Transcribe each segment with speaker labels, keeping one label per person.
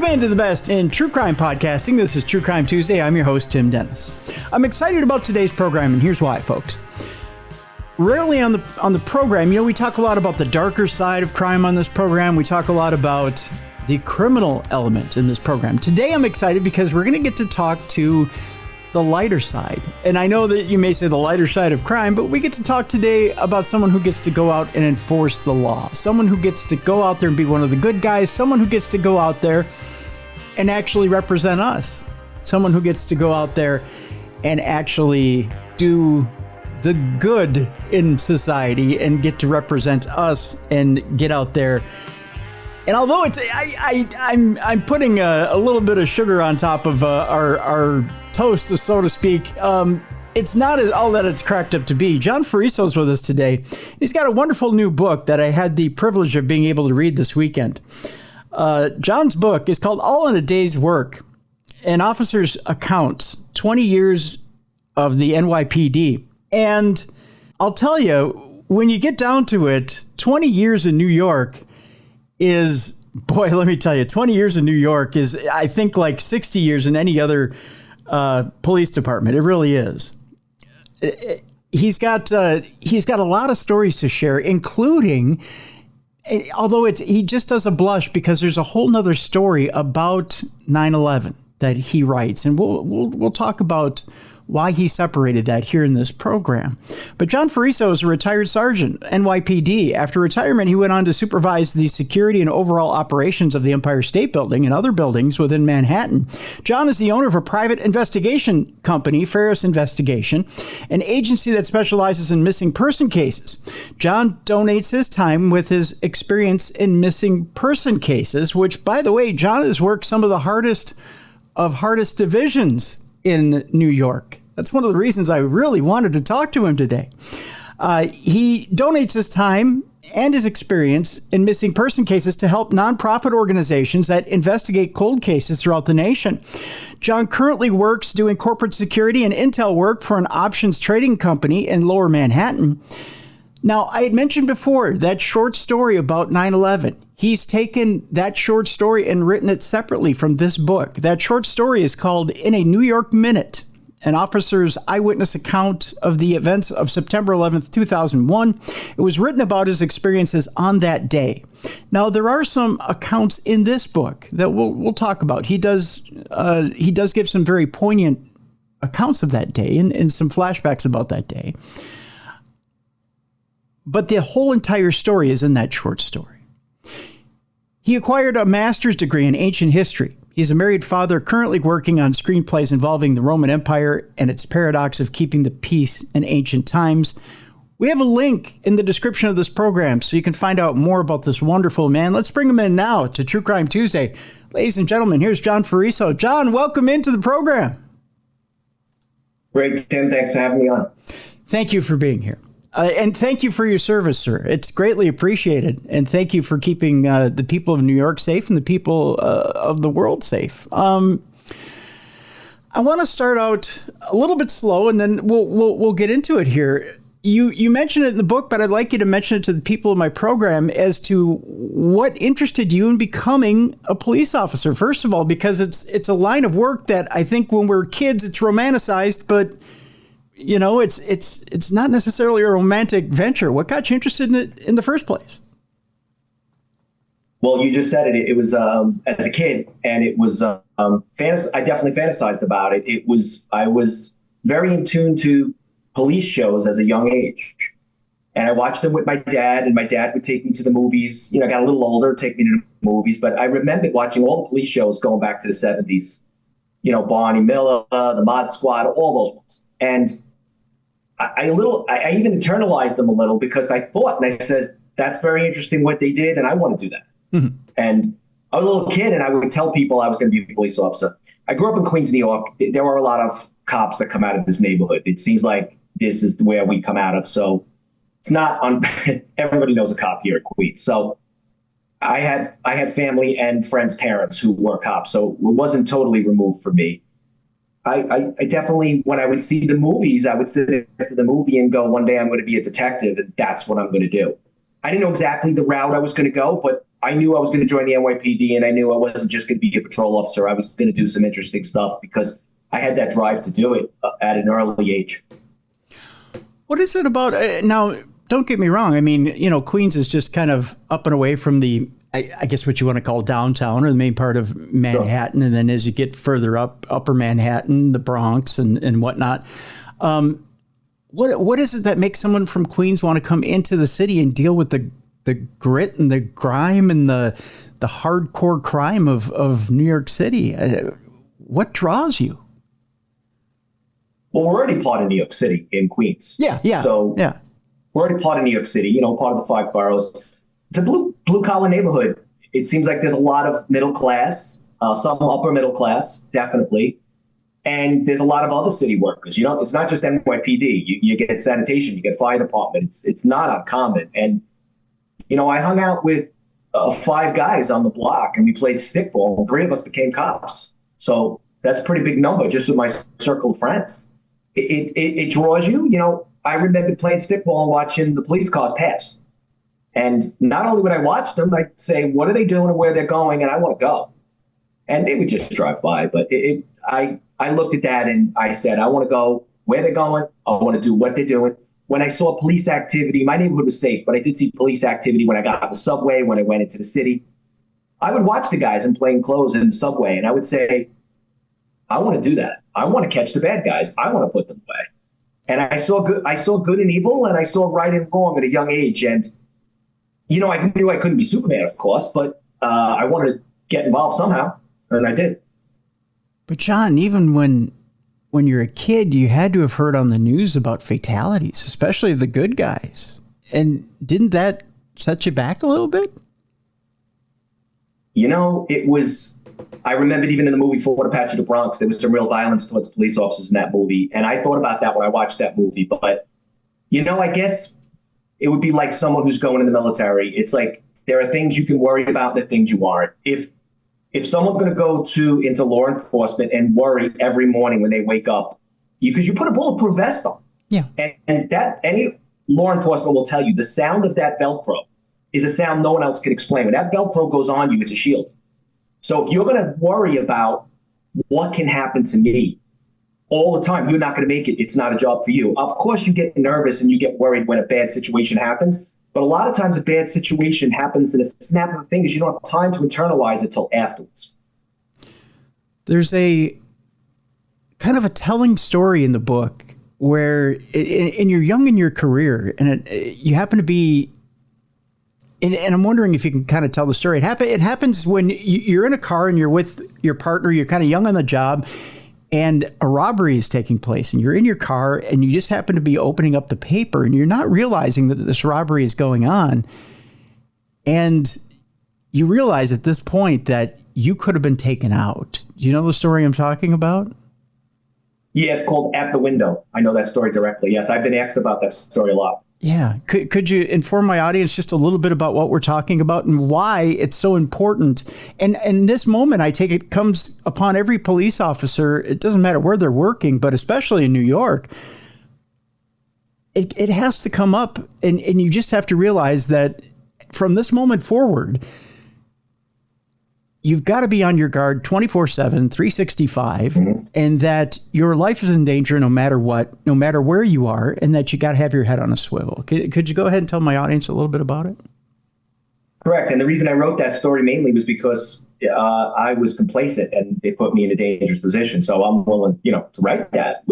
Speaker 1: Welcome into the best in true crime podcasting. This is True Crime Tuesday. I'm your host, Tim Dennis. I'm excited about today's program, and here's why, folks. Rarely on the program, we talk a lot about the darker side of crime on this program. We talk a lot about the criminal element in this program. Today, I'm excited because we're going to get to talk to the lighter side. And I know that you may say the lighter side of crime, but we get to talk today about someone who gets to go out and enforce the law. Someone who gets to go out there and be one of the good guys. Someone who gets to go out there and actually represent us. Someone who gets to go out there and actually do the good in society and get to represent us and get out there. And although I'm putting a little bit of sugar on top of our toast, so to speak, it's not all that it's cracked up to be. John Ferriso is with us today. He's got a wonderful new book that I had the privilege of being able to read this weekend. John's book is called All in a Day's Work, an officer's accounts, 20 years of the NYPD. And I'll tell you, when you get down to it, 20 years in New York is, boy, let me tell you, 20 years in New York is, I think, like 60 years in any other police department. It really is. He's got a lot of stories to share, including, although he just does a blush because there's a whole nother story about 9/11 that he writes, and we'll talk about why he separated that here in this program. But John Ferriso is a retired sergeant, NYPD. After retirement, he went on to supervise the security and overall operations of the Empire State Building and other buildings within Manhattan. John is the owner of a private investigation company, Ferriso Investigation, an agency that specializes in missing person cases. John donates his time with his experience in missing person cases, which, by the way, John has worked some of the hardest divisions in New York. That's one of the reasons I really wanted to talk to him today. He donates his time and his experience in missing person cases to help nonprofit organizations that investigate cold cases throughout the nation. John currently works doing corporate security and intel work for an options trading company in Lower Manhattan. Now, I had mentioned before that short story about 9/11. He's taken that short story and written it separately from this book. That short story is called In a New York Minute, an officer's eyewitness account of the events of September 11th, 2001. It was written about his experiences on that day. Now, there are some accounts in this book that we'll talk about. He does give some very poignant accounts of that day and some flashbacks about that day. But the whole entire story is in that short story. He acquired a master's degree in ancient history. He's a married father currently working on screenplays involving the Roman Empire and its paradox of keeping the peace in ancient times. We have a link in the description of this program so you can find out more about this wonderful man. Let's bring him in now to True Crime Tuesday. Ladies and gentlemen, here's John Ferriso. John, welcome into the program.
Speaker 2: Great, Tim. Thanks for having me on.
Speaker 1: Thank you for being here. And thank you for your service, sir. It's greatly appreciated. And thank you for keeping the people of New York safe and the people of the world safe. I want to start out a little bit slow, and then we'll get into it here. You mentioned it in the book, but I'd like you to mention it to the people of my program as to what interested you in becoming a police officer. First of all, because it's a line of work that I think when we're kids, it's romanticized, but it's not necessarily a romantic venture. What got you interested in it in the first place?
Speaker 2: Well, you just said it. It was as a kid, and it was I definitely fantasized about it. I was very in tune to police shows as a young age, and I watched them with my dad. And my dad would take me to the movies. I got a little older, take me to the movies. But I remember watching all the police shows going back to the 70s. Barney Miller, the Mod Squad, all those ones. And I even internalized them a little because I thought, and I says, that's very interesting what they did, and I want to do that. Mm-hmm. And I was a little kid, and I would tell people I was going to be a police officer. I grew up in Queens, New York. There are a lot of cops that come out of this neighborhood. It seems like this is where we come out of. So it's not everybody knows a cop here at Queens. So I had family and friends' parents who were cops, so it wasn't totally removed from me. I definitely, when I would see the movies, I would sit after the movie and go, one day I'm going to be a detective, and that's what I'm going to do. I didn't know exactly the route I was going to go, but I knew I was going to join the NYPD, and I knew I wasn't just going to be a patrol officer. I was going to do some interesting stuff because I had that drive to do it at an early age.
Speaker 1: What is it about now? Don't get me wrong. I mean, Queens is just kind of up and away from the, I guess what you want to call downtown or the main part of Manhattan. Sure. And then as you get further up, upper Manhattan, the Bronx and whatnot. What is it that makes someone from Queens want to come into the city and deal with the grit and the grime and the hardcore crime of New York City? What draws you?
Speaker 2: Well, we're already part of New York City in Queens.
Speaker 1: Yeah.
Speaker 2: So
Speaker 1: yeah,
Speaker 2: we're already part of New York City, part of the 5 boroughs. It's a blue collar neighborhood. It seems like there's a lot of middle class, some upper middle class, definitely. And there's a lot of other city workers. It's not just NYPD. You get sanitation, you get fire department. It's not uncommon. And, I hung out with 5 guys on the block and we played stickball. And 3 of us became cops. So that's a pretty big number just with my circle of friends. It draws you. I remember playing stickball and watching the police cars pass. And not only would I watch them, I'd say, what are they doing and where they're going? And I want to go. And they would just drive by. But I looked at that and I said, I want to go where they're going. I want to do what they're doing. When I saw police activity, my neighborhood was safe, but I did see police activity when I got on the subway, when I went into the city. I would watch the guys in plain clothes in the subway and I would say, I want to do that. I want to catch the bad guys. I want to put them away. And I saw good and evil, and I saw right and wrong at a young age. And, I knew I couldn't be Superman, of course, but I wanted to get involved somehow, and I did.
Speaker 1: But John, even when you're a kid, you had to have heard on the news about fatalities, especially the good guys. And didn't that set you back a little bit?
Speaker 2: It was... I remembered even in the movie Fort Apache the Bronx, there was some real violence towards police officers in that movie. And I thought about that when I watched that movie. But, I guess it would be like someone who's going in the military. It's like there are things you can worry about, the things you aren't. If someone's going to go into law enforcement and worry every morning when they wake up, because you put a bulletproof vest on.
Speaker 1: Yeah.
Speaker 2: And that any law enforcement will tell you the sound of that Velcro is a sound no one else can explain. When that Velcro goes on you, it's a shield. So if you're going to worry about what can happen to me all the time, you're not going to make it. It's not a job for you. Of course, you get nervous and you get worried when a bad situation happens. But a lot of times a bad situation happens in a snap of the fingers. You don't have time to internalize it till afterwards.
Speaker 1: There's a kind of a telling story in the book where you're young in your career and you happen to be... And I'm wondering if you can kind of tell the story. It happens when you're in a car and you're with your partner, you're kind of young on the job, and a robbery is taking place. And you're in your car and you just happen to be opening up the paper and you're not realizing that this robbery is going on. And you realize at this point that you could have been taken out. Do you know the story I'm talking about?
Speaker 2: Yeah, it's called At the Window. I know that story directly. Yes, I've been asked about that story a lot.
Speaker 1: Yeah. Could you inform my audience just a little bit about what we're talking about and why it's so important? And this moment, I take it, comes upon every police officer. It doesn't matter where they're working, but especially in New York, it has to come up. And you just have to realize that from this moment forward, you've got to be on your guard 24/7, 365, and that your life is in danger no matter what, no matter where you are, and that you got to have your head on a swivel. Could you go ahead and tell my audience a little bit about it?
Speaker 2: Correct. And the reason I wrote that story mainly was because I was complacent and it put me in a dangerous position. So I'm willing, to write that.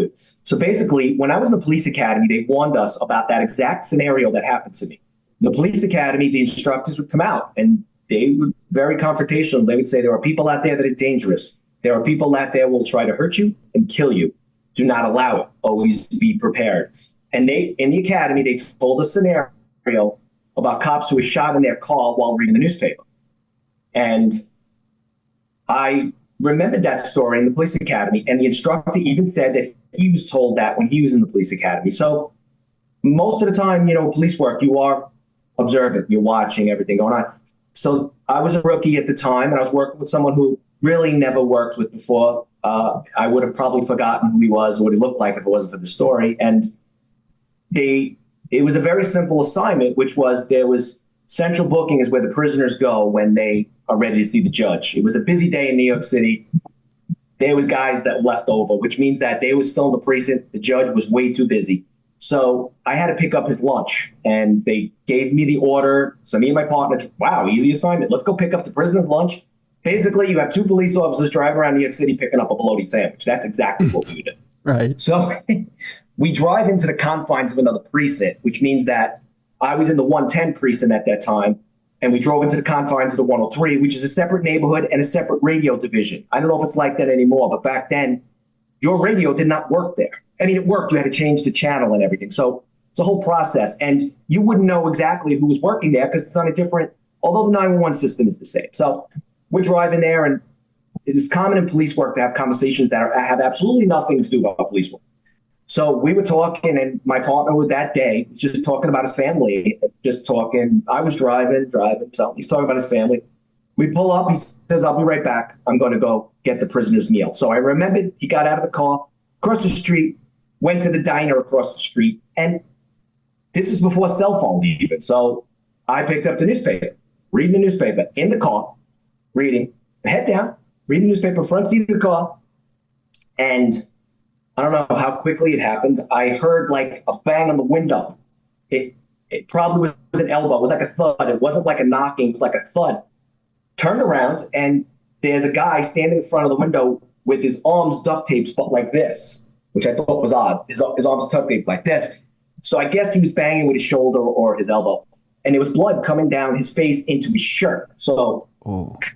Speaker 2: So basically, when I was in the police academy, they warned us about that exact scenario that happened to me. The police academy, the instructors would come out and they were very confrontational. They would say, there are people out there that are dangerous. There are people out there who will try to hurt you and kill you. Do not allow it. Always be prepared. And in the academy, they told a scenario about cops who were shot in their car while reading the newspaper. And I remembered that story in the police academy. And the instructor even said that he was told that when he was in the police academy. So most of the time, police work, you are observant. You're watching everything going on. So I was a rookie at the time, and I was working with someone who really never worked with before. I would have probably forgotten who he was or what he looked like if it wasn't for the story. And it was a very simple assignment, which was there was Central booking is where the prisoners go when they are ready to see the judge. It was a busy day in New York City. There was guys that left over, which means that they were still in the precinct. The judge was way too busy. So I had to pick up his lunch, and they gave me the order. So me and my partner, wow, easy assignment. Let's go pick up the prisoner's lunch. Basically, you have two police officers driving around New York City picking up a bologna sandwich. That's exactly what we did.
Speaker 1: Right.
Speaker 2: So we drive into the confines of another precinct, which means that I was in the 110 precinct at that time, and we drove into the confines of the 103, which is a separate neighborhood and a separate radio division. I don't know if it's like that anymore, but back then, your radio did not work there. I mean, it worked. You had to change the channel and everything. So it's a whole process. And you wouldn't know exactly who was working there because it's on a different, although the 911 system is the same. So we're driving there, and it is common in police work to have conversations that have absolutely nothing to do about police work. So we were talking, and my partner with that day was just talking about his family, just talking. I was driving. So he's talking about his family. We pull up. He says, I'll be right back. I'm going to go get the prisoner's meal. So I remembered he got out of the car, across the street, went to the diner across the street. And this is before cell phones even. So I picked up the newspaper, reading the newspaper in the car, reading, head down, reading the newspaper, front seat of the car. And I don't know how quickly it happened. I heard like a bang on the window. It probably was an elbow. It was like a thud. It wasn't like a knocking. It was like a thud. Turned around, and there's a guy standing in front of the window with his arms duct taped, but like this, which I thought was odd. His arms duct taped like this. So I guess he was banging with his shoulder or his elbow. And there was blood coming down his face into his shirt. So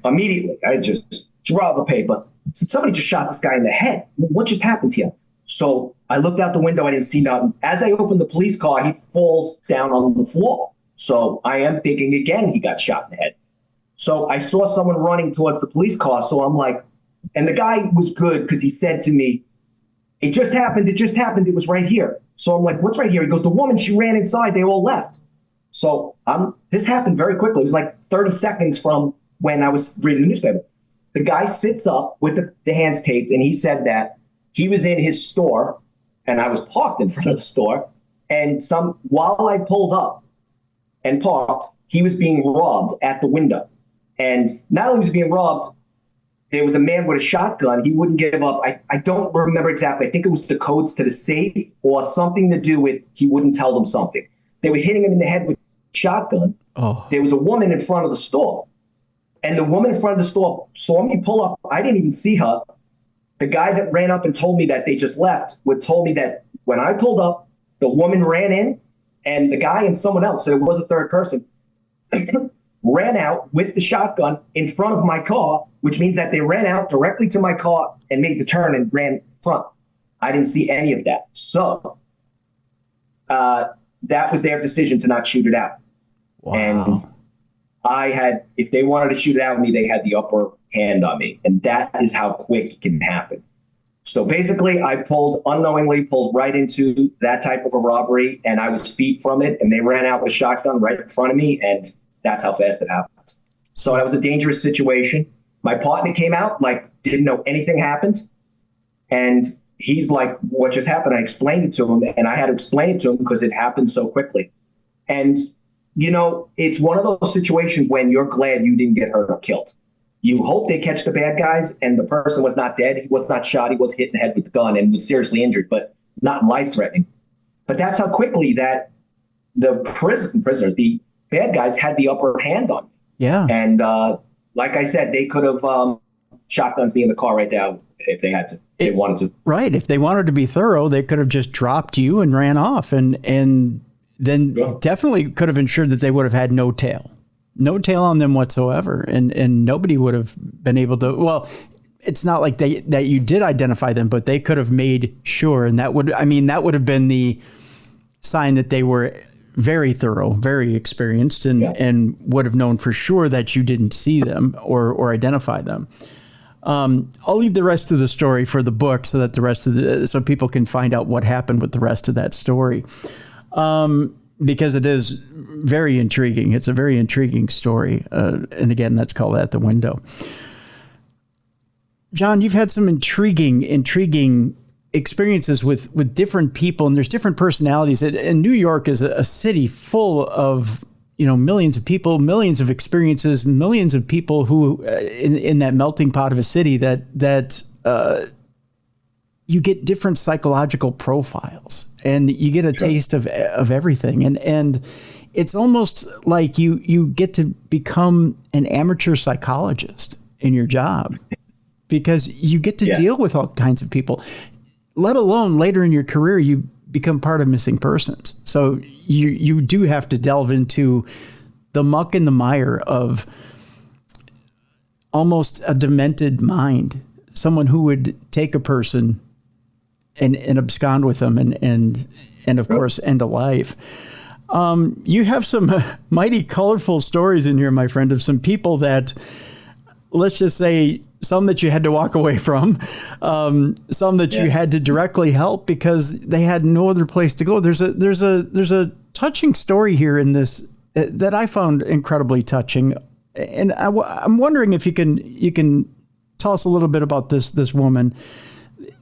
Speaker 2: immediately, I just draw the paper. So somebody just shot this guy in the head. What just happened to him? So I looked out the window. I didn't see nothing. As I opened the police car, he falls down on the floor. So I am thinking again he got shot in the head. So I saw someone running towards the police car. So I'm like, and the guy was good because he said to me, it just happened. It was right here. So I'm like, what's right here? He goes, the woman, she ran inside. They all left. So this happened very quickly. It was like 30 seconds from when I was reading the newspaper. The guy sits up with the hands taped, and he said that he was in his store, and I was parked in front of the store. And while I pulled up and parked, he was being robbed at the window. And not only was he being robbed, there was a man with a shotgun. He wouldn't give up. I don't remember exactly. I think it was the codes to the safe or something to do with he wouldn't tell them something. They were hitting him in the head with a shotgun. Oh. There was a woman in front of the store. And the woman in front of the store saw me pull up. I didn't even see her. The guy that ran up and told me that they just left told me that when I pulled up, the woman ran in, and the guy and someone else, so there was a third person, ran out with the shotgun in front of my car, which means that they ran out directly to my car and made the turn and ran front. I didn't see any of that. So that was their decision to not shoot it out. Wow. And if they wanted to shoot it out with me, they had the upper hand on me. And that is how quick it can happen. So basically, I unknowingly pulled right into that type of a robbery, and I was feet from it, and they ran out with a shotgun right in front of me, and that's how fast it happened. So that was a dangerous situation. My partner came out, didn't know anything happened. And he's like, what just happened? I explained it to him, and I had to explain it to him because it happened so quickly. And, it's one of those situations when you're glad you didn't get hurt or killed. You hope they catch the bad guys, and the person was not dead. He was not shot. He was hit in the head with the gun and was seriously injured, but not life-threatening. But that's how quickly that the prisoners, the bad guys, had the upper hand on me. Yeah. And like I said, they could have shotguns me in the car right now if they had to. They wanted to. Right. If they wanted to be thorough, they could have just dropped you and ran off, and then definitely could have ensured that they would have had no tail on them whatsoever. And nobody would have been able to, well, it's not like that you did identify them, but they could have made sure. And that would have been the sign that they were very thorough, very experienced, and would have known for sure that you didn't see them or identify them. I'll leave the rest of the story for the book so that so people can find out what happened with the rest of that story. Because it is very intriguing. It's a very intriguing story. And again, that's called At the Window. John, you've had some intriguing experiences with different people, and there's different personalities. And New York is a city full of
Speaker 1: millions of people, millions of experiences, millions of people who in that melting pot of a city that you get different psychological profiles and you get a taste of everything. And it's almost like you get to become an amateur psychologist in your job because you get to deal with all kinds of people, let alone later in your career, you become part of missing persons. So you do have to delve into the muck and the mire of almost a demented mind, someone who would take a person and abscond with them and of course end a life. You have some mighty colorful stories in here, my friend, of some people that, let's just say, some that you had to walk away from, some that you had to directly help because they had no other place to go. There's a touching story here in this that I found incredibly touching, and I'm wondering if you can tell us a little bit about this woman.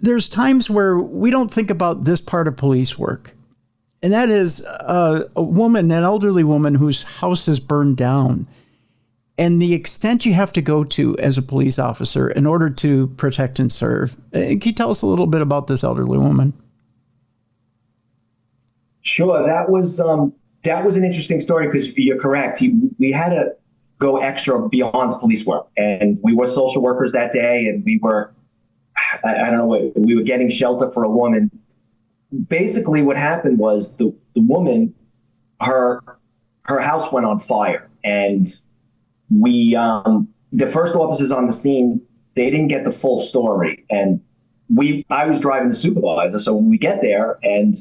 Speaker 1: There's times where we don't think about this part of police work, and that is a woman, an elderly woman whose house is burned down. And the extent you have to go to as a police officer in order to protect and serve. Can you tell us a little bit about this elderly woman?
Speaker 2: Sure. That was an interesting story because you're correct. We had to go extra beyond police work. And we were social workers that day. And we were, I don't know, we were getting shelter for a woman. Basically what happened was the woman, her house went on fire. And we, the first officers on the scene, they didn't get the full story. And I was driving the supervisor. So when we get there and,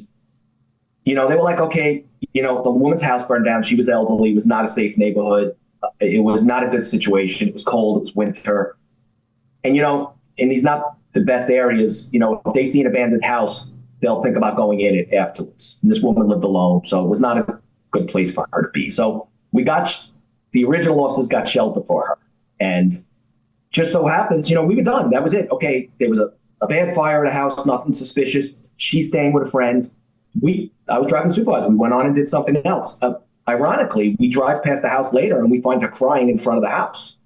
Speaker 2: they were like, okay, the woman's house burned down. She was elderly. It was not a safe neighborhood. It was not a good situation. It was cold. It was winter. And, in these not the best areas, if they see an abandoned house, they'll think about going in it afterwards. And this woman lived alone. So it was not a good place for her to be. So the original officers got shelter for her. And just so happens, we were done. That was it. Okay, there was a bad fire at a house, nothing suspicious. She's staying with a friend. I was driving the supervisor. We went on and did something else. Ironically, we drive past the house later and we find her crying in front of the house.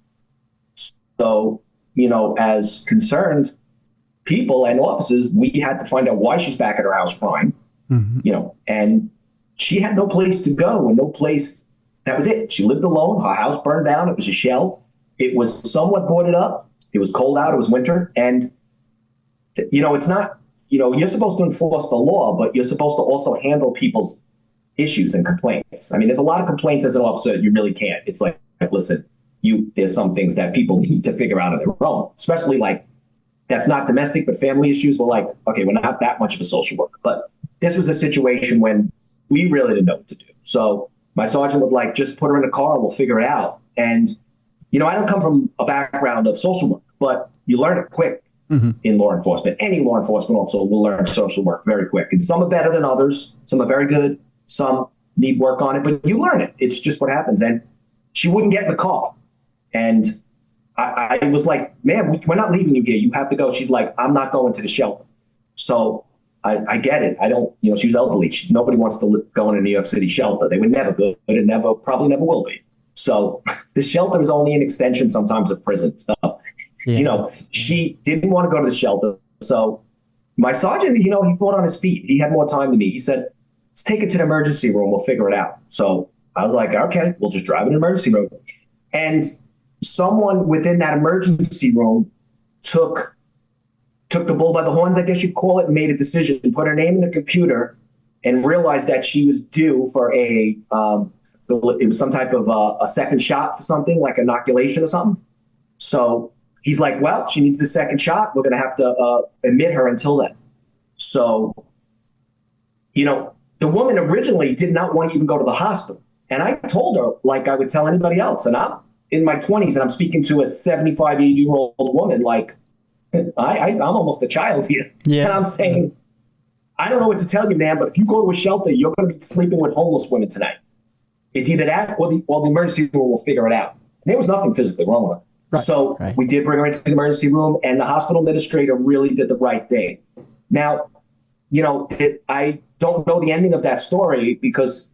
Speaker 2: So, as concerned people and officers, we had to find out why she's back at her house crying, and she had no place to go and no place. That was it. She lived alone. Her house burned down. It was a shell. It was somewhat boarded up. It was cold out. It was winter. And, it's not, you're supposed to enforce the law, but you're supposed to also handle people's issues and complaints. I mean, there's a lot of complaints as an officer you really can't. It's like, listen, there's some things that people need to figure out on their own, especially like that's not domestic, but family issues. We're like, okay, we're not that much of a social worker. But this was a situation when we really didn't know what to do. So my sergeant was like, just put her in a car and we'll figure it out. And, I don't come from a background of social work, but you learn it quick in law enforcement. Any law enforcement officer will learn social work very quick. And some are better than others. Some are very good. Some need work on it, but you learn it. It's just what happens. And she wouldn't get in the car. And I was like, man, we're not leaving you here. You have to go. She's like, I'm not going to the shelter. So I get it. I don't, she was elderly. Nobody wants to go in a New York City shelter. They were never good and probably never will be. So the shelter is only an extension sometimes of prison. So, she didn't want to go to the shelter. So my sergeant, he thought on his feet. He had more time than me. He said, let's take it to the emergency room. We'll figure it out. So I was like, okay, we'll just drive in the emergency room. And someone within that emergency room took the bull by the horns, I guess you'd call it, and made a decision, put her name in the computer and realized that she was due for it was some type of a second shot for something like inoculation or something. So he's like, well, she needs the second shot. We're going to have to admit her until then. So, the woman originally did not want to even go to the hospital. And I told her, like I would tell anybody else, and I'm in my 20s and I'm speaking to a 75, 80-year-old woman, like, I'm almost a child here. Yeah. And I'm saying, I don't know what to tell you, man, but if you go to a shelter, you're going to be sleeping with homeless women tonight. It's either that or the emergency room will figure it out. And there was nothing physically wrong with her. Right, so we did bring her into the emergency room, and the hospital administrator really did the right thing. Now, I don't know the ending of that story because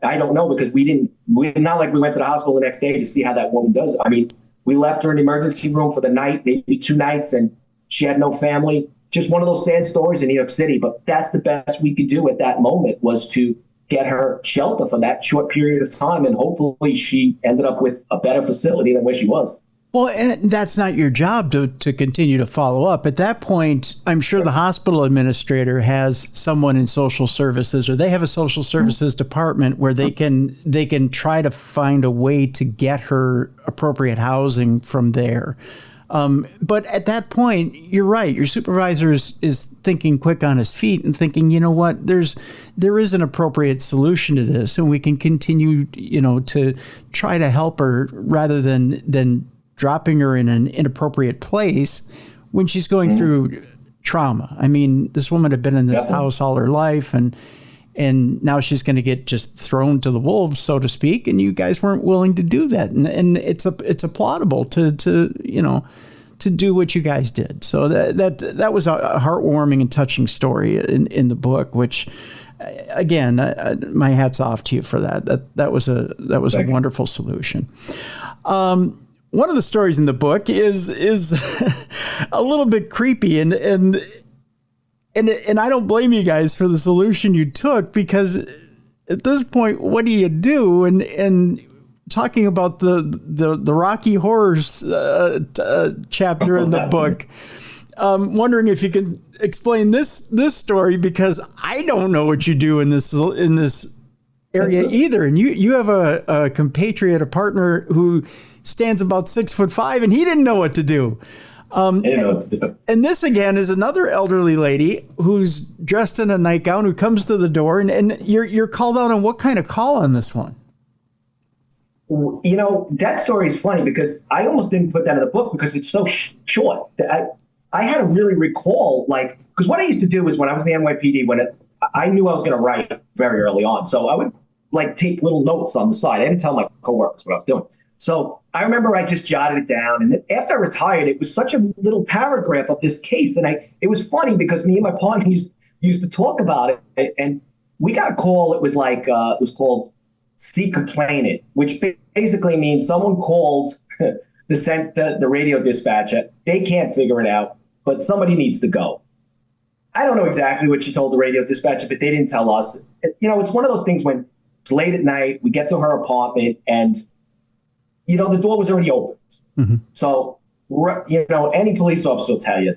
Speaker 2: I don't know, because we're not like we went to the hospital the next day to see how that woman does it. I mean, we left her in the emergency room for the night, maybe 2 nights, and she had no family. Just one of those sad stories in New York City. But that's the best we could do at that moment, was to get her shelter for that short period of time. And hopefully she ended up with a better facility than where she was.
Speaker 1: Well, and that's not your job to continue to follow up. At that point, I'm sure the hospital administrator has someone in social services, or they have a social services department where they can try to find a way to get her appropriate housing from there. But at that point, you're right. Your supervisor is thinking quick on his feet and thinking, you know what, there is an appropriate solution to this, and we can continue, to try to help her rather than dropping her in an inappropriate place when she's going through trauma. I mean, this woman had been in this house all her life, and now she's going to get just thrown to the wolves, so to speak. And you guys weren't willing to do that. And it's applaudable to do what you guys did. So that was a heartwarming and touching story in the book, which, again, my hat's off to you for that. That was a wonderful solution. One of the stories in the book is a little bit creepy, and I don't blame you guys for the solution you took, because at this point, what do you do? And talking about the Rocky Horrors chapter in the book, wondering if you can explain this story, because I don't know what you do in this area either. And you have a compatriot, a partner who stands about 6'5", and he didn't know what to do. And this, again, is another elderly lady who's dressed in a nightgown, who comes to the door, and you're called out on what kind of call on this one?
Speaker 2: That story is funny, because I almost didn't put that in the book because it's so short. I had to really recall, because what I used to do is, when I was in the NYPD, I knew I was going to write very early on. So I would take little notes on the side. I didn't tell my coworkers what I was doing. So I remember I just jotted it down. And then after I retired, it was such a little paragraph of this case. And it was funny, because me and my partner used to talk about it. And we got a call. It was it was called C Complainant, which basically means someone called the radio dispatcher. They can't figure it out, but somebody needs to go. I don't know exactly what she told the radio dispatcher, but they didn't tell us. It's one of those things when it's late at night, we get to her apartment, and the door was already open. Mm-hmm. So, any police officer will tell you,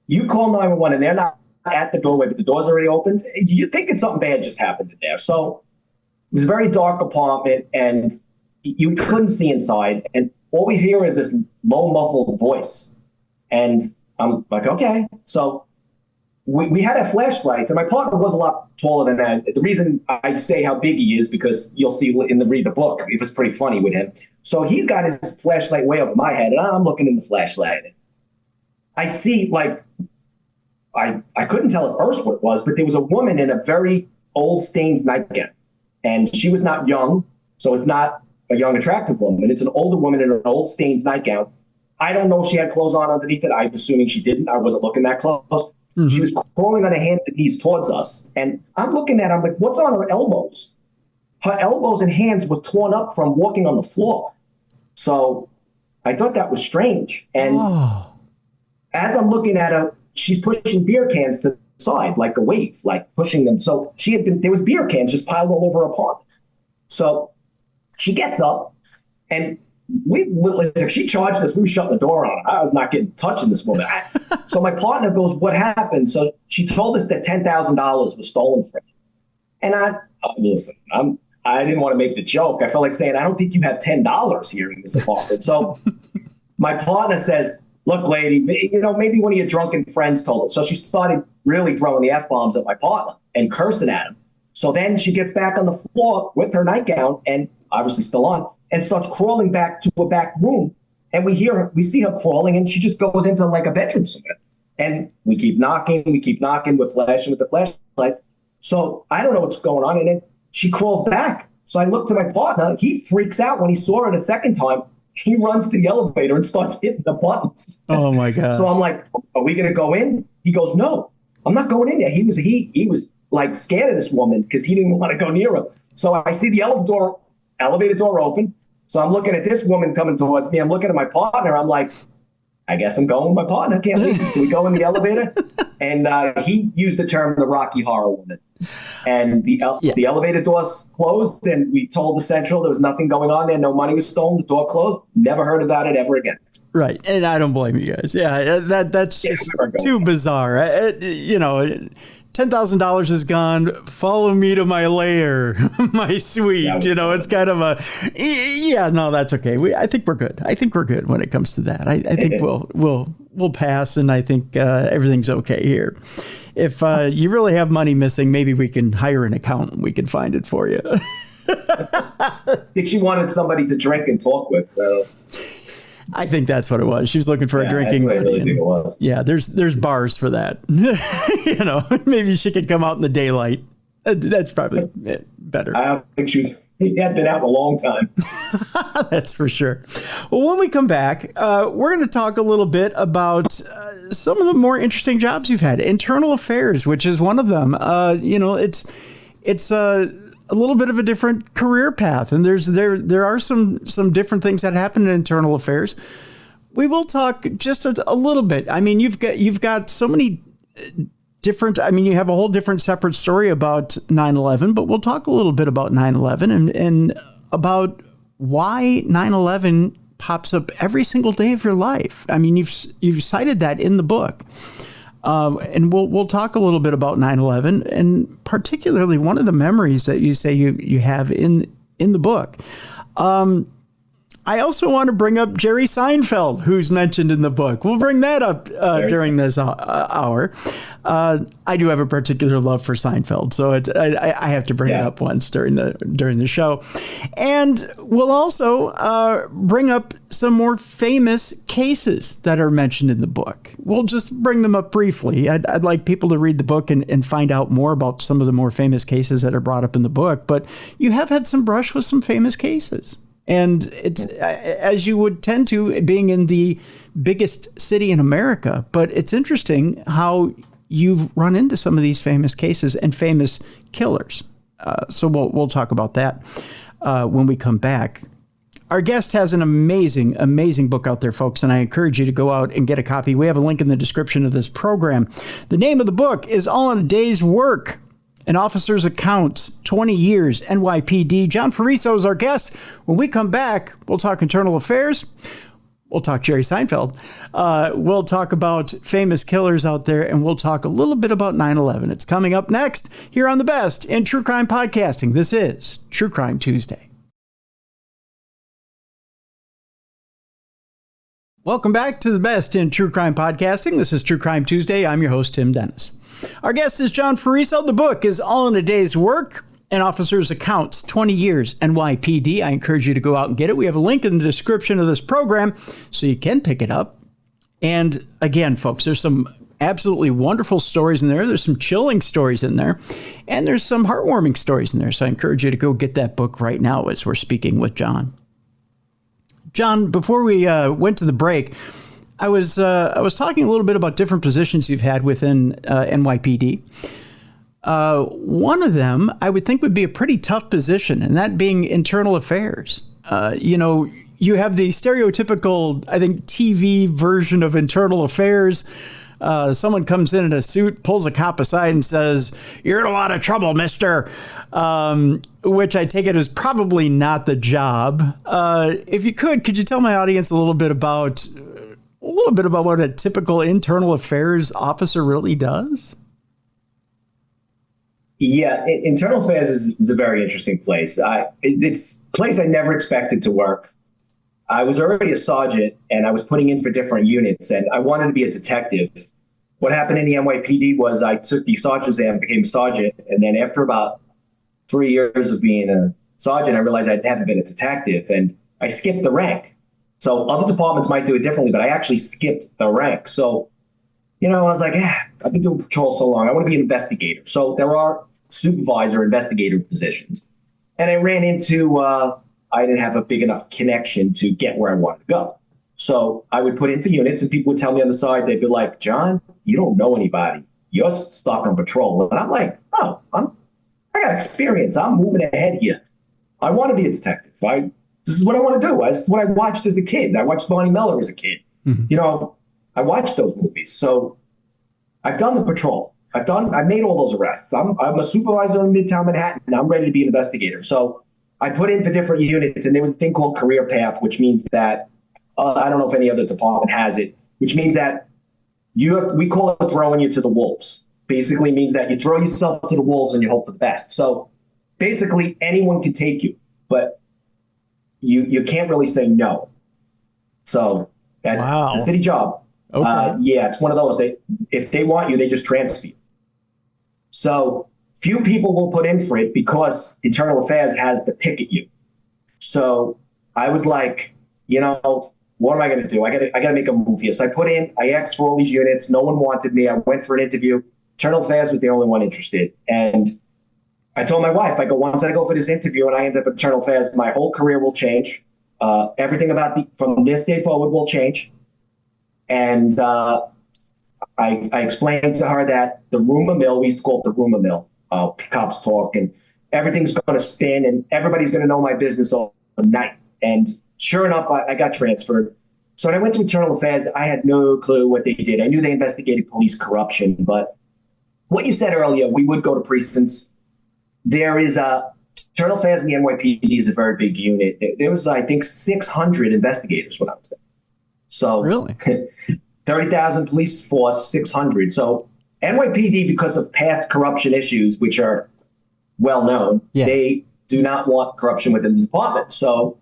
Speaker 2: you call 911 and they're not at the doorway, but the door's already opened, you're thinking something bad just happened in there. So it was a very dark apartment, and you couldn't see inside. And all we hear is this low, muffled voice. And I'm like, okay. So we had our flashlights, and my partner was a lot taller than that. The reason I say how big he is, because you'll see in the book, it was pretty funny with him. So he's got his flashlight way over my head, and I'm looking in the flashlight. I see, I couldn't tell at first what it was, but there was a woman in a very old Stains nightgown. And she was not young, so it's not a young, attractive woman. It's an older woman in an old Stains nightgown. I don't know if she had clothes on underneath it. I'm assuming she didn't. I wasn't looking that close. Mm-hmm. She was crawling on her hands and knees towards us. And I'm looking at her, I'm like, what's on her elbows? Her elbows and hands were torn up from walking on the floor. So I thought that was strange. And as I'm looking at her, she's pushing beer cans to the side, like a wave, pushing them. So there was beer cans just piled all over her apartment. So she gets up, and if she charged us, we were shutting the door on her. I was not getting touching this woman. So my partner goes, what happened? So she told us that $10,000 was stolen from her. And listen, I didn't want to make the joke. I felt like saying, I don't think you have $10 here in this apartment. So my partner says, look, lady, maybe one of your drunken friends told her. So she started really throwing the F-bombs at my partner and cursing at him. So then she gets back on the floor with her nightgown, and obviously still on, and starts crawling back to a back room. And we see her crawling, and she just goes into a bedroom somewhere. And we keep knocking, we're flashing with the flashlight. So I don't know what's going on. And then she crawls back. So I look to my partner. He freaks out when he saw her the second time. He runs to the elevator and starts hitting the buttons.
Speaker 1: Oh my God.
Speaker 2: So I'm like, are we going to go in? He goes, no, I'm not going in there. He was like scared of this woman because he didn't want to go near her. So I see the elevator door open. So I'm looking at this woman coming towards me. I'm looking at my partner. I'm like, I guess I'm going with my partner. Can't leave. So we go in the elevator, and he used the term the Rocky Horror Woman. And the elevator doors closed, and we told the Central there was nothing going on there. No money was stolen. The door closed. Never heard about it ever again.
Speaker 1: Right, and I don't blame you guys. Yeah, that's just too bizarre. $10,000 is gone. Follow me to my lair, my suite. It's kind of that's okay. I think we're good. I think we're good when it comes to that. I think we'll pass, and I think everything's okay here. If you really have money missing, maybe we can hire an accountant. We can find it for you.
Speaker 2: I think she wanted somebody to drink and talk with.
Speaker 1: I think that's what it was. She was looking for a drinking buddy. I really think it was. Yeah, there's bars for that. Maybe she could come out in the daylight. That's probably better.
Speaker 2: I don't think he had been out a long time.
Speaker 1: That's for sure. Well, when we come back, we're going to talk a little bit about some of the more interesting jobs you've had. Internal affairs, which is one of them. It's a little bit of a different career path, and there are some different things that happen in internal affairs. We will talk just a little bit. I mean, you've got so many different. I mean, you have a whole different separate story about 9/11, but we'll talk a little bit about 9/11 and about why 9/11 pops up every single day of your life. I mean, you've cited that in the book. And we'll talk a little bit about 9/11, and particularly one of the memories that you say you have in the book. I also want to bring up Jerry Seinfeld, who's mentioned in the book. We'll bring that up during this hour. I do have a particular love for Seinfeld, so I have to bring it up once during the show. And we'll also bring up some more famous cases that are mentioned in the book. We'll just bring them up briefly. I'd like people to read the book and find out more about some of the more famous cases that are brought up in the book. But you have had some brush with some famous cases. And it's, as you would tend to, being in the biggest city in America. But it's interesting how you've run into some of these famous cases and famous killers. So we'll talk about that when we come back. Our guest has an amazing, amazing book out there, folks, and I encourage you to go out and get a copy. We have a link in the description of this program. The name of the book is All in a Day's Work. An Officer's Accounts, 20 Years, NYPD. John Ferriso is our guest. When we come back, we'll talk internal affairs. We'll talk Jerry Seinfeld. We'll talk about famous killers out there, and we'll talk a little bit about 9/11. It's coming up next here on The Best in True Crime Podcasting. This is True Crime Tuesday. Welcome back to The Best in True Crime Podcasting. This is True Crime Tuesday. I'm your host, Tim Dennis. Our guest is John Ferriso. The book is All in a Day's Work, An Officer's Accounts, 20 Years, NYPD. I encourage you to go out and get it. We have a link in the description of this program so you can pick it up. And again, folks, there's some absolutely wonderful stories in there. There's some chilling stories in there. And there's some heartwarming stories in there. So I encourage you to go get that book right now as we're speaking with John. John, before we went to the break, I was talking a little bit about different positions you've had within NYPD. One of them I would think would be a pretty tough position, and that being internal affairs. You have the stereotypical, I think, TV version of internal affairs. Someone comes in a suit, pulls a cop aside and says, "You're in a lot of trouble, mister," which I take it is probably not the job. If you could you tell my audience a little bit about what a typical internal affairs officer really does?
Speaker 2: Yeah, internal affairs is a very interesting place. It's a place I never expected to work. I was already a sergeant, and I was putting in for different units, and I wanted to be a detective. What happened in the NYPD was I took the sergeant exam, became a sergeant, and then after about 3 years of being a sergeant, I realized I'd never been a detective, and I skipped the rank. So other departments might do it differently, but I actually skipped the rank. So, I was like, I've been doing patrol so long. I want to be an investigator. So there are supervisor investigator positions. And I ran into, I didn't have a big enough connection to get where I wanted to go. So I would put in for units, and people would tell me on the side, they'd be like, "John, you don't know anybody. you're stuck on patrol. And I'm like, oh, I got experience. I'm moving ahead here. I want to be a detective. This is what I want to do. This is what I watched as a kid. I watched Barney Miller as a kid. I watched those movies. So I've done the patrol. I've made all those arrests. I'm a supervisor in Midtown Manhattan, and I'm ready to be an investigator. So I put in for different units, and there was a thing called career path, which means that I don't know if any other department has it, which means that we call it throwing you to the wolves. Basically means that you throw yourself to the wolves and you hope for the best. So basically anyone can take you, but you can't really say no. So that's It's a city job.
Speaker 1: Okay.
Speaker 2: Yeah, it's one of those. If they want you, they just transfer you. So few people will put in for it because Internal Affairs has to pick at you. So I was like, what am I going to do? I got to make a move here. So I asked for all these units. No one wanted me. I went for an interview. Internal Affairs was the only one interested. And I told my wife, once I go for this interview and I end up at Internal Affairs, my whole career will change. Everything from this day forward will change. And I explained to her that the rumor mill, we used to call it the rumor mill, cops talk, and everything's going to spin and everybody's going to know my business overnight. And sure enough, I got transferred. So when I went to Internal Affairs, I had no clue what they did. I knew they investigated police corruption, but what you said earlier, we would go to precincts. There is Internal Affairs and the NYPD is a very big unit. There was, I think, 600 investigators when I was there. So
Speaker 1: really,
Speaker 2: 30,000 police force, 600. So NYPD, because of past corruption issues, which are well known, they do not want corruption within the department. So,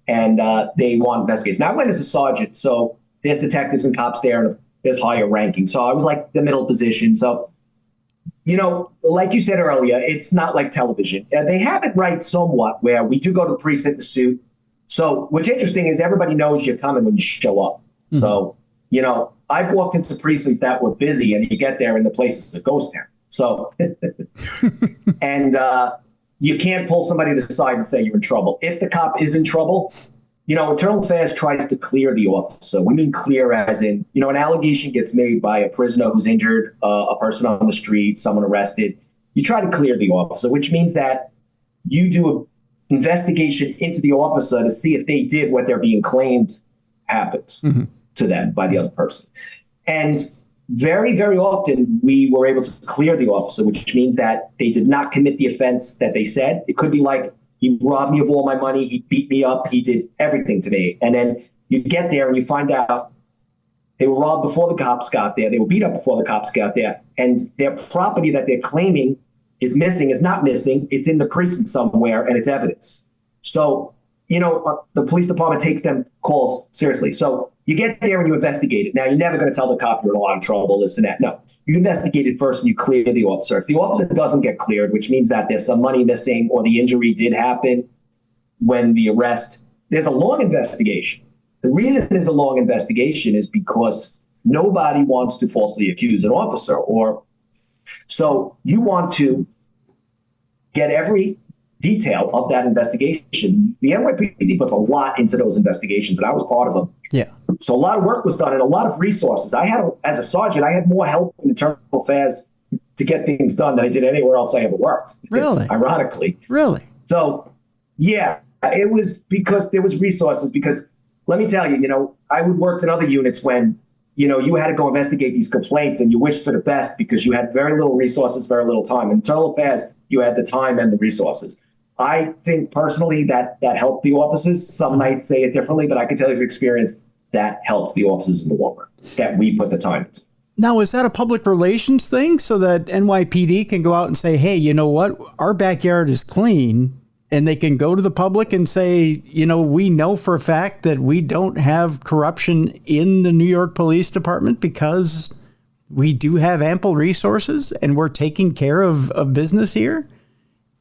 Speaker 2: and they want investigators. Now I went as a sergeant, so there's detectives and cops there, and there's higher ranking. So I was like the middle position. So, like you said earlier, it's not like television. They have it right somewhat where we do go to the precinct in suit. So what's interesting is everybody knows you're coming when you show up. Mm-hmm. So, I've walked into precincts that were busy and you get there and the place is a ghost town. So, and you can't pull somebody to the side and say you're in trouble. If the cop is in trouble, Internal Affairs tries to clear the officer. We mean clear as in, an allegation gets made by a prisoner who's injured, a person on the street, someone arrested. You try to clear the officer, which means that you do an investigation into the officer to see if they did what they're being claimed happened to them by the other person. And very, very often we were able to clear the officer, which means that they did not commit the offense that they said. It could be like, he robbed me of all my money. He beat me up. He did everything to me. And then you get there and you find out they were robbed before the cops got there. They were beat up before the cops got there. And their property that they're claiming is not missing. It's in the precinct somewhere and it's evidence. So, the police department takes them calls seriously. So you get there and you investigate it. Now, you're never going to tell the cop you're in a lot of trouble, this and that. No, you investigate it first and you clear the officer. If the officer doesn't get cleared, which means that there's some money missing or the injury did happen when the arrest, there's a long investigation. The reason there's a long investigation is because nobody wants to falsely accuse an officer, so you want to get every detail of that investigation. The NYPD puts a lot into those investigations, and I was part of them.
Speaker 1: Yeah.
Speaker 2: So a lot of work was done and a lot of resources. As a sergeant, I had more help in Internal Affairs to get things done than I did anywhere else I ever worked.
Speaker 1: Really?
Speaker 2: Ironically.
Speaker 1: Really?
Speaker 2: So, yeah, it was because there was resources. Because let me tell you, I would work in other units when, you had to go investigate these complaints and you wished for the best because you had very little resources, very little time. In Internal Affairs, you had the time and the resources. I think personally that helped the officers. Some might say it differently, but I can tell you from experience that helped the officers in the long run, that we put the time into.
Speaker 1: Now, is that a public relations thing so that NYPD can go out and say, hey, you know what, our backyard is clean, and they can go to the public and say, we know for a fact that we don't have corruption in the New York Police Department because we do have ample resources and we're taking care of business here?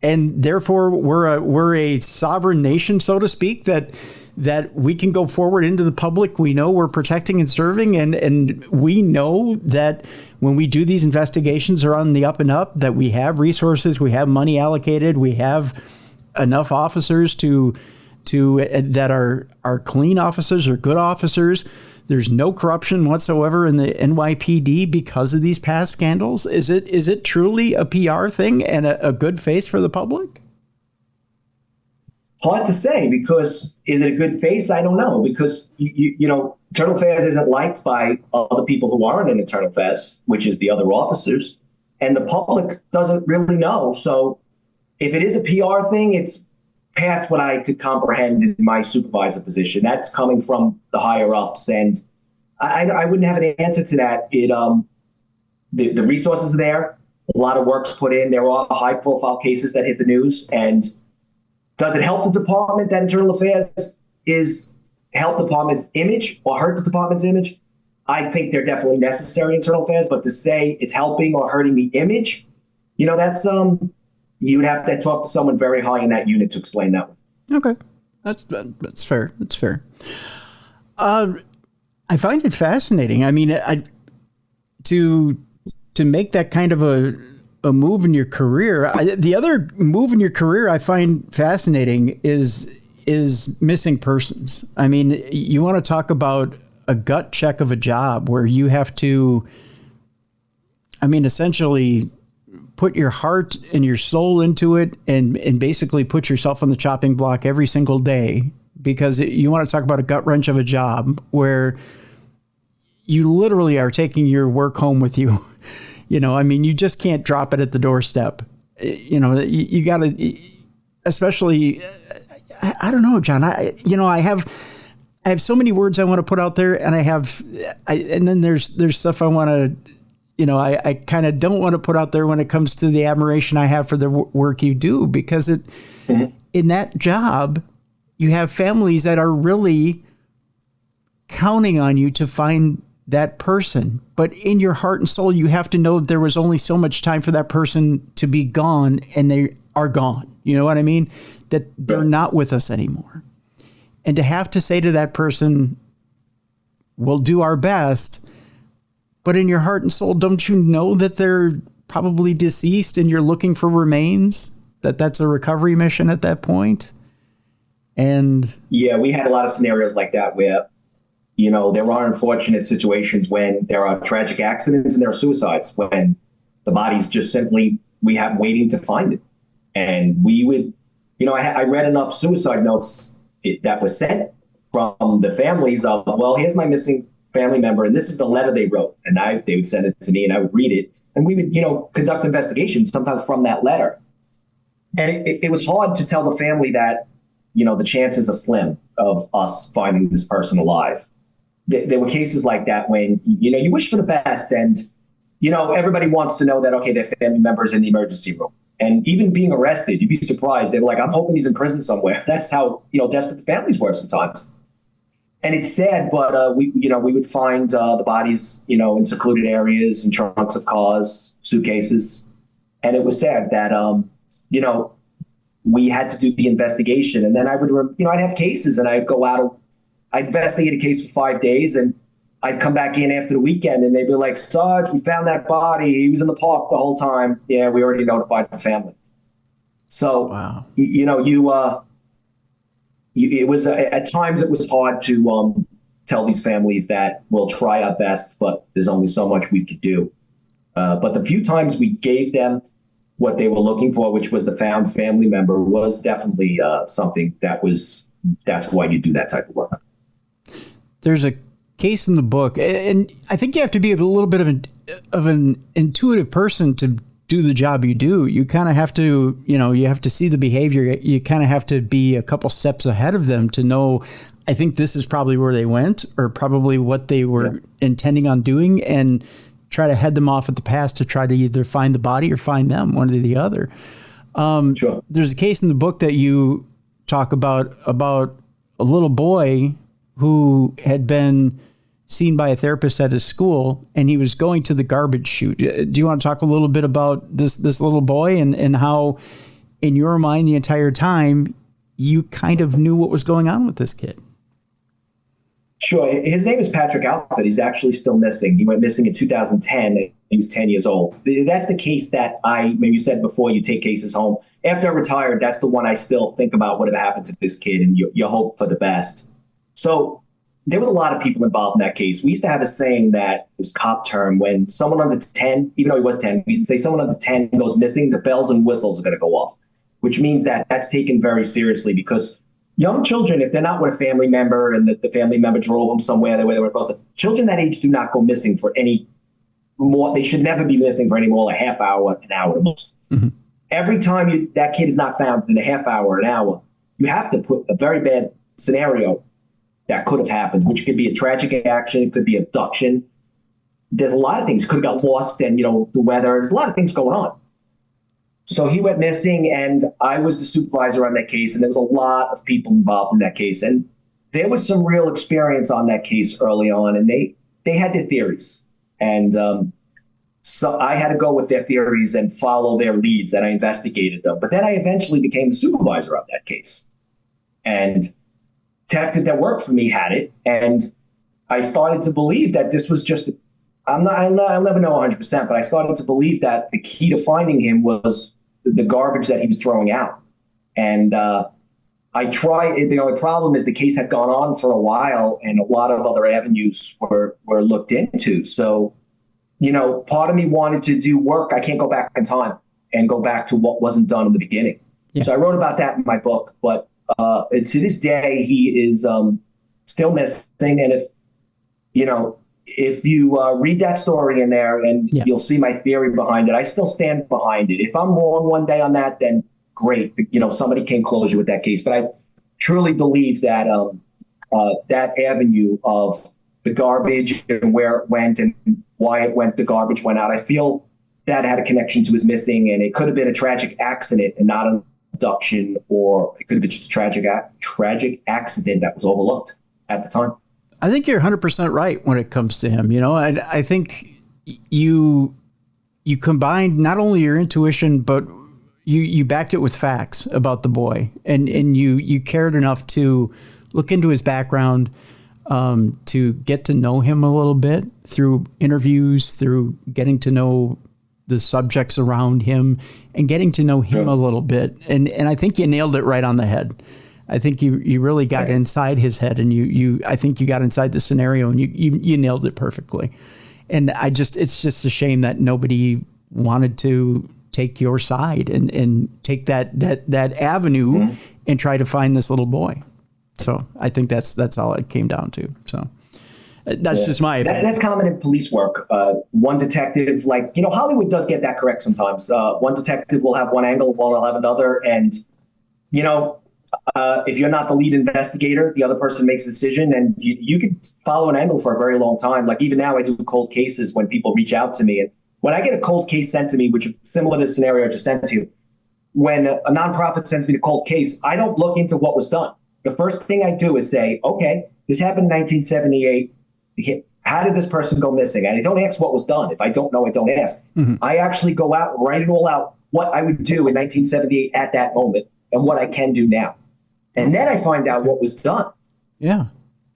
Speaker 1: And therefore, we're a sovereign nation, so to speak, that we can go forward into the public. We know we're protecting and serving, and we know that when we do these investigations are on the up and up, that we have resources, we have money allocated, we have enough officers to that are clean officers or good officers, there's no corruption whatsoever in the NYPD because of these past scandals? Is it truly a PR thing and a good face for the public?
Speaker 2: Hard to say, because is it a good face? I don't know, because internal affairs isn't liked by other people who aren't in internal affairs, which is the other officers, and the public doesn't really know. So if it is a PR thing, it's past what I could comprehend in my supervisor position. That's coming from the higher ups, and I wouldn't have an answer to that. The resources are there, a lot of work's put in. There are high profile cases that hit the news, and does it help the department that internal affairs is help the department's image or hurt the department's image? I think they're definitely necessary, internal affairs, but to say it's helping or hurting the image, that's you would have to talk to someone very high in that unit to explain that one.
Speaker 1: Okay, that's fair. That's fair. I find it fascinating. I mean, to make that kind of a move in your career. The other move in your career I find fascinating is missing persons. I mean, you want to talk about a gut check of a job where you have to, essentially put your heart and your soul into it and basically put yourself on the chopping block every single day, because you want to talk about a gut wrench of a job where you literally are taking your work home with you. You just can't drop it at the doorstep. You got to, especially, I don't know, John. I have so many words I want to put out there, and and then there's stuff I want to, I kind of don't want to put out there when it comes to the admiration I have for the work you do, because in that job, you have families that are really counting on you to find that person. But in your heart and soul, you have to know that there was only so much time for that person to be gone, and they are gone. You know what I mean? That they're not with us anymore. And to have to say to that person, we'll do our best, but in your heart and soul, don't you know that they're probably deceased and you're looking for remains? That's a recovery mission at that point? And yeah,
Speaker 2: we had a lot of scenarios like that where there are unfortunate situations when there are tragic accidents and there are suicides, when the body's just simply, we have waiting to find it. And we would, I read enough suicide notes that was sent from the families of, well, here's my missing family member, and this is the letter they wrote. And they would send it to me, and I would read it. And we would, conduct investigations sometimes from that letter. And it was hard to tell the family that, the chances are slim of us finding this person alive. There were cases like that when, you wish for the best, and, everybody wants to know that, okay, their family member is in the emergency room. And even being arrested, you'd be surprised. They were like, I'm hoping he's in prison somewhere. That's how, desperate the families were sometimes. And it's sad, but we would find the bodies, in secluded areas, in trunks of cars, suitcases. And it was sad that, we had to do the investigation. And then I would, I'd have cases, and I'd go out, I'd investigate a case for 5 days, and I'd come back in after the weekend, and they'd be like, Sarge, we found that body. He was in the park the whole time. Yeah, we already notified the family. So, wow. It was at times it was hard to tell these families that we'll try our best, but there's only so much we could do. But the few times we gave them what they were looking for, which was the found family member, was definitely something that's why you do that type of work.
Speaker 1: There's a case in the book, and I think you have to be a little bit of an intuitive person to do the job you do. You kind of have to, you have to see the behavior. You kind of have to be a couple steps ahead of them to know, I think this is probably where they went, or probably what they were intending on doing, and try to head them off at the pass to try to either find the body or find them, one or the other. Sure. There's a case in the book that you talk about a little boy who had been seen by a therapist at his school, and he was going to the garbage chute. Do you want to talk a little bit about this little boy and how, in your mind, the entire time, you kind of knew what was going on with this kid?
Speaker 2: Sure. His name is Patrick Alford. He's actually still missing. He went missing in 2010. He was 10 years old. That's the case that maybe you said before, you take cases home. After I retired, that's the one I still think about what had happened to this kid, and you hope for the best. So there was a lot of people involved in that case. We used to have a saying that it was cop term when someone under 10, even though he was 10, we used to say someone under 10 goes missing, the bells and whistles are going to go off, which means that that's taken very seriously because young children, if they're not with a family member and the family member drove them somewhere the way they were supposed to, children that age do not go missing for any more. They should never be missing for any more than a half hour, an hour at most. Mm-hmm. Every time that kid is not found in a half hour, an hour, you have to put a very bad scenario that could have happened, which could be a tragic accident, it could be abduction. There's a lot of things. Could have got lost and, the weather. There's a lot of things going on. So he went missing, and I was the supervisor on that case, and there was a lot of people involved in that case. And there was some real experience on that case early on, and they had their theories. And so I had to go with their theories and follow their leads, and I investigated them. But then I eventually became the supervisor of that case. And detective that worked for me had it, and I started to believe that this was just I'll never know 100%, but I started to believe that the key to finding him was the garbage that he was throwing out. And the only problem is the case had gone on for a while, and a lot of other avenues were looked into. So, part of me wanted to do work. I can't go back in time and go back to what wasn't done in the beginning. Yeah. So I wrote about that in my book, but to this day, he is still missing. And if you read that story in there, and you'll see my theory behind it, I still stand behind it. If I'm wrong one day on that, then great. Somebody can close you with that case. But I truly believe that that avenue of the garbage and where it went and why it went, the garbage went out, I feel that had a connection to his missing, and it could have been a tragic accident and not an abduction, or it could have been just a tragic accident that was overlooked at the time.
Speaker 1: I think you're 100% right when it comes to him. I think you combined not only your intuition, but you backed it with facts about the boy, and you cared enough to look into his background, to get to know him a little bit through interviews, through getting to know the subjects around him and getting to know him a little bit. And I think you nailed it right on the head. I think you really got inside his head, and I think you got inside the scenario, and you nailed it perfectly. And it's just a shame that nobody wanted to take your side and take that avenue and try to find this little boy. So I think that's all it came down to. So that's just my opinion.
Speaker 2: That's common in police work. One detective, Hollywood does get that correct sometimes. One detective will have one angle, one will have another. And, if you're not the lead investigator, the other person makes a decision, and you could follow an angle for a very long time. Like even now I do cold cases when people reach out to me. And when I get a cold case sent to me, which is similar to the scenario I just sent to you, when a nonprofit sends me the cold case, I don't look into what was done. The first thing I do is say, okay, this happened in 1978. How did this person go missing? And I don't ask what was done. If I don't know, I don't ask. Mm-hmm. I actually go out, write it all out, what I would do in 1978 at that moment and what I can do now. And then I find out what was done.
Speaker 1: Yeah.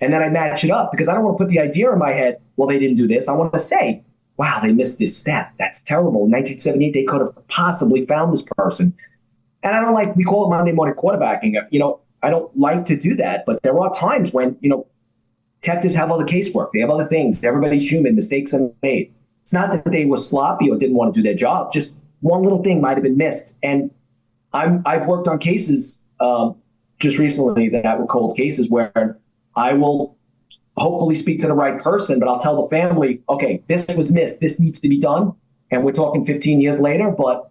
Speaker 2: And then I match it up because I don't want to put the idea in my head, well, they didn't do this. I want to say, wow, they missed this step. That's terrible. In 1978, they could have possibly found this person. And I don't we call it Monday morning quarterbacking. I don't like to do that, but there are times when, detectives have other casework. They have other things. Everybody's human. Mistakes are made. It's not that they were sloppy or didn't want to do their job. Just one little thing might have been missed. And I've worked on cases just recently that were cold cases where I will hopefully speak to the right person, but I'll tell the family, okay, this was missed. This needs to be done. And we're talking 15 years later, but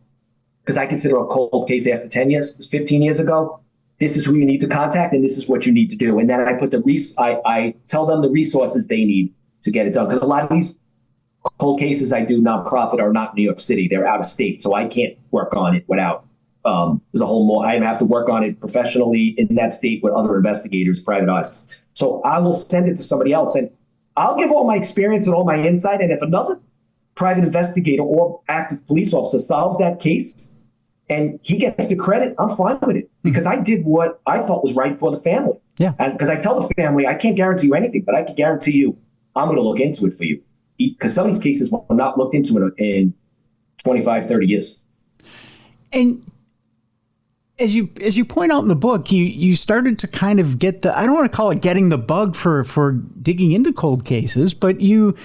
Speaker 2: because I consider a cold case after 10 years, 15 years ago, this is who you need to contact and this is what you need to do. And then I put I tell them the resources they need to get it done. Because a lot of these cold cases I do nonprofit are not New York City. They're out of state. So I can't work on it without, there's a whole more, I have to work on it professionally in that state with other investigators, private eyes. So I will send it to somebody else and I'll give all my experience and all my insight. And if another private investigator or active police officer solves that case, and he gets the credit, I'm fine with it because I did what I thought was right for the family.
Speaker 1: Yeah.
Speaker 2: And because I tell the family, I can't guarantee you anything, but I can guarantee you I'm going to look into it for you. Because some of these cases were not looked into in 25, 30 years.
Speaker 1: And as you point out in the book, you started to kind of get the, I don't want to call it getting the bug for digging into cold cases, but you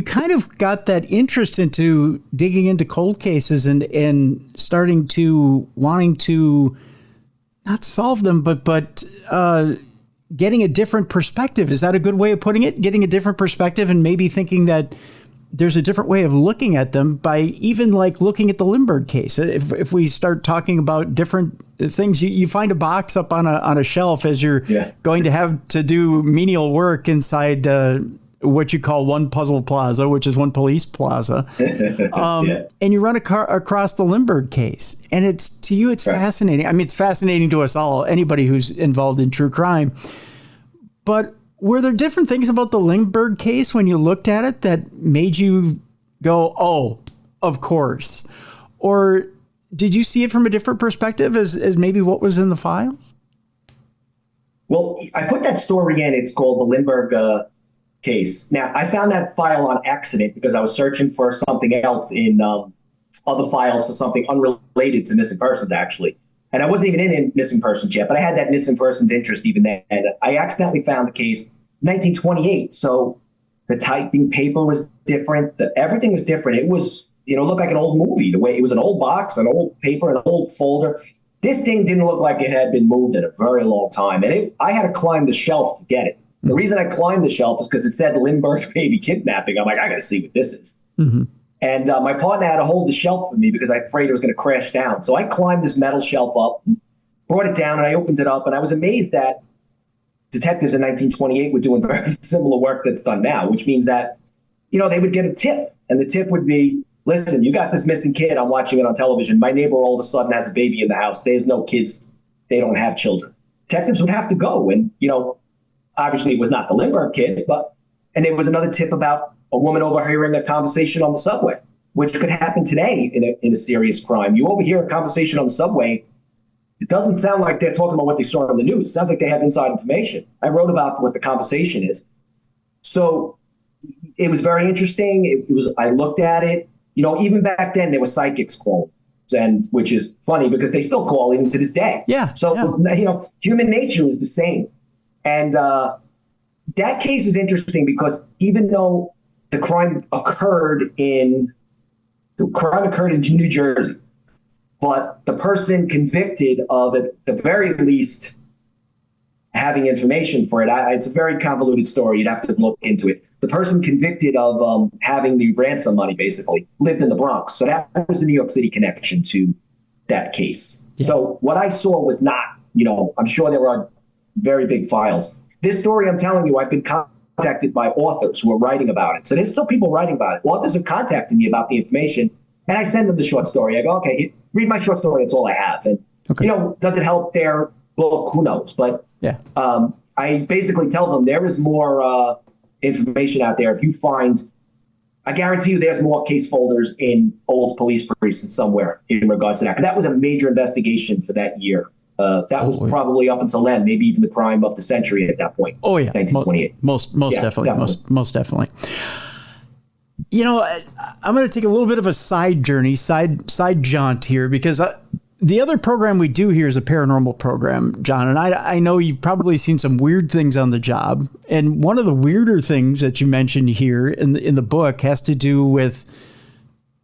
Speaker 1: kind of got that interest into digging into cold cases and starting to wanting to not solve them, but getting a different perspective. Is that a good way of putting it? Getting a different perspective and maybe thinking that there's a different way of looking at them by even like looking at the Lindbergh case. If we start talking about different things, you find a box up on a shelf as you're going to have to do menial work inside what you call one puzzle plaza, which is one police plaza. And you run across the Lindbergh case. And it's fascinating. I mean, it's fascinating to us all, anybody who's involved in true crime. But were there different things about the Lindbergh case when you looked at it that made you go, oh, of course? Or did you see it from a different perspective as maybe what was in the files?
Speaker 2: Well, I put that story in. It's called the Lindbergh case. Now, I found that file on accident because I was searching for something else in other files for something unrelated to missing persons, actually. And I wasn't even in missing persons yet, but I had that missing persons interest even then. And I accidentally found the case 1928. So the typing paper was different. Everything was different. It was, looked like an old movie. The way it was an old box, an old paper, an old folder. This thing didn't look like it had been moved in a very long time. And I had to climb the shelf to get it. The reason I climbed the shelf is because it said Lindbergh baby kidnapping. I'm like, I got to see what this is. Mm-hmm. And my partner had to hold the shelf for me because I was afraid it was going to crash down. So I climbed this metal shelf up, brought it down, and I opened it up. And I was amazed that detectives in 1928 were doing very similar work that's done now, which means that, they would get a tip. And the tip would be, listen, you got this missing kid. I'm watching it on television. My neighbor all of a sudden has a baby in the house. There's no kids. They don't have children. Detectives would have to go. And, obviously it was not the Lindbergh kid, and there was another tip about a woman overhearing a conversation on the subway, which could happen today in a serious crime. You overhear a conversation on the subway. It doesn't sound like they're talking about what they saw on the news. It sounds like they have inside information. I wrote about what the conversation is. So it was very interesting. I looked at it, even back then there were psychics calling, and which is funny because they still call even to this day.
Speaker 1: Yeah.
Speaker 2: So, human nature is the same. And that case is interesting because even though the crime occurred in New Jersey, but the person convicted of, at the very least, having information for it. It's a very convoluted story. You'd have to look into it. The person convicted of having the ransom money basically lived in the Bronx. So that was the New York City connection to that case. Yeah. So what I saw was not, I'm sure there are very big files. This story I'm telling you, I've been contacted by authors who are writing about it. So there's still people writing about it. Authors are contacting me about the information, and I send them the short story. I go, okay, read my short story. That's all I have. And, does it help their book? Who knows? But yeah, I basically tell them there is more information out there. If you find, I guarantee you there's more case folders in old police precincts somewhere in regards to that. Because that was a major investigation for that year. That was probably up until then, maybe even the crime of the century at that point.
Speaker 1: Oh yeah,
Speaker 2: 1928.
Speaker 1: Most definitely. Most definitely. I'm going to take a little bit of a side journey, side jaunt here, because the other program we do here is a paranormal program, John, and I know you've probably seen some weird things on the job, and one of the weirder things that you mentioned here in the book has to do with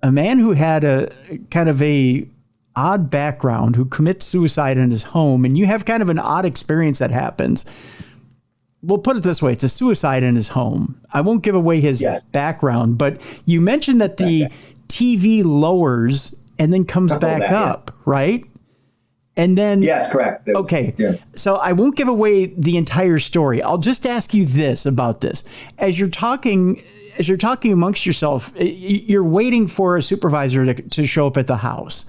Speaker 1: a man who had a kind of a odd background, who commits suicide in his home, and you have kind of an odd experience that happens. We'll put it this way. It's a suicide in his home. I won't give away his background, but you mentioned that the TV lowers and then comes back up, right? And then... Yes,
Speaker 2: correct.
Speaker 1: Okay. Yeah. So I won't give away the entire story. I'll just ask you this about this. As you're talking amongst yourself, you're waiting for a supervisor to show up at the house.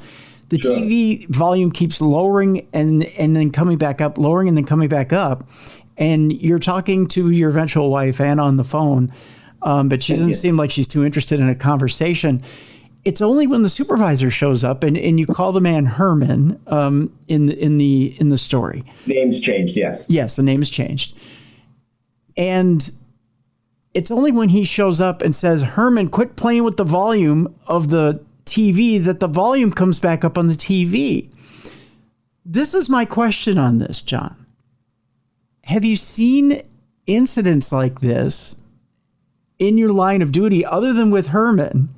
Speaker 1: The TV volume keeps lowering and then coming back up, lowering and then coming back up. And you're talking to your eventual wife, Anna, on the phone, but she doesn't seem like she's too interested in a conversation. It's only when the supervisor shows up and you call the man Herman in the story.
Speaker 2: Name's changed, yes.
Speaker 1: Yes, the name is changed. And it's only when he shows up and says, Herman, quit playing with the volume of the TV, that the volume comes back up on the TV. This is my question on this, John. Have you seen incidents like this in your line of duty other than with Herman?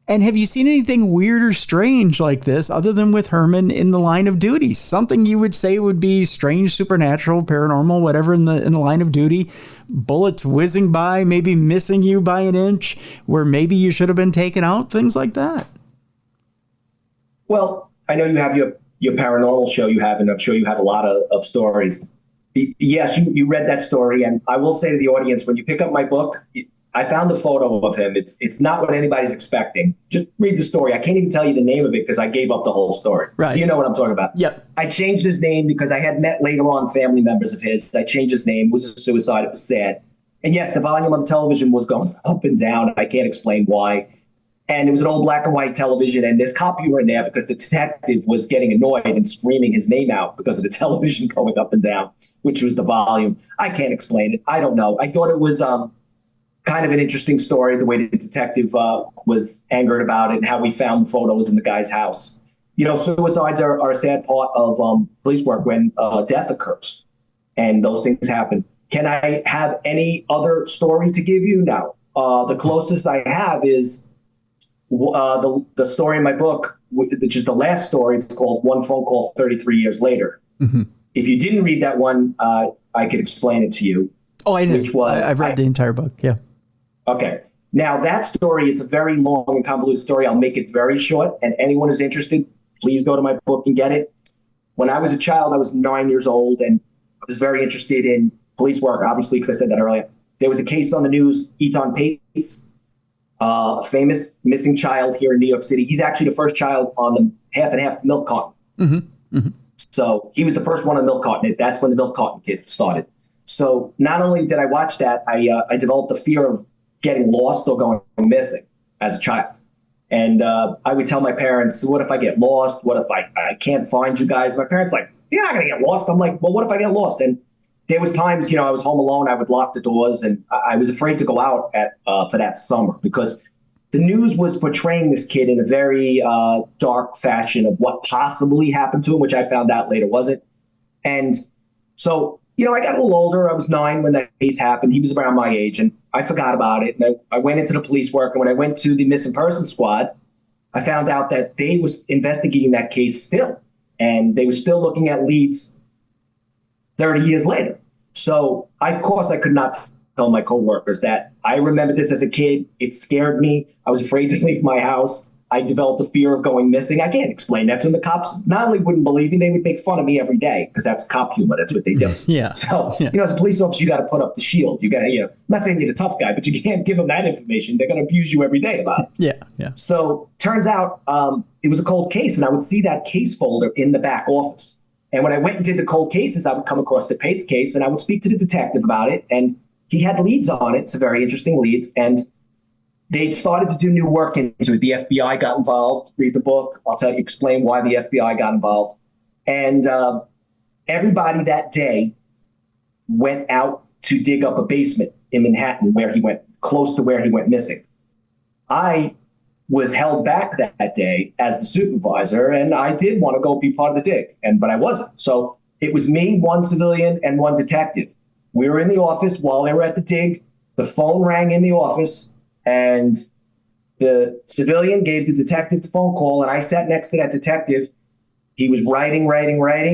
Speaker 1: And have you seen anything weird or strange like this other than with Herman in the line of duty? Something you would say would be strange, supernatural, paranormal, whatever in the line of duty. Bullets whizzing by, maybe missing you by an inch, where maybe you should have been taken out, things like that.
Speaker 2: Well, I know you have your paranormal show you have, and I'm sure you have a lot of stories. Yes, you read that story, and I will say to the audience, when you pick up my book, I found the photo of him. It's not what anybody's expecting. Just read the story. I can't even tell you the name of it because I gave up the whole story.
Speaker 1: Right.
Speaker 2: So you know what I'm talking about.
Speaker 1: Yep.
Speaker 2: I changed his name because I had met later on family members of his. I changed his name. It was a suicide. It was sad. And yes, the volume on the television was going up and down. I can't explain why. And it was an old black and white television, and there's copy in there because the detective was getting annoyed and screaming his name out because of the television going up and down, which was the volume. I can't explain it. I don't know. I thought it was kind of an interesting story, the way the detective was angered about it and how we found the photos in the guy's house. You know, suicides are a sad part of police work when death occurs, and those things happen. Can I have any other story to give you? No. The closest I have is the story in my book, which is the last story. It's called One Phone Call 33 Years Later. Mm-hmm. If you didn't read that one, I could explain it to you.
Speaker 1: Oh, I did. I've read the entire book. Yeah.
Speaker 2: Okay. Now, that story, it's a very long and convoluted story. I'll make it very short. And anyone who's interested, please go to my book and get it. When I was a child, I was 9 years old, and I was very interested in police work, obviously, because I said that earlier. There was a case on the news, Ep88, a famous missing child here in New York City. He's actually the first child on the half and half milk carton. Mm-hmm. Mm-hmm. So he was the first one on the milk carton. That's when the milk carton kid started. So not only did I watch that, I developed a fear of getting lost or going missing as a child. And I would tell my parents, what if I get lost? What if I can't find you guys? My parents like, you're not going to get lost. I'm like, well, what if I get lost? And there was times, I was home alone. I would lock the doors, and I was afraid to go out for that summer because the news was portraying this kid in a very dark fashion of what possibly happened to him, which I found out later wasn't. And so, I got a little older. I was 9 when that case happened. He was around my age, and I forgot about it. And I went into the police work. And when I went to the missing person squad, I found out that they was investigating that case still. And they were still looking at leads 30 years later. So, of course, I could not tell my coworkers that I remember this as a kid. It scared me. I was afraid to leave my house. I developed a fear of going missing. I can't explain that to them. The cops not only wouldn't believe me, they would make fun of me every day because that's cop humor. That's what they do.
Speaker 1: Yeah.
Speaker 2: So, as a police officer, you got to put up the shield. You got to, I'm not saying you're the tough guy, but you can't give them that information. They're going to abuse you every day about it.
Speaker 1: Yeah. Yeah.
Speaker 2: So turns out it was a cold case, and I would see that case folder in the back office. And when I went and did the cold cases, I would come across the Pates case, and I would speak to the detective about it. And he had leads on it, some very interesting leads. And they started to do new work into it. The FBI got involved. Read the book. I'll explain why the FBI got involved. And everybody that day went out to dig up a basement in Manhattan where he went, close to where he went missing. I was held back that day as the supervisor, and I did want to go be part of the dig, but I wasn't. So it was me, one civilian, and one detective. We were in the office while they were at the dig. The phone rang in the office, and the civilian gave the detective the phone call, and I sat next to that detective. He was writing.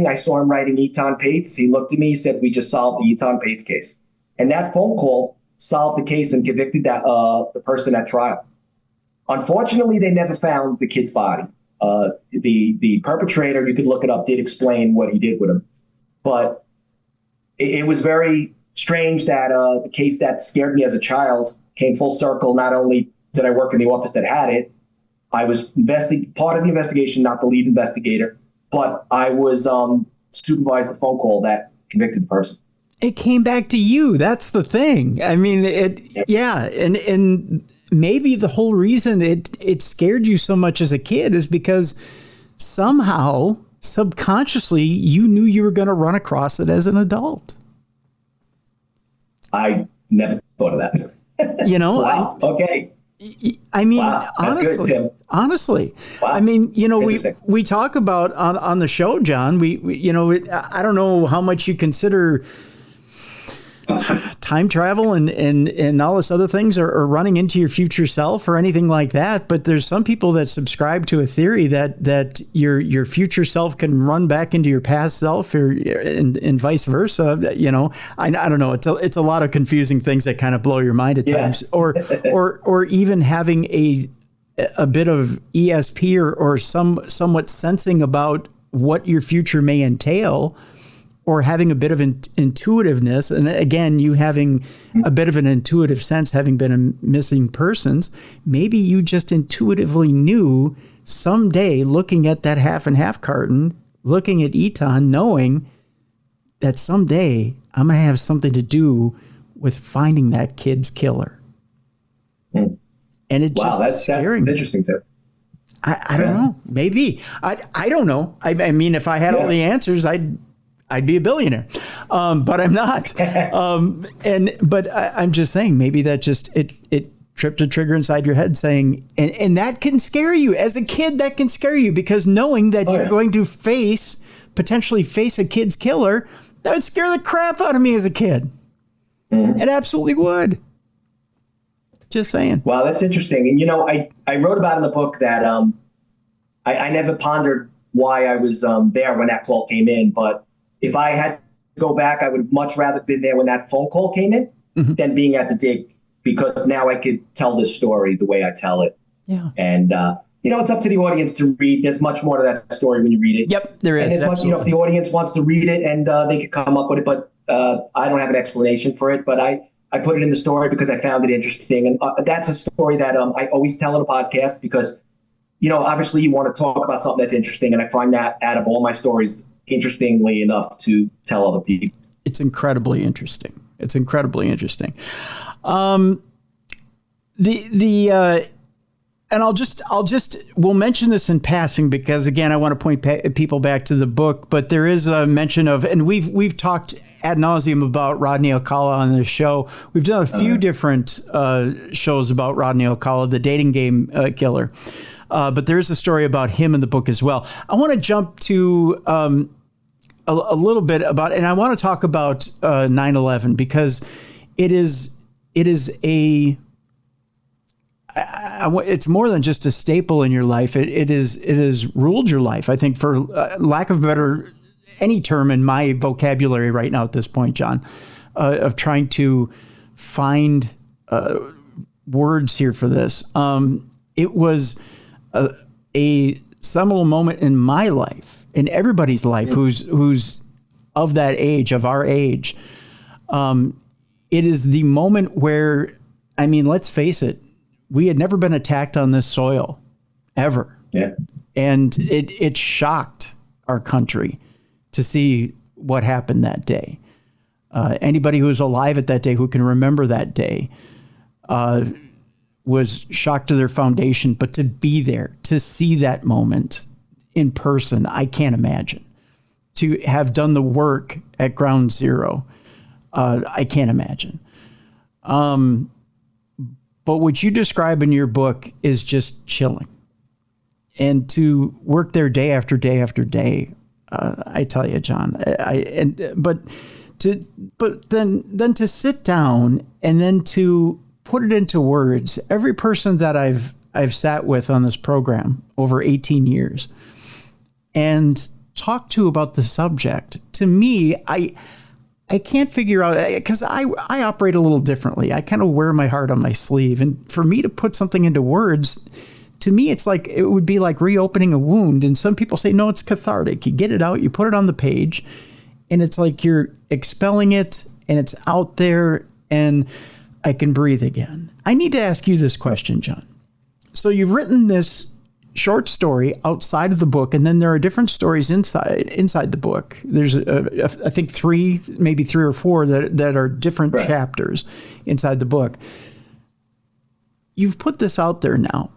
Speaker 2: I saw him writing Eton Pates. He looked at me, he said, we just solved the Eton Pates case. And that phone call solved the case and convicted the person at trial. Unfortunately, they never found the kid's body. The perpetrator, you could look it up, did explain what he did with him. But it was very strange that the case that scared me as a child came full circle. Not only did I work in the office that had it, I was part of the investigation, not the lead investigator, but I was supervised the phone call that convicted the person.
Speaker 1: It came back to you. That's the thing. I mean, and maybe the whole reason it scared you so much as a kid is because somehow, subconsciously, you knew you were going to run across it as an adult.
Speaker 2: I never thought of that.
Speaker 1: You know?
Speaker 2: Wow. Okay.
Speaker 1: I mean,
Speaker 2: Wow, that's good, Tim.
Speaker 1: honestly,
Speaker 2: Wow.
Speaker 1: I mean, we talk about on the show, John, I don't know how much you consider time travel and all this other things are running into your future self or anything like that. But there's some people that subscribe to a theory that your future self can run back into your past self and vice versa. I don't know. It's a lot of confusing things that kind of blow your mind at times, or even having a bit of ESP or somewhat sensing about what your future may entail, or having a bit of intuitiveness. And again, you having a bit of an intuitive sense, having been a missing persons, maybe you just intuitively knew someday, looking at that half and half carton, looking at Eton, knowing that someday I'm going to have something to do with finding that kid's killer. And it that's
Speaker 2: interesting too.
Speaker 1: I don't know. Maybe. I don't know. I mean, if I had all the answers, I'd be a billionaire, but I'm not. But I'm just saying, maybe that just it tripped a trigger inside your head, saying, and that can scare you as a kid. That can scare you because knowing that you're going to potentially face a kid's killer, that would scare the crap out of me as a kid. Mm-hmm. It absolutely would. Just saying.
Speaker 2: Wow, that's interesting. And I wrote about in the book that I never pondered why I was there when that call came in, but if I had to go back, I would much rather been there when that phone call came in than being at the dig, because now I could tell this story the way I tell it.
Speaker 1: Yeah.
Speaker 2: And, it's up to the audience to read. There's much more to that story when you read it.
Speaker 1: Yep, there is.
Speaker 2: And much, if the audience wants to read it and they could come up with it, but I don't have an explanation for it. But I put it in the story because I found it interesting. And that's a story that I always tell in a podcast because, obviously you want to talk about something that's interesting. And I find that out of all my stories, interestingly enough to tell other people.
Speaker 1: It's incredibly interesting. And we'll mention this in passing because again, I want to point people back to the book, but there is a mention of, and we've talked ad nauseum about Rodney Alcala on this show. We've done a few different shows about Rodney Alcala, the dating game killer. But there's a story about him in the book as well. I want to jump to a little bit about, and I want to talk about 9/11 because it's more than just a staple in your life. It has ruled your life. I think, for lack of any term in my vocabulary right now at this point, John, of trying to find words here for this. It was a seminal moment in my life, in everybody's life who's of that age, of our age. It is the moment where, I mean, let's face it, we had never been attacked on this soil, ever.
Speaker 2: Yeah.
Speaker 1: And it shocked our country to see what happened that day. Anybody who was alive at that day, who can remember that day, was shocked to their foundation. But to be there, to see that moment in person, I can't imagine. To have done the work at Ground Zero, I can't imagine. But what you describe in your book is just chilling. And to work there day after day after day, I tell you, John, but then to sit down and then to put it into words. Every person that I've sat with on this program over 18 years and talked to about the subject, to me, I can't figure out, because I operate a little differently. I kind of wear my heart on my sleeve. And for me to put something into words, to me, it's like, it would be like reopening a wound. And some people say, no, it's cathartic. You get it out, you put it on the page, and it's like you're expelling it and it's out there and I can breathe again. I need to ask you this question, John. So you've written this short story outside of the book, and then there are different stories inside the book. There's I think maybe three or four that are different chapters inside the book. You've put this out there now.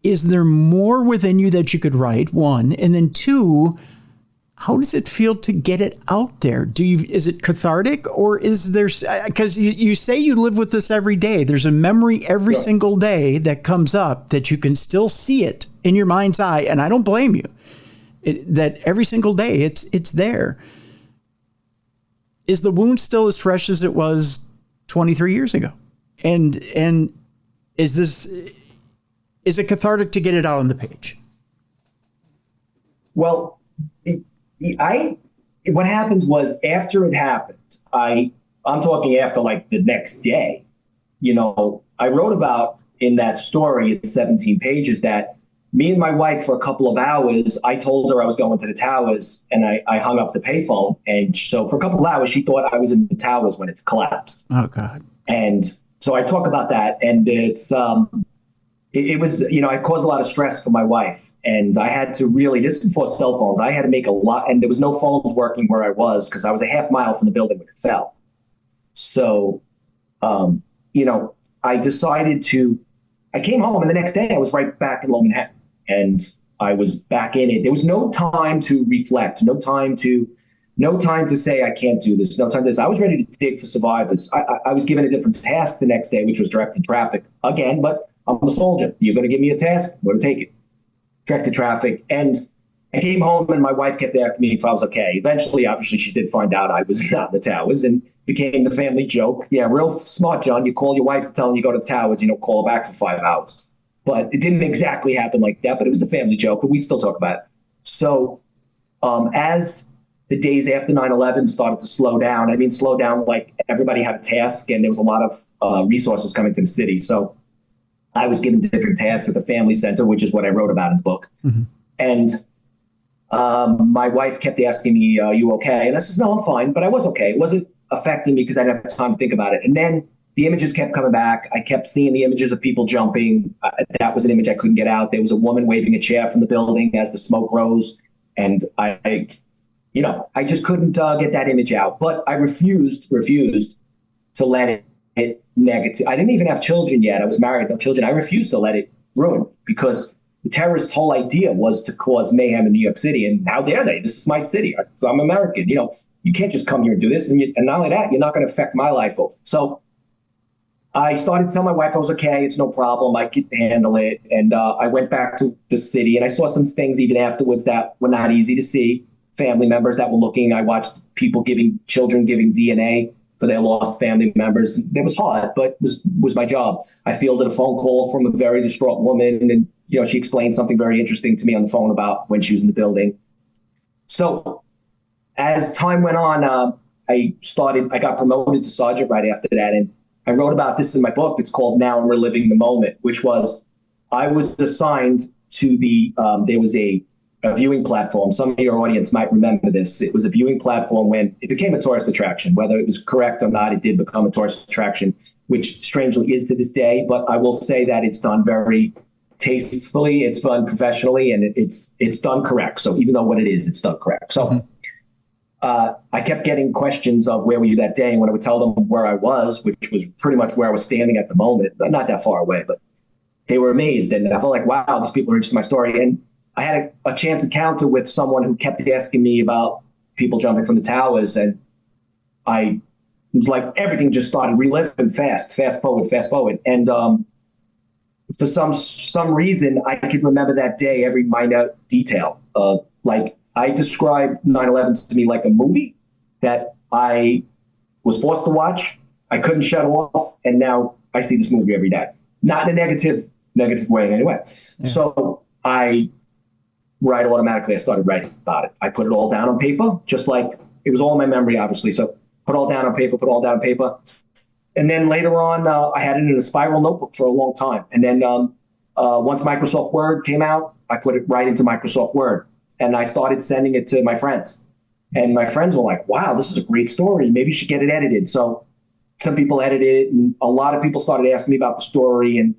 Speaker 1: Is there more within you that you could write? One, and then two, how does it feel to get it out there? Is it cathartic, or is there, because you say you live with this every day. There's a memory every single day that comes up that you can still see it in your mind's eye. And I don't blame you that every single day it's there. Is the wound still as fresh as it was 23 years ago? And is it cathartic to get it out on the page?
Speaker 2: Well, what happened was after it happened, I'm talking after like the next day, I wrote about in that story, in 17 pages, that me and my wife for a couple of hours, I told her I was going to the towers, and I hung up the payphone. And so for a couple of hours, she thought I was in the towers when it collapsed.
Speaker 1: Oh, God.
Speaker 2: And so I talk about that, and it's, it was, I caused a lot of stress for my wife, and I had to really, this is before cell phones, I had to make a lot, and there was no phones working where I was because I was a half mile from the building when it fell. So, I decided I came home, and the next day I was right back in Lower Manhattan, and I was back in it. There was no time to reflect, no time to say I can't do this, no time to this. I was ready to dig for survivors. I was given a different task the next day, which was directing traffic again, but I'm a soldier. You're going to give me a task, I'm going to take it. Directed traffic. And I came home, and my wife kept asking me if I was okay. Eventually, obviously, she did find out I was not in the towers, and became the family joke. Yeah, real smart, John. You call your wife to tell her you go to the towers, you don't call her back for 5 hours. But it didn't exactly happen like that, but it was the family joke, but we still talk about it. So as the days after 9/11 started to slow down like everybody had a task, and there was a lot of resources coming to the city. So I was given different tasks at the family center, which is what I wrote about in the book. Mm-hmm. And my wife kept asking me, are you okay? And I said, no, I'm fine. But I was okay. It wasn't affecting me because I didn't have time to think about it. And then the images kept coming back. I kept seeing the images of people jumping. That was an image I couldn't get out. There was a woman waving a chair from the building as the smoke rose. And I just couldn't get that image out. But I refused to let it negative. I didn't even have children yet. I was married, no children. I refused to let it ruin, because the terrorist whole idea was to cause mayhem in New York City. And how dare they? This is my city. I'm American. You can't just come here and do this. And not only that, you're not going to affect my life. So I started telling my wife I was okay. It's no problem. I could handle it. And I went back to the city, and I saw some things even afterwards that were not easy to see. Family members that were looking. I watched children giving DNA for their lost family members. It was hard, but was my job. I fielded a phone call from a very distraught woman, and she explained something very interesting to me on the phone about when she was in the building. So as time went on, I got promoted to sergeant right after that, and I wrote about this in my book. It's called Now I'm Reliving the Moment, which was I was assigned to there was a viewing platform. Some of your audience might remember this. It was a viewing platform when it became a tourist attraction. Whether it was correct or not, it did become a tourist attraction, which strangely is to this day. But I will say that it's done very tastefully, it's done professionally, and it's done correct. So even though what it is, it's done correct. So I kept getting questions of where were you that day? And when I would tell them where I was, which was pretty much where I was standing at the moment, not that far away, but they were amazed. And I felt like, wow, these people are interested in my story. And I had a chance encounter with someone who kept asking me about people jumping from the towers. And I was like, everything just started reliving fast forward. And for some reason, I could remember that day, every minute detail. Like I described 9/11 to me like a movie that I was forced to watch. I couldn't shut off. And now I see this movie every day. Not in a negative way in any way. Yeah. So I started writing about it. I put it all down on paper, just like it was all in my memory, obviously. So put all down on paper. And then later on, I had it in a spiral notebook for a long time. And then once Microsoft Word came out, I put it right into Microsoft Word. And I started sending it to my friends. And my friends were like, wow, this is a great story. Maybe you should get it edited. So some people edited it, and a lot of people started asking me about the story. And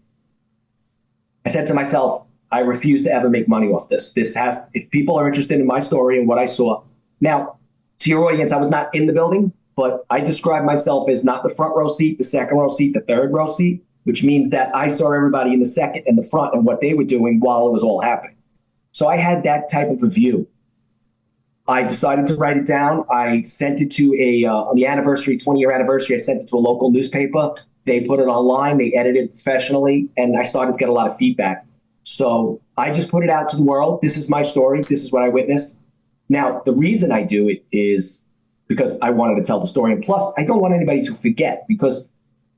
Speaker 2: I said to myself, I refuse to ever make money off this. If people are interested in my story and what I saw. Now, to your audience, I was not in the building, but I describe myself as not the front row seat, the second row seat, the third row seat, which means that I saw everybody in the second and the front and what they were doing while it was all happening. So I had that type of a view. I decided to write it down. I sent it to on the anniversary, 20-year anniversary, I sent it to a local newspaper. They put it online, they edited it professionally, and I started to get a lot of feedback. So I just put it out to the world. This is my story. This is what I witnessed. Now, the reason I do it is because I wanted to tell the story. And plus, I don't want anybody to forget, because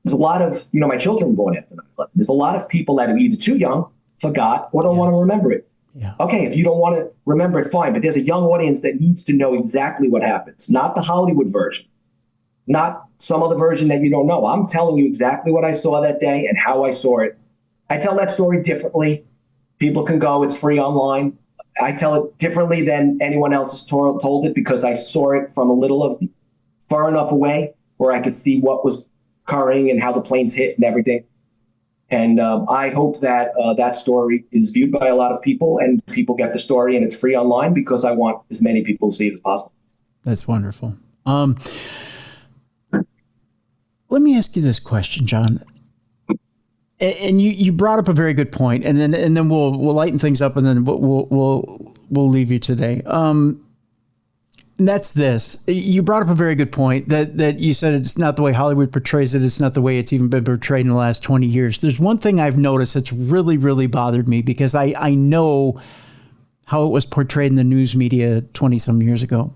Speaker 2: there's a lot of, my children were born after 9/11. There's a lot of people that are either too young, forgot, or don't want to remember it.
Speaker 1: Yeah.
Speaker 2: Okay, if you don't want to remember it, fine. But there's a young audience that needs to know exactly what happened, not the Hollywood version, not some other version that you don't know. I'm telling you exactly what I saw that day and how I saw it. I tell that story differently. People can go, it's free online. I tell it differently than anyone else has told it, because I saw it from far enough away where I could see what was occurring and how the planes hit and everything. And I hope that that story is viewed by a lot of people and people get the story and it's free online, because I want as many people to see it as possible.
Speaker 1: That's wonderful. Let me ask you this question, John. And you brought up a very good point, and then we'll lighten things up, and then we'll leave you today. And that's this. You brought up a very good point that you said it's not the way Hollywood portrays it. It's not the way it's even been portrayed in the last 20 years. There's one thing I've noticed that's really, really bothered me, because I know how it was portrayed in the news media 20 some years ago.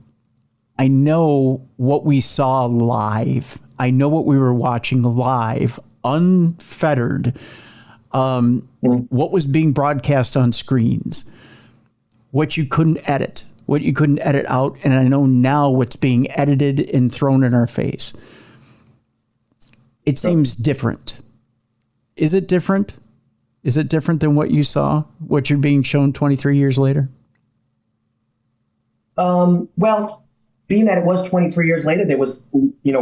Speaker 1: I know what we saw live. I know what we were watching live, unfettered, what was being broadcast on screens, what you couldn't edit out. And I know now what's being edited and thrown in our face. It seems different. Is it different? Is it different than what you saw, what you're being shown 23 years later?
Speaker 2: Well, being that it was 23 years later, there was,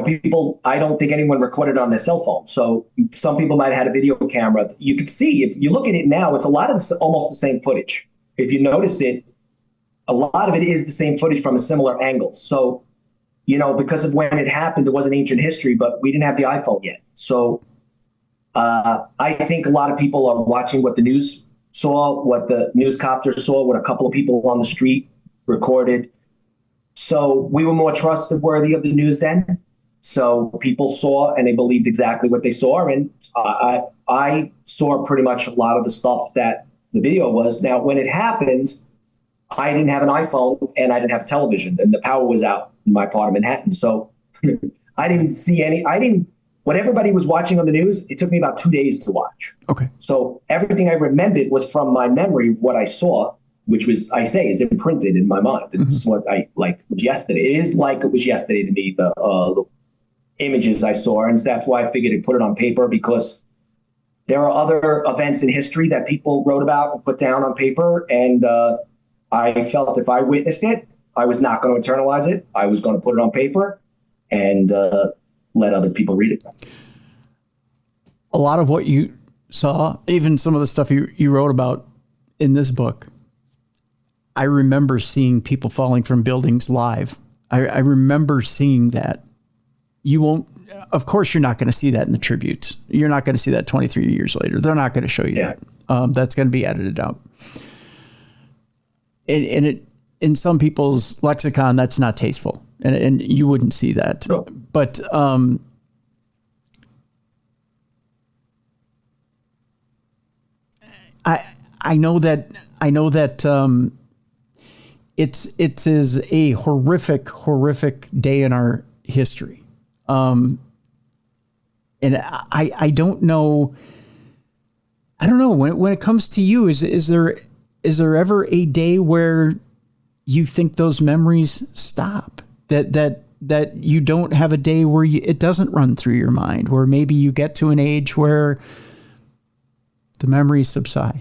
Speaker 2: people, I don't think anyone recorded on their cell phone. So some people might have had a video camera. You could see, if you look at it now, it's a lot of almost the same footage. If you notice it, a lot of it is the same footage from a similar angle. So, because of when it happened, it was an ancient history, but we didn't have the iPhone yet. So I think a lot of people are watching what the news saw, what the newscopter saw, what a couple of people on the street recorded. So we were more trustworthy of the news then. So people saw and they believed exactly what they saw. And I saw pretty much a lot of the stuff that the video was. Now, when it happened, I didn't have an iPhone and I didn't have television, and the power was out in my part of Manhattan. So I didn't see what everybody was watching on the news, it took me about 2 days to watch.
Speaker 1: Okay.
Speaker 2: So everything I remembered was from my memory of what I saw, which was, is imprinted in my mind. It's what I was yesterday. It is like it was yesterday to me, the images I saw. And that's why I figured I'd put it on paper, because there are other events in history that people wrote about and put down on paper. And I felt if I witnessed it, I was not going to internalize it. I was going to put it on paper and let other people read it.
Speaker 1: A lot of what you saw, even some of the stuff you wrote about in this book, I remember seeing people falling from buildings live. I remember seeing that. Of course, you're not going to see that in the tributes. You're not going to see that 23 years later. They're not going to show you that. That's going to be edited out. And it, in some people's lexicon, that's not tasteful. And you wouldn't see that. Sure. But I know that it is a horrific day in our history. And I don't know. I don't know when it comes to you, is there ever a day where you think those memories stop, that you don't have a day where it doesn't run through your mind, where maybe you get to an age where the memories subside?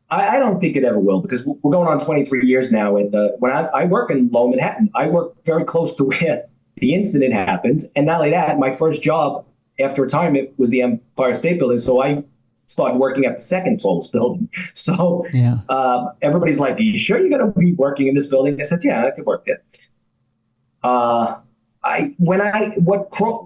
Speaker 2: I don't think it ever will, because we're going on 23 years now. And when I work in Lower Manhattan, I work very close to where the incident happened. And not only that, my first job after retirement was the Empire State Building. So I started working at the second tallest building. So everybody's like, are you sure you're going to be working in this building? I said, yeah, I could work there. What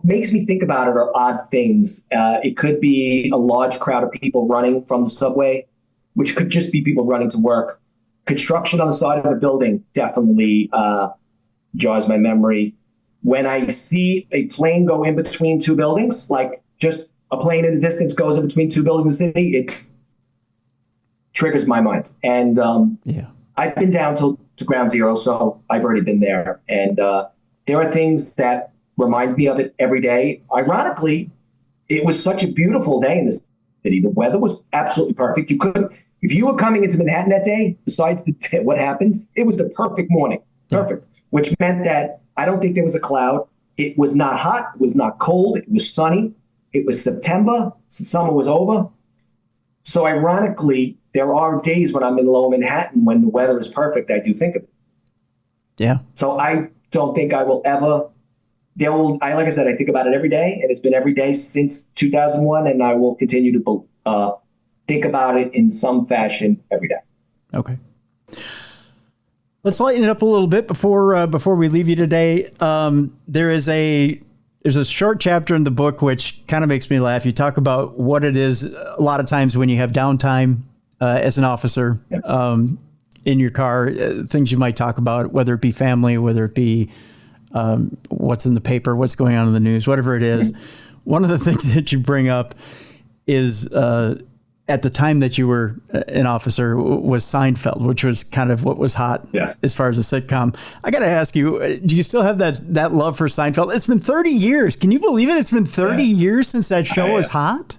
Speaker 2: makes me think about it are odd things. It could be a large crowd of people running from the subway, which could just be people running to work. Construction on the side of a building definitely jars my memory. When I see a plane go in between two buildings, like just a plane in the distance goes in between two buildings in the city, it triggers my mind. And I've been down to ground zero, so I've already been there. And there are things that reminds me of it every day. Ironically, it was such a beautiful day in this city. The weather was absolutely perfect. You couldn't, if you were coming into Manhattan that day, besides what happened, it was the perfect morning. Perfect. Which meant that I don't think there was a cloud. It was not hot. It was not cold. It was sunny. It was September. So summer was over. So ironically, there are days when I'm in Lower Manhattan when the weather is perfect. I do think of it.
Speaker 1: Yeah.
Speaker 2: So I don't think I will ever. Like I said, I think about it every day, and it's been every day since 2001, and I will continue to think about it in some fashion every day.
Speaker 1: Okay. Let's lighten it up a little bit before we leave you today. There's a short chapter in the book which kind of makes me laugh. You talk about what it is a lot of times when you have downtime as an officer in your car, things you might talk about, whether it be family, whether it be what's in the paper, what's going on in the news, whatever it is. One of the things that you bring up is at the time that you were an officer was Seinfeld, which was kind of what was hot as far as a sitcom. I got to ask you, do you still have that love for Seinfeld? It's been 30 years. Can you believe it? It's been 30 years since that show was hot.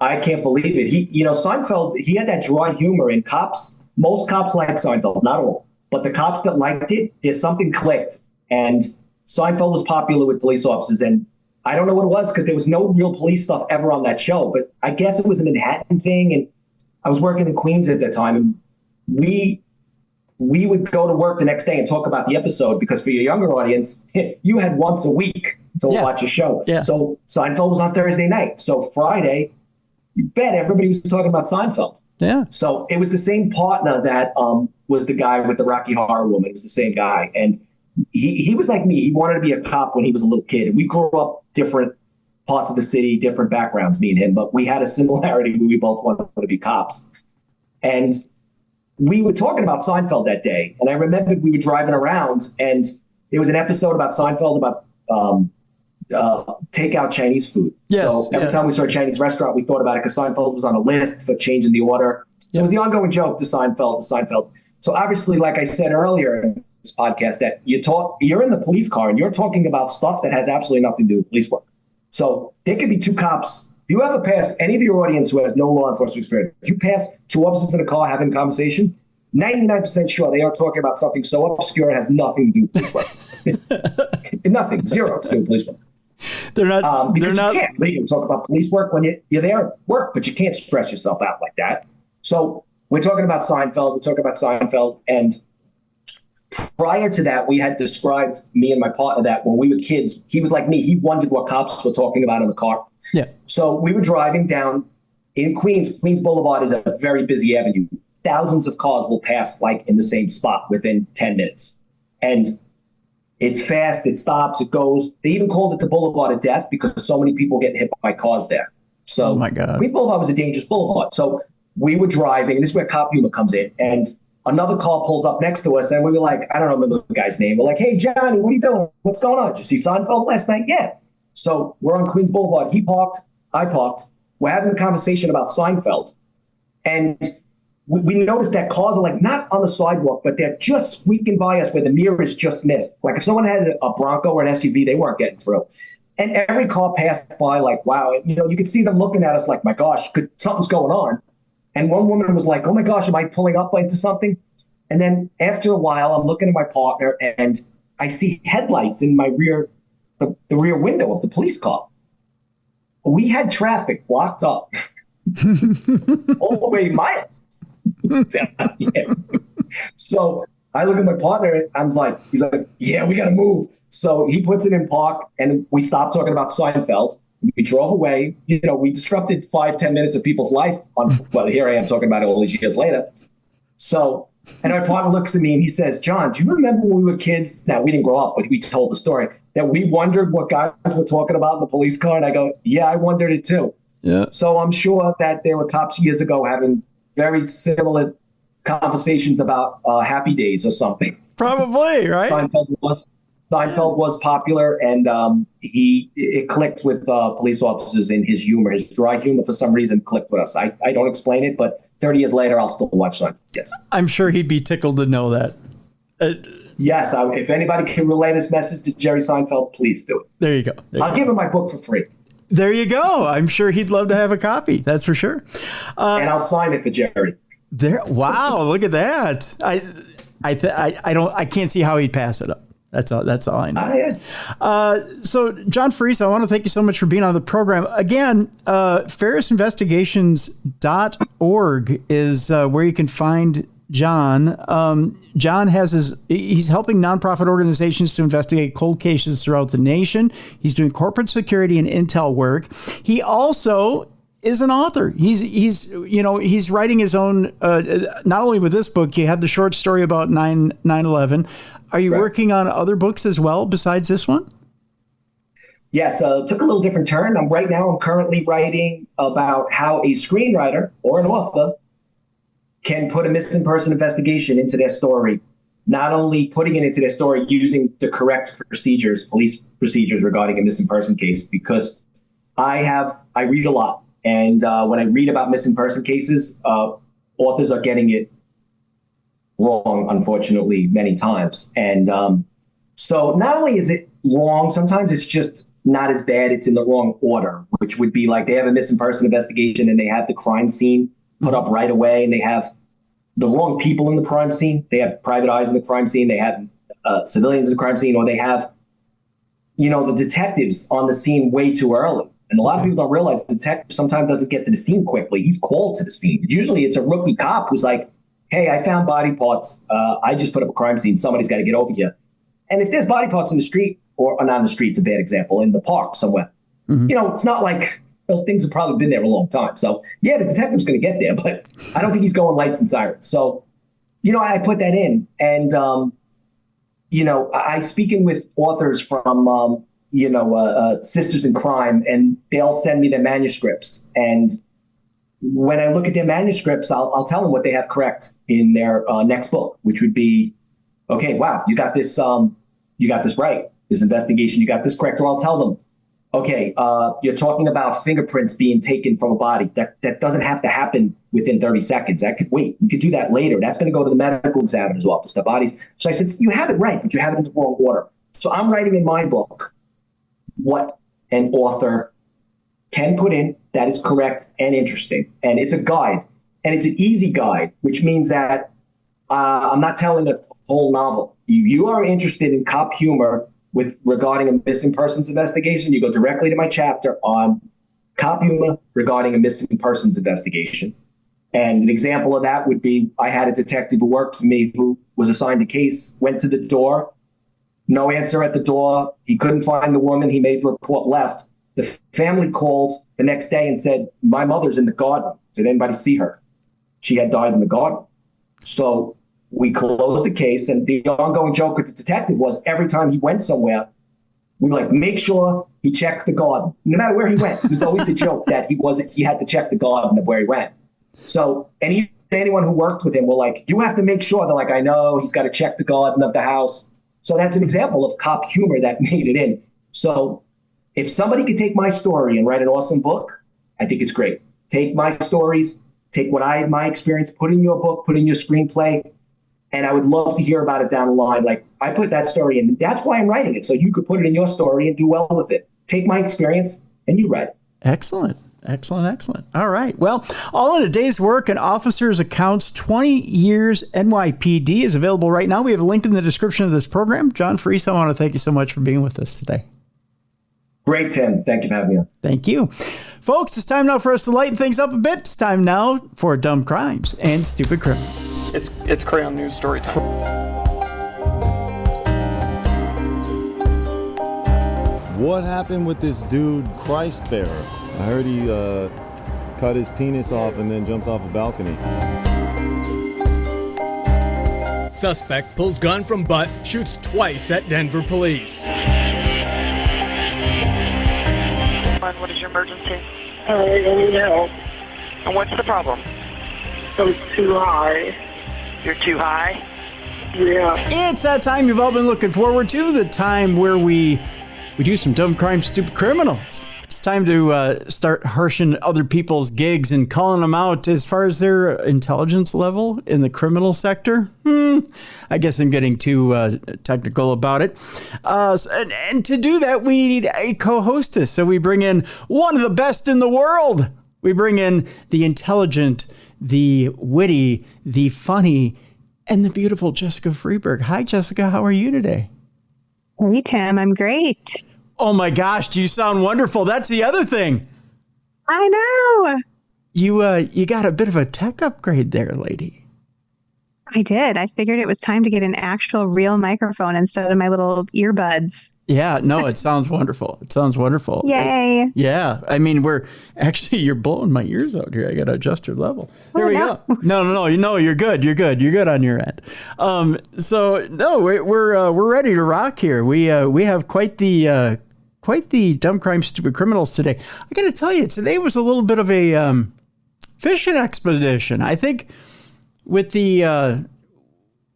Speaker 2: I can't believe it. Seinfeld, he had that dry humor, and most cops like Seinfeld, not all, but the cops that liked it, there's something clicked. And Seinfeld was popular with police officers, and I don't know what it was because there was no real police stuff ever on that show, but I guess it was a Manhattan thing. And I was working in Queens at that time, and we would go to work the next day and talk about the episode because for your younger audience, you had once a week to watch a show. Yeah. So Seinfeld was on Thursday night. So Friday, you bet everybody was talking about Seinfeld.
Speaker 1: Yeah.
Speaker 2: So it was the same partner that was the guy with the Rocky Horror Woman. It was the same guy. And he was like me. He wanted to be a cop when he was a little kid. And we grew up different parts of the city, different backgrounds, me and him. But we had a similarity where we both wanted to be cops. And we were talking about Seinfeld that day. And I remembered we were driving around, and there was an episode about Seinfeld about takeout Chinese food.
Speaker 1: Yes,
Speaker 2: so every time we saw a Chinese restaurant, we thought about it because Seinfeld was on a list for changing the order. So it was the ongoing joke, the Seinfeld. So obviously, like I said earlier in this podcast, that you're in the police car and you're talking about stuff that has absolutely nothing to do with police work. So there could be two cops. If you ever pass any of your audience who has no law enforcement experience, if you pass two officers in a car having conversations, 99% sure they are talking about something so obscure it has nothing to do with police work. Nothing, zero to do with police work.
Speaker 1: They're not.
Speaker 2: You can't talk about police work when you're there at work, but you can't stress yourself out like that. So we're talking about Seinfeld. And prior to that, we had described, me and my partner, that when we were kids, he was like me. He wondered what cops were talking about in the car.
Speaker 1: Yeah.
Speaker 2: So we were driving down in Queens. Queens Boulevard is a very busy avenue. Thousands of cars will pass like in the same spot within 10 minutes. And it's fast, it stops, it goes. They even called it the Boulevard of Death because so many people get hit by cars there. So
Speaker 1: oh my God.
Speaker 2: Queens Boulevard was a dangerous boulevard. So we were driving, and this is where cop humor comes in, and another car pulls up next to us, and we were like, I don't remember the guy's name. We're like, hey, Johnny, what are you doing? What's going on? Did you see Seinfeld last night? Yeah. So we're on Queens Boulevard. He parked, I parked. We're having a conversation about Seinfeld. And we noticed that cars are like not on the sidewalk, but they're just squeaking by us where the mirror is just missed. Like if someone had a Bronco or an SUV, they weren't getting through. And every car passed by like, wow. You could see them looking at us like, my gosh, something's going on. And one woman was like, oh my gosh, am I pulling up into something? And then after a while, I'm looking at my partner and I see headlights in my rear, the rear window of the police car. We had traffic blocked up all the way miles. So I look at my partner and he's like, yeah, we got to move. So he puts it in park and we stopped talking about Seinfeld. We drove away. We disrupted 5-10 minutes of people's life. Here I am talking about it all these years later. So, and my partner looks at me and he says, John, do you remember when we were kids? Now, we didn't grow up, but we told the story that we wondered what guys were talking about in the police car. And I go, yeah, I wondered it too.
Speaker 1: Yeah.
Speaker 2: So I'm sure that there were cops years ago having very similar conversations about Happy Days or something.
Speaker 1: Probably, right?
Speaker 2: Seinfeld was popular, and it clicked with police officers in his humor. His dry humor, for some reason, clicked with us. I don't explain it, but 30 years later, I'll still watch Seinfeld. Yes.
Speaker 1: I'm sure he'd be tickled to know that.
Speaker 2: Yes, if anybody can relay this message to Jerry Seinfeld, please do it.
Speaker 1: There you go.
Speaker 2: I'll give him my book for free.
Speaker 1: There you go. I'm sure he'd love to have a copy. That's for sure.
Speaker 2: And I'll sign it for Jerry.
Speaker 1: Wow, look at that. I can't see how he'd pass it up. That's all I know.
Speaker 2: Yeah.
Speaker 1: So, John Ferriso, I want to thank you so much for being on the program. Again, ferrisinvestigations.org is where you can find John. John he's helping nonprofit organizations to investigate cold cases throughout the nation. He's doing corporate security and intel work. He also is an author. He's writing his own, not only with this book, you have the short story about 9/11. Are you working on other books as well besides this one?
Speaker 2: Yes, it took a little different turn. I'm currently writing about how a screenwriter or an author can put a missing person investigation into their story, not only putting it into their story using the correct procedures, police procedures regarding a missing person case, because I read a lot. And when I read about missing person cases, authors are getting it wrong, unfortunately, many times. And so not only is it wrong, sometimes it's just not as bad. It's in the wrong order, which would be like they have a missing person investigation and they have the crime scene put up right away, and they have the wrong people in the crime scene. They have private eyes in the crime scene. They have civilians in the crime scene, or they have, the detectives on the scene way too early. And a lot of people don't realize the detective sometimes doesn't get to the scene quickly. He's called to the scene. Usually it's a rookie cop who's like, hey, I found body parts. I just put up a crime scene. Somebody's got to get over here. And if there's body parts in the street, or not in the street, it's a bad example, in the park somewhere, it's not like those things have probably been there a long time. So, yeah, the detective's going to get there, but I don't think he's going lights and sirens. So, I put that in. And, I speaking with authors from, Sisters in Crime, and they'll send me their manuscripts. And when I look at their manuscripts, I'll tell them what they have correct in their next book, which would be, okay, wow, you got this right. This investigation, you got this correct. Or I'll tell them, okay, you're talking about fingerprints being taken from a body. That doesn't have to happen within 30 seconds. That could wait. We could do that later. That's going to go to the medical examiner's office, the bodies. So I said, you have it right, but you have it in the wrong order. So I'm writing in my book what an author can put in that is correct and interesting. And it's a guide. And it's an easy guide, which means that I'm not telling a whole novel. You are interested in cop humor regarding a missing persons investigation, you go directly to my chapter on cop humor regarding a missing persons investigation. And an example of that would be, I had a detective who worked for me who was assigned a case, went to the door, no answer at the door. He couldn't find the woman. He made the report, left. The family called the next day and said, my mother's in the garden. Did anybody see her? She had died in the garden. So we closed the case, and the ongoing joke with the detective was every time he went somewhere, we were like, make sure he checks the garden. No matter where he went, it was always the joke that he had to check the garden of where he went. So anyone who worked with him were like, you have to make sure. They're like, I know, he's got to check the garden of the house. So that's an example of cop humor that made it in. So if somebody could take my story and write an awesome book, I think it's great. Take my stories, take my experience, put in your book, put in your screenplay. And I would love to hear about it down the line. Like, I put that story in. That's why I'm writing it. So you could put it in your story and do well with it. Take my experience and you write it.
Speaker 1: Excellent. All right. Well, All in a Day's Work and Officer's Accounts, 20 Years NYPD is available right now. We have a link in the description of this program. John Ferriso, I want to thank you so much for being with us today.
Speaker 2: Great, Tim. Thank you for having me on.
Speaker 1: Thank you. Folks, it's time now for us to lighten things up a bit. It's time now for Dumb Crimes and Stupid Criminals.
Speaker 3: It's Crayon News story time.
Speaker 4: What happened with this dude, Christ Bearer? I heard he cut his penis off and then jumped off a balcony.
Speaker 5: Suspect pulls gun from butt, shoots twice at Denver police.
Speaker 6: What is your emergency?
Speaker 7: I need help.
Speaker 6: And what's the problem?
Speaker 7: I'm too high.
Speaker 6: You're too high?
Speaker 3: Yeah.
Speaker 1: It's that time you've all been looking forward to, the time where we do some dumb crime, stupid criminals. It's time to start harshing other people's gigs and calling them out as far as their intelligence level in the criminal sector. I guess I'm getting too technical about it. And to do that, we need a co-hostess. So we bring in one of the best in the world. We bring in the intelligent, the witty, the funny, and the beautiful Jessica Freeberg. Hi, Jessica. How are you today?
Speaker 7: Hey, Tim. I'm great.
Speaker 1: Oh my gosh, you sound wonderful. That's the other thing.
Speaker 7: I know.
Speaker 1: You got a bit of a tech upgrade there, lady.
Speaker 7: I did. I figured it was time to get an actual real microphone instead of my little earbuds.
Speaker 1: Yeah, no, it sounds wonderful. It sounds wonderful.
Speaker 7: Yay.
Speaker 1: Yeah. I mean, you're blowing my ears out here. I got to adjust your level. There we go. No, you're good. You're good on your end. We're ready to rock here. We have quite the dumb crime, stupid criminals today. I got to tell you, today was a little bit of a fishing expedition. I think with the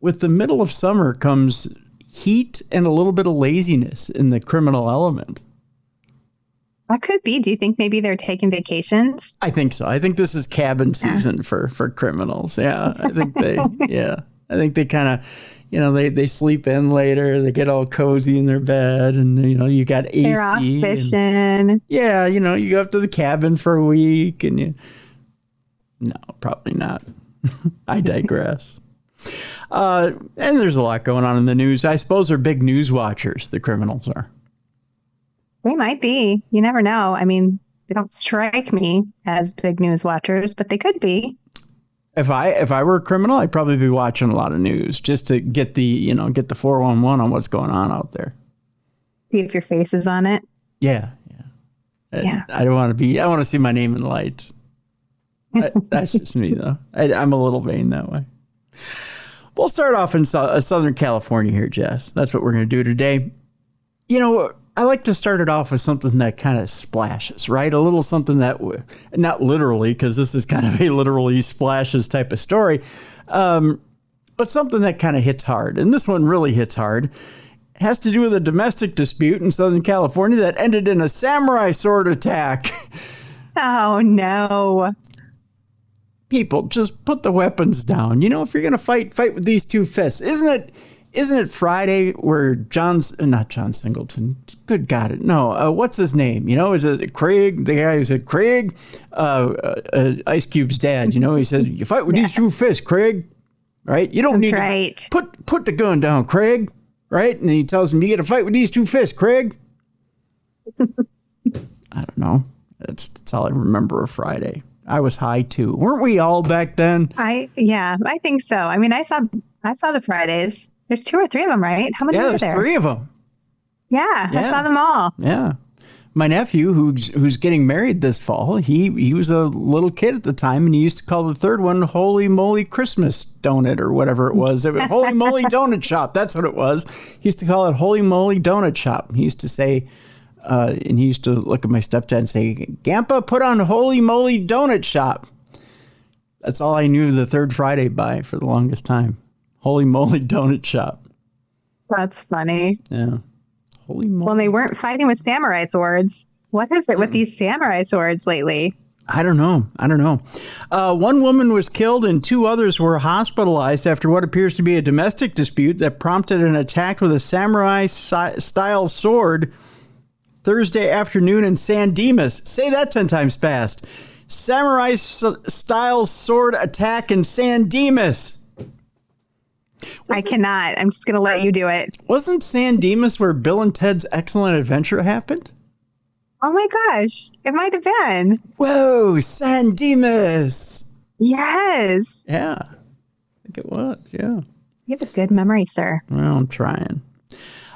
Speaker 1: middle of summer comes heat and a little bit of laziness in the criminal element.
Speaker 7: That could be. Do you think maybe they're taking vacations?
Speaker 1: I think so. I think this is cabin season for criminals. Yeah, I think they kind of, they sleep in later. They get all cozy in their bed, and you got AC.
Speaker 7: They're off fishing.
Speaker 1: You go up to the cabin for a week, and no, probably not. I digress. And there's a lot going on in the news. I suppose they're big news watchers, the criminals are.
Speaker 7: They might be. You never know. I mean, they don't strike me as big news watchers, but they could be.
Speaker 1: If I were a criminal, I'd probably be watching a lot of news just to get the 411 on what's going on out there.
Speaker 7: See if your face is on it.
Speaker 1: Yeah. I don't want to I want to see my name in the lights. That's just me, though. I'm a little vain that way. We'll start off in Southern California here, Jess. That's what we're going to do today. I like to start it off with something that kind of splashes, right? A little something that, not literally, because this is kind of a literally splashes type of story, but something that kind of hits hard. And this one really hits hard. It has to do with a domestic dispute in Southern California that ended in a samurai sword attack.
Speaker 7: Oh, no.
Speaker 1: People, just put the weapons down. If you're going to fight with these two fists. Isn't it Friday where not John Singleton, good God, no, what's his name? Is it Craig? The guy who said Craig, Ice Cube's dad, he says, you fight with these two fists, Craig, right? You don't need to put the gun down, Craig, right? And he tells him, you got to fight with these two fists, Craig. I don't know. That's all I remember of Friday. I was high too. Weren't we all back then?
Speaker 7: I think so. I mean, I saw the Fridays. There's 2 or 3 of them, right? How many are there?
Speaker 1: There's 3 of them.
Speaker 7: Yeah, I saw them all.
Speaker 1: Yeah. My nephew, who's getting married this fall, he was a little kid at the time, and he used to call the third one Holy Moly Christmas Donut or whatever it was. Holy Moly Donut Shop. That's what it was. He used to call it Holy Moly Donut Shop. He used to say, and he used to look at my stepdad and say, Gampa, put on Holy Moly Donut Shop. That's all I knew the third Friday by for the longest time. Holy Moly Donut Shop.
Speaker 7: That's funny.
Speaker 1: Yeah. Holy moly.
Speaker 7: Well, they weren't fighting with samurai swords. What is it with these samurai swords lately?
Speaker 1: I don't know. One woman was killed and 2 others were hospitalized after what appears to be a domestic dispute that prompted an attack with a samurai-style sword Thursday afternoon in San Dimas. Say that 10 times fast. Samurai-style sword attack in San Dimas.
Speaker 7: I cannot. I'm just going to let you do it.
Speaker 1: Wasn't San Dimas where Bill and Ted's Excellent Adventure happened?
Speaker 7: Oh my gosh. It might have been.
Speaker 1: Whoa, San Dimas.
Speaker 7: Yes.
Speaker 1: Yeah. I think it was. Yeah.
Speaker 7: You have a good memory, sir.
Speaker 1: Well, I'm trying.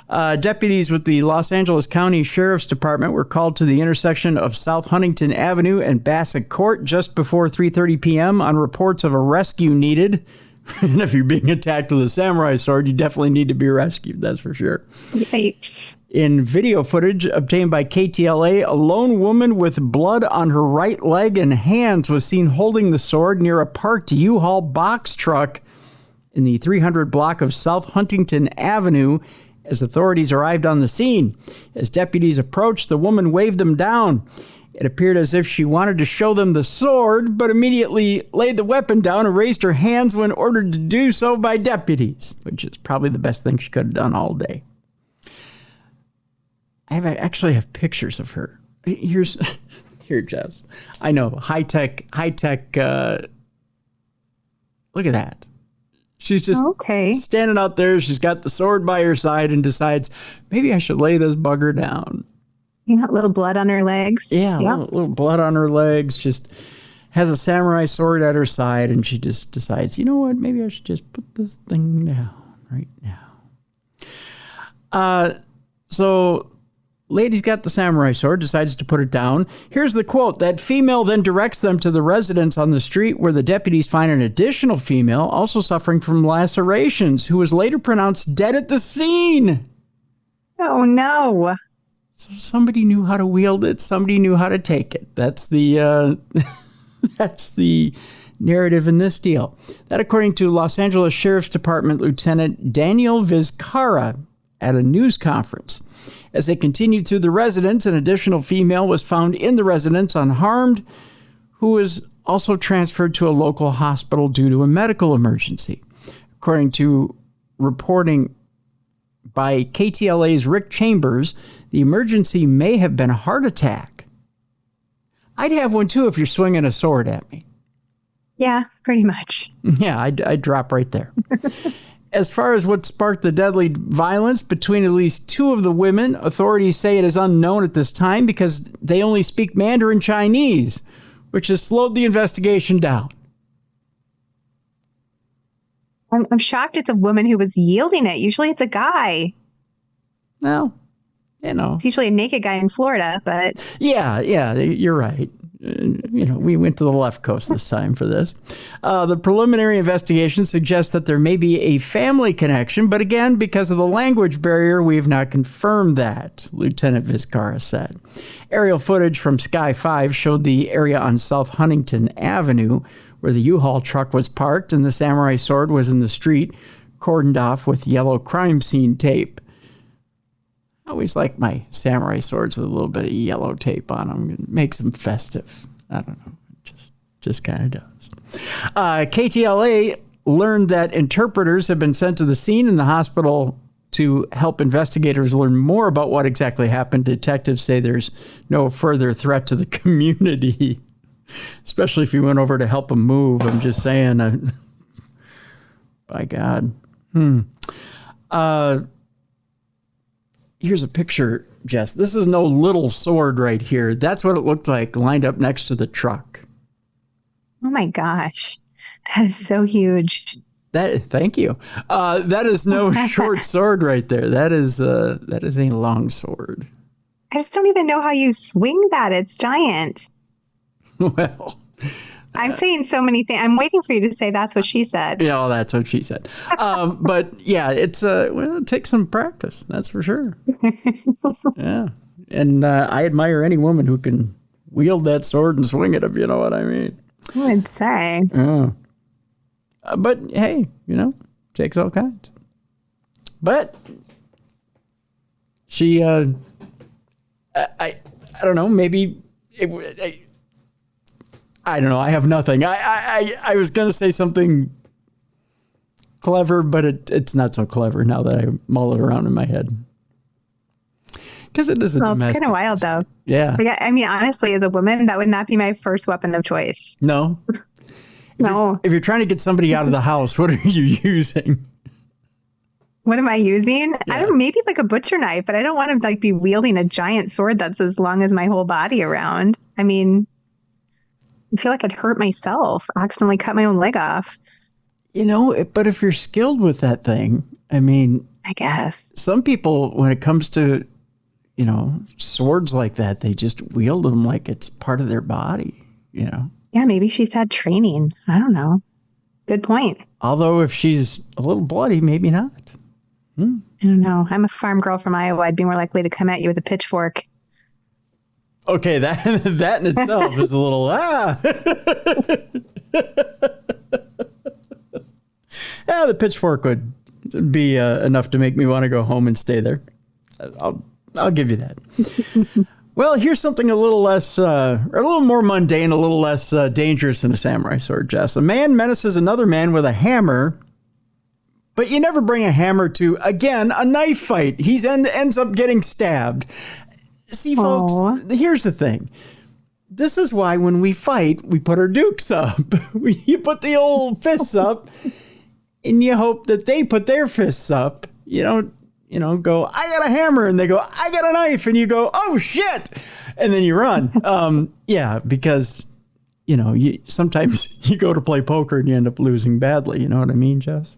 Speaker 1: Deputies with the Los Angeles County Sheriff's Department were called to the intersection of South Huntington Avenue and Bassett Court just before 3:30 p.m. on reports of a rescue needed. And if you're being attacked with a samurai sword, you definitely need to be rescued. That's for sure.
Speaker 7: Yikes.
Speaker 1: In video footage obtained by KTLA, a lone woman with blood on her right leg and hands was seen holding the sword near a parked U-Haul box truck in the 300 block of South Huntington Avenue as authorities arrived on the scene. As deputies approached, the woman waved them down. It appeared as if she wanted to show them the sword, but immediately laid the weapon down and raised her hands when ordered to do so by deputies, which is probably the best thing she could have done all day. I actually have pictures of her. Here, Jess. I know, high-tech, look at that. She's just standing out there. She's got the sword by her side and decides, maybe I should lay this bugger down.
Speaker 7: You got a little blood on her legs.
Speaker 1: Yeah,
Speaker 7: yep.
Speaker 1: little blood on her legs. Just has a samurai sword at her side, and she just decides, you know what? Maybe I should just put this thing down right now. So, lady's got the samurai sword, decides to put it down. Here's the quote. That female then directs them to the residence on the street where the deputies find an additional female also suffering from lacerations, who was later pronounced dead at the scene.
Speaker 7: Oh, no.
Speaker 1: So somebody knew how to wield it. Somebody knew how to take it. That's the that's the narrative in this deal. That, according to Los Angeles Sheriff's Department Lieutenant Daniel Vizcarra at a news conference. As they continued through the residence, an additional female was found in the residence unharmed, who was also transferred to a local hospital due to a medical emergency. According to reporting by KTLA's Rick Chambers, the emergency may have been a heart attack. I'd have one too if you're swinging a sword at me.
Speaker 7: Yeah, pretty much.
Speaker 1: Yeah, I'd drop right there. As far as what sparked the deadly violence between at least two of the women, authorities say it is unknown at this time because they only speak Mandarin Chinese, which has slowed the investigation down.
Speaker 7: I'm shocked it's a woman who was yielding it. Usually it's a guy.
Speaker 1: Well, you know.
Speaker 7: It's usually a naked guy in Florida, but...
Speaker 1: Yeah, you're right. We went to the left coast this time for this. The preliminary investigation suggests that there may be a family connection, but again, because of the language barrier, we have not confirmed that, Lieutenant Vizcarra said. Aerial footage from Sky 5 showed the area on South Huntington Avenue where the U-Haul truck was parked and the samurai sword was in the street, cordoned off with yellow crime scene tape. I always like my samurai swords with a little bit of yellow tape on them. It makes them festive. I don't know. It just kind of does. KTLA learned that interpreters have been sent to the scene in the hospital to help investigators learn more about what exactly happened. Detectives say there's no further threat to the community, especially if you went over to help them move. I'm just saying. By God. Here's a picture, Jess. This is no little sword right here. That's what it looked like lined up next to the truck.
Speaker 7: Oh my gosh. That is so huge.
Speaker 1: Thank you. That is no short sword right there. That is a long sword.
Speaker 7: I just don't even know how you swing that. It's giant.
Speaker 1: Well,
Speaker 7: I'm saying so many things. I'm waiting for you to say that's what she said.
Speaker 1: Yeah, well, that's what she said. But yeah, it takes some practice. That's for sure. Yeah. And I admire any woman who can wield that sword and swing it, if you know what I mean.
Speaker 7: I would say.
Speaker 1: But hey, takes all kinds. But she, I don't know, maybe I don't know. I have nothing. I was going to say something clever, but it's not so clever now that I mull it around in my head. Because it is a domestic.
Speaker 7: It's kind of wild, though.
Speaker 1: Yeah.
Speaker 7: I mean, honestly, as a woman, that would not be my first weapon of choice.
Speaker 1: No?
Speaker 7: No.
Speaker 1: If you're trying to get somebody out of the house, what are you using?
Speaker 7: What am I using?
Speaker 1: Yeah.
Speaker 7: I don't know, maybe like a butcher knife, but I don't want to be wielding a giant sword that's as long as my whole body around. I mean, I feel like I'd hurt myself, accidentally cut my own leg off.
Speaker 1: But if you're skilled with that thing, I mean,
Speaker 7: I guess
Speaker 1: some people, when it comes to, swords like that, they just wield them like it's part of their body,
Speaker 7: Yeah, maybe she's had training. I don't know. Good point.
Speaker 1: Although if she's a little bloody, maybe not.
Speaker 7: I don't know. I'm a farm girl from Iowa. I'd be more likely to come at you with a pitchfork.
Speaker 1: Okay, that in itself is a little The pitchfork would be enough to make me want to go home and stay there. I'll give you that. Well, here's something a little less, a little more mundane, a little less dangerous than a samurai sword, Jess. A man menaces another man with a hammer, but you never bring a hammer to, again, a knife fight. He ends up getting stabbed. See, folks, here's the thing. This is why when we fight, we put our dukes up. You put the old fists up, and you hope that they put their fists up. You don't, go, I got a hammer, and they go, I got a knife, and you go, oh, shit, and then you run. Yeah, because, sometimes you go to play poker and you end up losing badly. You know what I mean, Jess?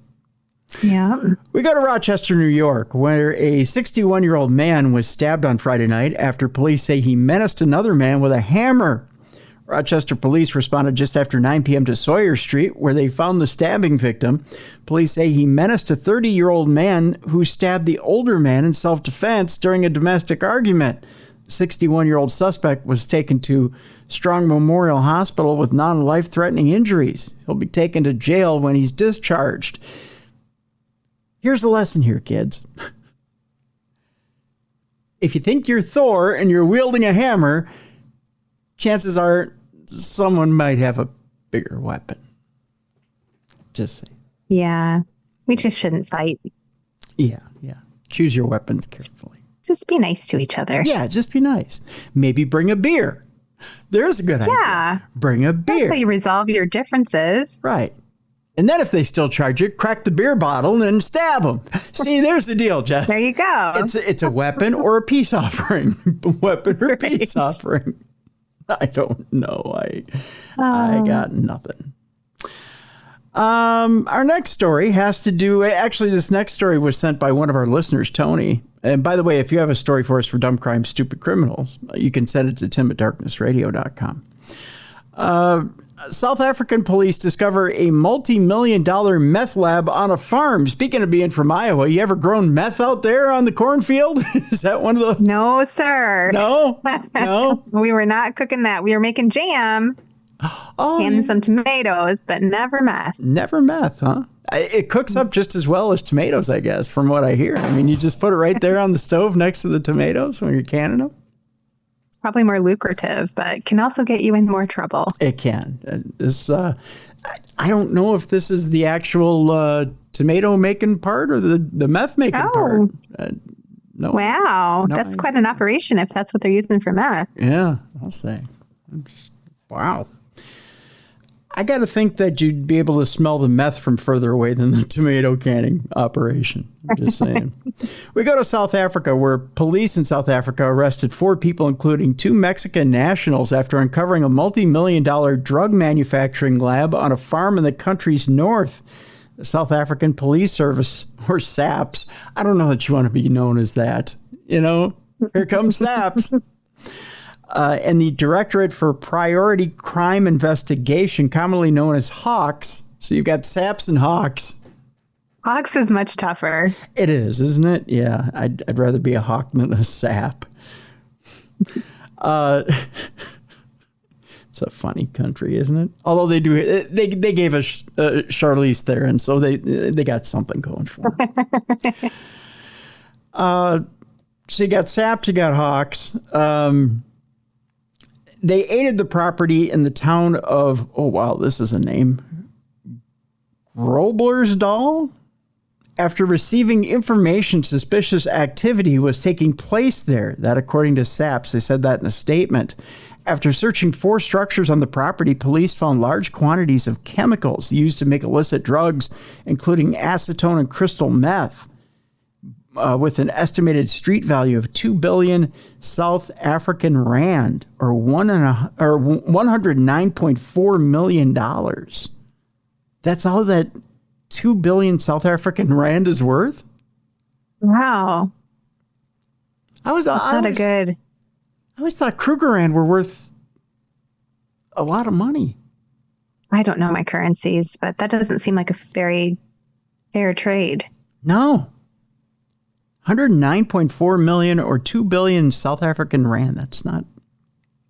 Speaker 7: Yeah.
Speaker 1: We go to Rochester, New York, where a 61-year-old man was stabbed on Friday night after police say he menaced another man with a hammer. Rochester police responded just after 9 p.m. to Sawyer Street, where they found the stabbing victim. Police say he menaced a 30-year-old man who stabbed the older man in self-defense during a domestic argument. The 61-year-old suspect was taken to Strong Memorial Hospital with non-life-threatening injuries. He'll be taken to jail when he's discharged. Here's the lesson here, kids. If you think you're Thor and you're wielding a hammer, chances are someone might have a bigger weapon. Just say.
Speaker 7: Yeah. We just shouldn't fight.
Speaker 1: Yeah. Choose your weapons carefully.
Speaker 7: Just be nice to each other.
Speaker 1: Yeah, just be nice. Maybe bring a beer. There's a good idea.
Speaker 7: Yeah.
Speaker 1: Bring a beer.
Speaker 7: That's how you resolve your differences.
Speaker 1: Right. And then if they still charge you, crack the beer bottle and stab them. See, there's the deal, Jess.
Speaker 7: There you go.
Speaker 1: It's a weapon or a peace offering. Weapon or peace offering. I don't know. I got nothing. Our next story has to do... Actually, this next story was sent by one of our listeners, Tony. And by the way, if you have a story for us for Dumb Crimes, Stupid Criminals, you can send it to tim@darknessradio.com. South African police discover a multi-million-dollar meth lab on a farm. Speaking of being from Iowa, you ever grown meth out there on the cornfield? Is that one of those?
Speaker 7: No, sir.
Speaker 1: No?
Speaker 7: We were not cooking that. We were making jam and some tomatoes, but never meth.
Speaker 1: Never meth, huh? It cooks up just as well as tomatoes, I guess, from what I hear. I mean, you just put it right there on the stove next to the tomatoes when you're canning them.
Speaker 7: Probably more lucrative, but can also get you in more trouble.
Speaker 1: It can. I don't know if this is the actual tomato making part or the meth making part. No.
Speaker 7: Wow.
Speaker 1: No,
Speaker 7: that's quite an operation if that's what they're using for meth.
Speaker 1: Yeah, I'll say. Wow. I got to think that you'd be able to smell the meth from further away than the tomato canning operation. I'm just saying. We go to South Africa, where police in South Africa arrested 4 people, including 2 Mexican nationals, after uncovering a multi-million-dollar drug manufacturing lab on a farm in the country's north. The South African Police Service, or SAPS, I don't know that you want to be known as that. Here comes SAPS. And the Directorate for Priority Crime Investigation, commonly known as Hawks. So you've got SAPs and Hawks.
Speaker 7: Hawks is much tougher.
Speaker 1: It is, isn't it? Yeah, I'd rather be a hawk than a sap. It's a funny country, isn't it? Although they gave us Charlize Theron, so they got something going for them. So you got saps, you got hawks. They aided the property in the town of, oh, wow, this is a name, Groblersdal, after receiving information suspicious activity was taking place there. That, according to SAPS, they said that in a statement. After searching 4 structures on the property, police found large quantities of chemicals used to make illicit drugs, including acetone and crystal meth, with an estimated street value of 2 billion South African rand, or $109.4 million. That's all that 2 billion South African rand is worth?
Speaker 7: Wow.
Speaker 1: I always
Speaker 7: thought
Speaker 1: Krugerrand were worth a lot of money.
Speaker 7: I don't know my currencies, but that doesn't seem like a very fair trade.
Speaker 1: No. 109.4 million or 2 billion South African rand. That's not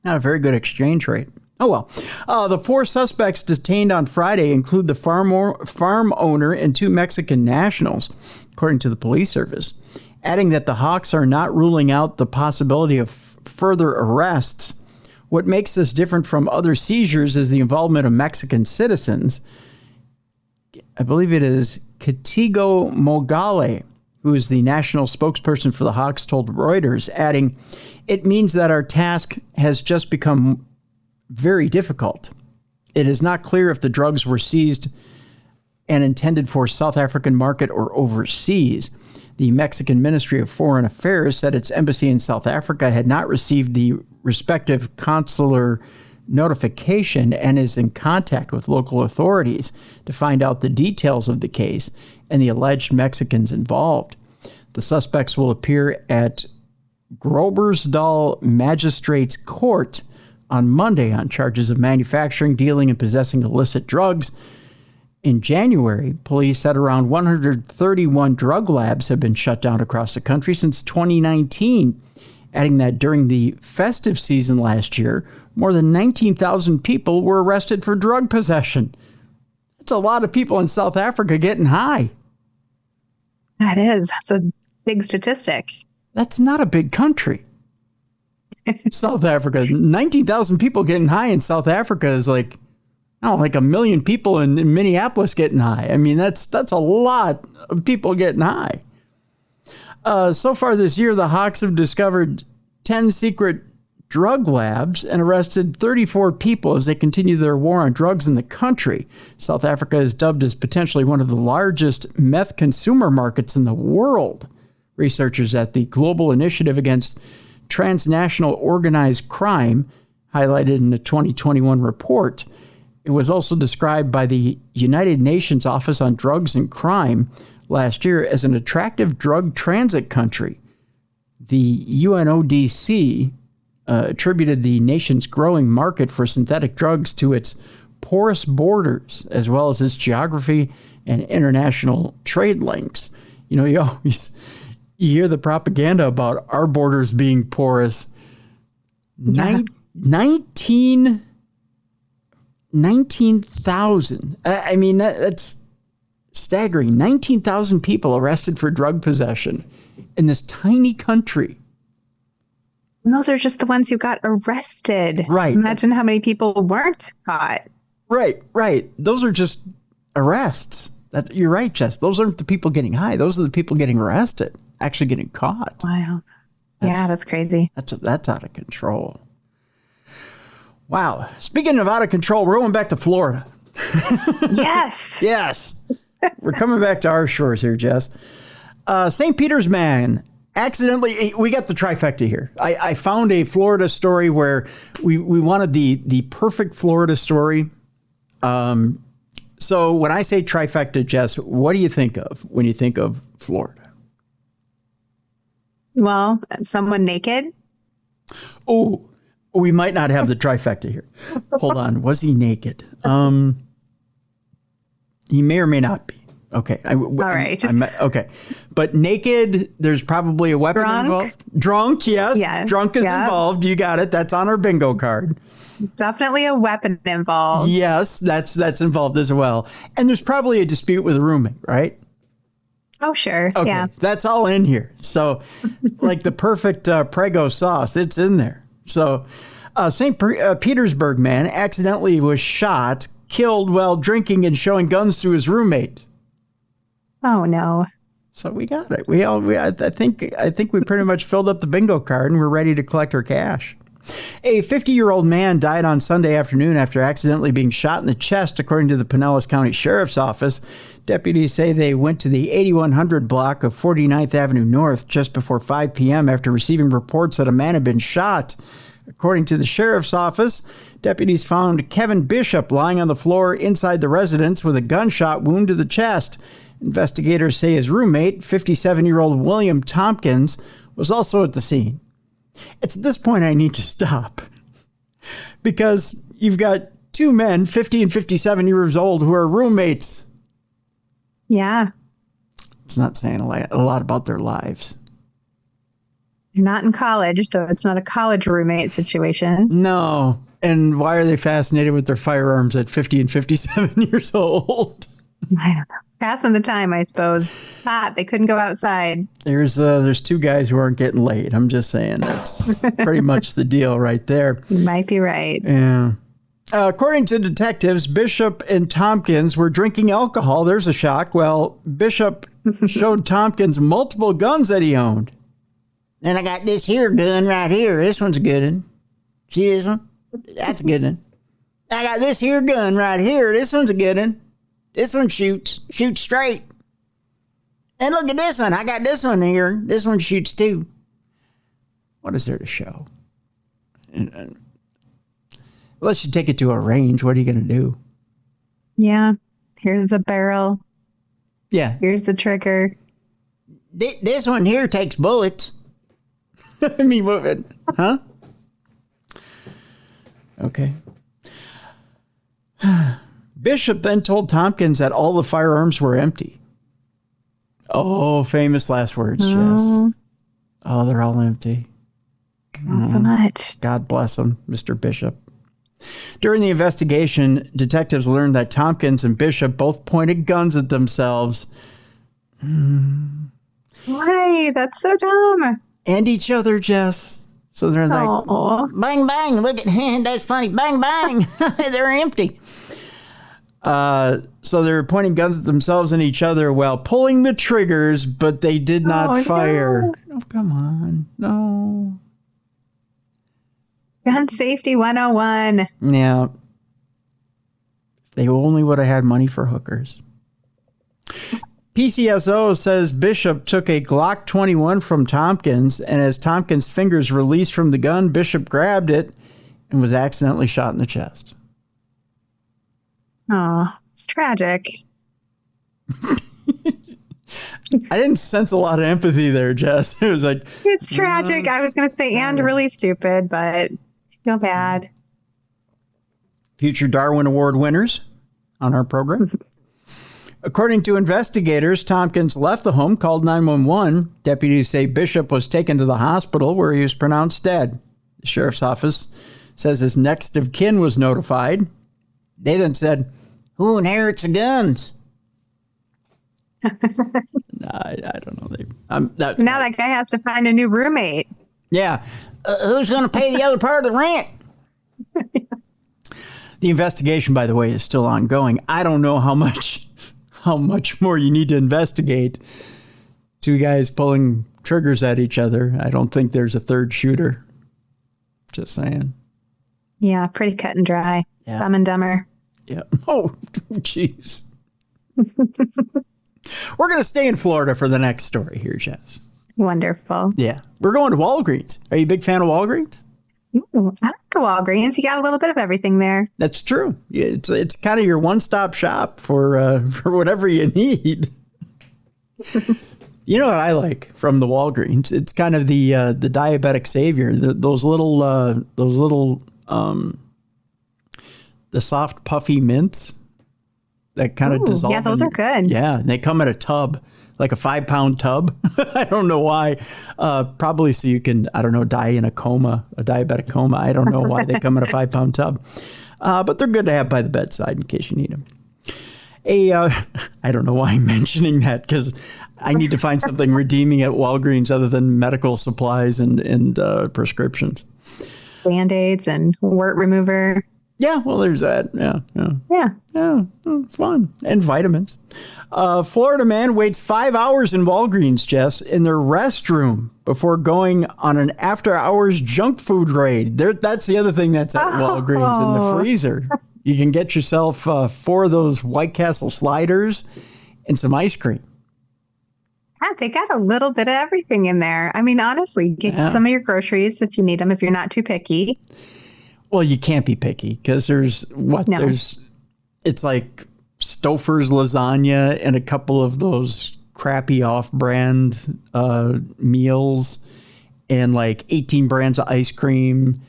Speaker 1: a very good exchange rate. Oh, well. The 4 suspects detained on Friday include the farm owner and 2 Mexican nationals, according to the police service, adding that the Hawks are not ruling out the possibility of further arrests. What makes this different from other seizures is the involvement of Mexican citizens. I believe it is Katigo Mogale, who is the national spokesperson for the Hawks, told Reuters, adding, "It means that our task has just become very difficult. It is not clear if the drugs were seized and intended for South African market or overseas." The Mexican Ministry of Foreign Affairs said its embassy in South Africa had not received the respective consular notification and is in contact with local authorities to find out the details of the case and the alleged Mexicans involved. The suspects will appear at Groblersdal Magistrates Court on Monday on charges of manufacturing, dealing, and possessing illicit drugs. In January, police said around 131 drug labs have been shut down across the country since 2019, adding that during the festive season last year, more than 19,000 people were arrested for drug possession. That's a lot of people in South Africa getting high.
Speaker 7: That is. That's a big statistic.
Speaker 1: That's not a big country. South Africa, 19,000 people getting high in South Africa is like 1 million people in Minneapolis getting high. I mean, that's a lot of people getting high. So far this year, the Hawks have discovered 10 secret drug labs and arrested 34 people as they continue their war on drugs in the country. South Africa is dubbed as potentially one of the largest meth consumer markets in the world. Researchers at the Global Initiative Against Transnational Organized Crime highlighted in the 2021 report. It was also described by the United Nations Office on Drugs and Crime last year as an attractive drug transit country. The UNODC attributed the nation's growing market for synthetic drugs to its porous borders, as well as its geography and international trade links. You know, you hear the propaganda about our borders being porous. 19,000. I mean, that's staggering. 19,000 people arrested for drug possession in this tiny country.
Speaker 7: And those are just the ones who got arrested.
Speaker 1: Right.
Speaker 7: Imagine how many people weren't caught.
Speaker 1: Right. Those are just arrests. You're right, Jess. Those aren't the people getting high. Those are the people getting arrested, actually getting caught.
Speaker 7: Wow. That's crazy.
Speaker 1: That's out of control. Wow. Speaking of out of control, we're going back to Florida.
Speaker 7: Yes.
Speaker 1: Yes. We're coming back to our shores here, Jess. St. Peter's man accidentally, we got the trifecta here. I found a Florida story where we wanted the perfect Florida story. So when I say trifecta, Jess, what do you think of when you think of Florida? Well,
Speaker 7: someone naked.
Speaker 1: Oh, we might not have the trifecta here. Hold on. Was he naked? He may or may not be. Okay.
Speaker 7: All right.
Speaker 1: Okay. But naked, there's probably a weapon involved. Drunk, yes. Drunk is involved. You got it. That's on our bingo card.
Speaker 7: Definitely a weapon involved.
Speaker 1: Yes, that's involved as well. And there's probably a dispute with a roommate, right?
Speaker 7: Oh, sure.
Speaker 1: Okay.
Speaker 7: Yeah.
Speaker 1: That's all in here. So like the perfect Prego sauce, it's in there. So St. Petersburg man accidentally was shot, killed while drinking and showing guns to his roommate.
Speaker 7: Oh, no.
Speaker 1: So we got it. I think we pretty much filled up the bingo card and we're ready to collect our cash. A 50-year-old man died on Sunday afternoon after accidentally being shot in the chest, according to the Pinellas County Sheriff's Office. Deputies say they went to the 8100 block of 49th Avenue North just before 5 p.m. after receiving reports that a man had been shot. According to the Sheriff's Office, deputies found Kevin Bishop lying on the floor inside the residence with a gunshot wound to the chest. Investigators say his roommate, 57-year-old William Tompkins, was also at the scene. It's at this point I need to stop because you've got two men, 50 and 57 years old, who are roommates.
Speaker 7: Yeah.
Speaker 1: It's not saying a lot about their lives.
Speaker 7: You're not in college, so it's not a college roommate situation.
Speaker 1: No. And why are they fascinated with their firearms at 50 and 57 years old?
Speaker 7: I don't know. Passing the time, I suppose. Hot. They couldn't go outside.
Speaker 1: There's two guys who aren't getting laid. I'm just saying that's pretty much the deal right there.
Speaker 7: You might be right.
Speaker 1: Yeah. According to detectives, Bishop and Tompkins were drinking alcohol. There's a shock. Well, Bishop showed Tompkins multiple guns that he owned. And I got this here gun right here. This one's a good one. See this one? That's a good one. I got this here gun right here. This one's a good one. This one shoots straight. And look at this one. I got this one here. This one shoots too. What is there to show? Unless you take it to a range, what are you going to do?
Speaker 7: Yeah. Here's the barrel.
Speaker 1: Yeah.
Speaker 7: Here's the trigger.
Speaker 1: This one here takes bullets. I mean, what? Huh? Okay. Bishop then told Tompkins that all the firearms were empty. Oh, famous last words, Jess. Oh, they're all empty.
Speaker 7: Not so much.
Speaker 1: God bless him, Mr. Bishop. During the investigation, detectives learned that Tompkins and Bishop both pointed guns at themselves.
Speaker 7: Why? That's so dumb.
Speaker 1: And each other, Jess. So they're like, bang, bang, look at, that's funny, bang, bang, they're empty. So they're pointing guns at themselves and each other while pulling the triggers, but they did not fire. No. Oh, come on. No.
Speaker 7: Gun safety 101.
Speaker 1: Yeah. They only would have had money for hookers. PCSO says Bishop took a Glock 21 from Tompkins, and as Tompkins' fingers released from the gun, Bishop grabbed it and was accidentally shot in the chest.
Speaker 7: Oh, it's tragic.
Speaker 1: I didn't sense a lot of empathy there, Jess. It was like...
Speaker 7: It's tragic. I was going to say, and really stupid, but I feel bad.
Speaker 1: Future Darwin Award winners on our program. According to investigators, Tompkins left the home, called 911. Deputies say Bishop was taken to the hospital where he was pronounced dead. The sheriff's office says his next of kin was notified. They then said, who inherits the guns? I don't know.
Speaker 7: Now that guy has to find a new roommate.
Speaker 1: Yeah. Who's going to pay the other part of the rent? The investigation, by the way, is still ongoing. I don't know how much more you need to investigate. Two guys pulling triggers at each other. I don't think there's a third shooter. Just saying.
Speaker 7: Yeah, pretty cut and dry. Yeah. Dumb and Dumber.
Speaker 1: Yeah. Oh, jeez. We're going to stay in Florida for the next story here, Jess.
Speaker 7: Wonderful.
Speaker 1: Yeah. We're going to Walgreens. Are you a big fan of Walgreens?
Speaker 7: Ooh, I like the Walgreens. You got a little bit of everything there.
Speaker 1: That's true. It's kind of your one-stop shop for whatever you need. You know what I like from the Walgreens? It's kind of the diabetic savior. Those little the soft puffy mints that kind of dissolve.
Speaker 7: Yeah, those are good.
Speaker 1: Yeah, and they come in a tub, like a 5-pound tub. I don't know why. Probably so you can, I don't know, die in a diabetic coma. I don't know why they come in a 5-pound tub. But they're good to have by the bedside in case you need them. I don't know why I'm mentioning that, because I need to find something redeeming at Walgreens other than medical supplies and prescriptions.
Speaker 7: Band-Aids and wart remover.
Speaker 1: Yeah, well, there's that. Yeah, it's fun. And vitamins. Florida man waits 5 hours in Walgreens, Jess, in their restroom before going on an after-hours junk food raid. That's the other thing that's at Walgreens in the freezer. You can get yourself 4 of those White Castle sliders and some ice cream.
Speaker 7: Yeah, they got a little bit of everything in there. I mean, honestly, get some of your groceries if you need them, if you're not too picky.
Speaker 1: Well, you can't be picky because it's like Stouffer's lasagna and a couple of those crappy off-brand meals and like 18 brands of ice cream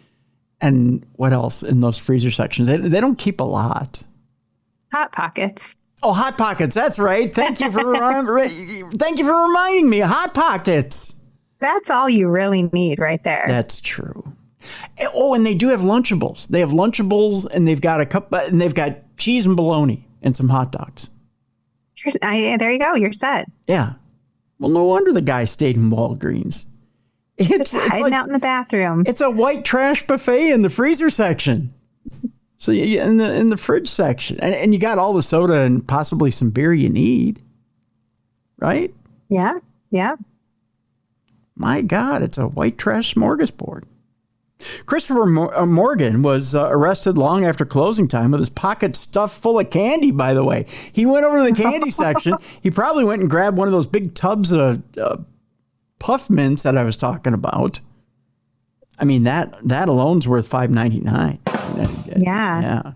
Speaker 1: and what else in those freezer sections. They don't keep a lot.
Speaker 7: Hot Pockets.
Speaker 1: Oh, Hot Pockets. That's right. Thank you for reminding me. Hot Pockets.
Speaker 7: That's all you really need right there.
Speaker 1: That's true. Oh, and they do have Lunchables. They have Lunchables, and they've got and they've got cheese and bologna and some hot dogs.
Speaker 7: There you go. You're set.
Speaker 1: Yeah. Well, no wonder the guy stayed in Walgreens. It's
Speaker 7: hiding
Speaker 1: like,
Speaker 7: out in the bathroom.
Speaker 1: It's a white trash buffet in the freezer section. So in the fridge section, and you got all the soda and possibly some beer you need, right?
Speaker 7: Yeah.
Speaker 1: My God, it's a white trash smorgasbord. Christopher Morgan was arrested long after closing time with his pocket stuffed full of candy, by the way. He went over to the candy section. He probably went and grabbed one of those big tubs of Puff Mints that I was talking about. I mean, that alone's worth $5.99.
Speaker 7: Yeah.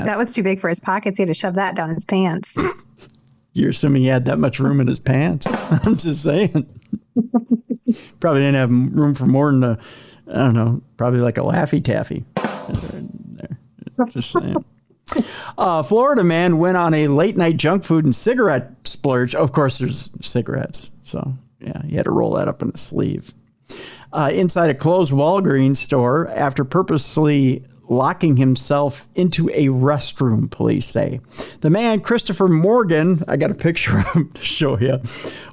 Speaker 7: That was too big for his pockets. He had to shove that down his pants.
Speaker 1: You're assuming he had that much room in his pants. I'm just saying. Probably didn't have room for more than probably like a Laffy Taffy. There. Just saying. Florida man went on a late night junk food and cigarette splurge. Of course, there's cigarettes. So, yeah, he had to roll that up in the sleeve. Inside a closed Walgreens store after purposely locking himself into a restroom, police say. The man, Christopher Morgan, I got a picture of him to show you,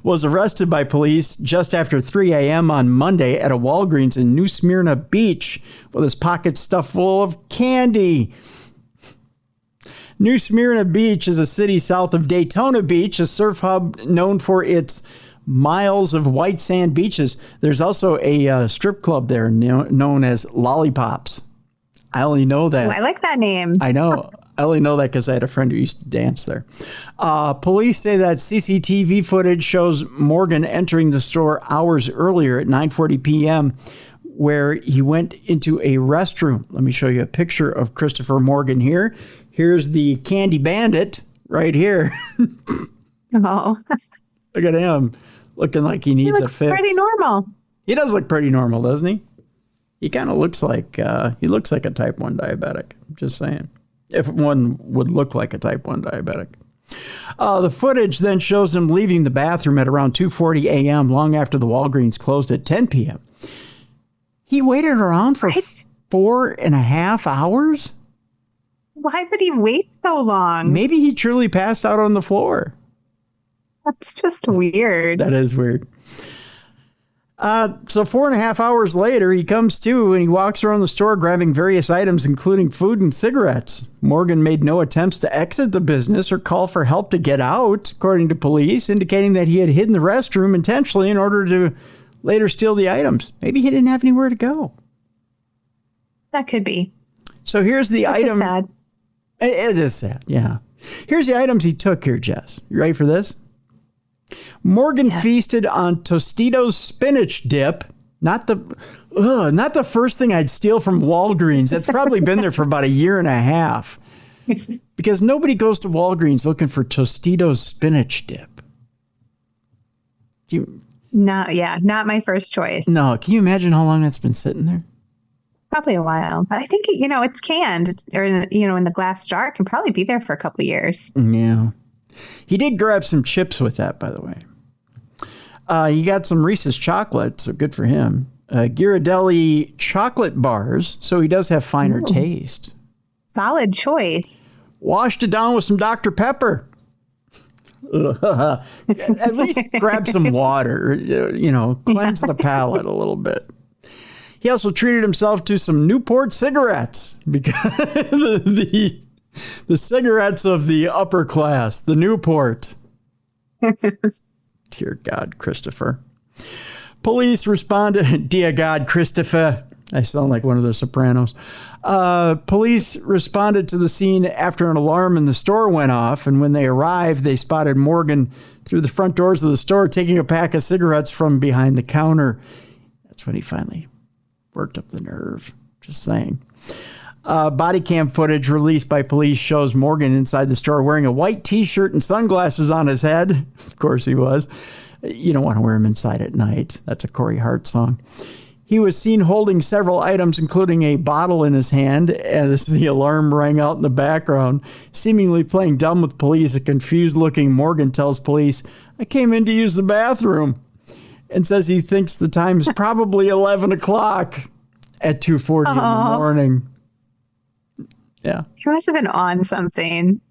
Speaker 1: was arrested by police just after 3 a.m. on Monday at a Walgreens in New Smyrna Beach with his pockets stuffed full of candy. New Smyrna Beach is a city south of Daytona Beach, a surf hub known for its miles of white sand beaches. There's also a strip club there known as Lollipops. I only know that.
Speaker 7: I like that name.
Speaker 1: I know. I only know that because I had a friend who used to dance there. Police say that CCTV footage shows Morgan entering the store hours earlier at 9:40 p.m., where he went into a restroom. Let me show you a picture of Christopher Morgan here. Here's the Candy Bandit right here.
Speaker 7: Oh.
Speaker 1: Look at him, looking like he needs a fix.
Speaker 7: Pretty normal.
Speaker 1: He does look pretty normal, doesn't he? He kind of looks like he looks like a type 1 diabetic. I'm just saying, if one would look like a type 1 diabetic. The footage then shows him leaving the bathroom at around 2:40 a.m. long after the Walgreens closed at 10 p.m. He waited around for 4.5 hours.
Speaker 7: Why would he wait so long?
Speaker 1: Maybe he truly passed out on the floor.
Speaker 7: That's just weird.
Speaker 1: That is weird. So 4.5 hours later, he comes to and he walks around the store grabbing various items, including food and cigarettes. Morgan made no attempts to exit the business or call for help to get out, according to police, indicating that he had hidden the restroom intentionally in order to later steal the items. Maybe he didn't have anywhere to go.
Speaker 7: That could be.
Speaker 1: So here's the
Speaker 7: That's
Speaker 1: item.
Speaker 7: Sad.
Speaker 1: It is sad, yeah. Here's the items he took here, Jess. You ready for this? Morgan feasted on Tostitos spinach dip. Not the first thing I'd steal from Walgreens. That's probably been there for about 1.5 years. Because nobody goes to Walgreens looking for Tostitos spinach dip.
Speaker 7: Not my first choice.
Speaker 1: No, can you imagine how long that's been sitting there?
Speaker 7: Probably a while, but I think it's canned. It's in the glass jar. It can probably be there for a couple of years.
Speaker 1: Yeah, he did grab some chips with that, by the way. He got some Reese's chocolate, so good for him. Ghirardelli chocolate bars, so he does have finer taste.
Speaker 7: Solid choice.
Speaker 1: Washed it down with some Dr. Pepper. At least grab some water, cleanse the palate a little bit. He also treated himself to some Newport cigarettes because the cigarettes of the upper class, the Newport. Dear God, Christopher. Police responded, dear God, Christopher. I sound like one of the Sopranos. Police responded to the scene after an alarm in the store went off, and when they arrived, they spotted Morgan through the front doors of the store taking a pack of cigarettes from behind the counter. That's when he finally worked up the nerve. Just saying. Body cam footage released by police shows Morgan inside the store wearing a white T-shirt and sunglasses on his head. Of course he was. You don't want to wear them inside at night. That's a Corey Hart song. He was seen holding several items, including a bottle in his hand, as the alarm rang out in the background. Seemingly playing dumb with police, a confused-looking Morgan tells police, I came in to use the bathroom. and says he thinks the time is probably 11 o'clock at 2:40 in the morning. Yeah.
Speaker 7: He must have been on something.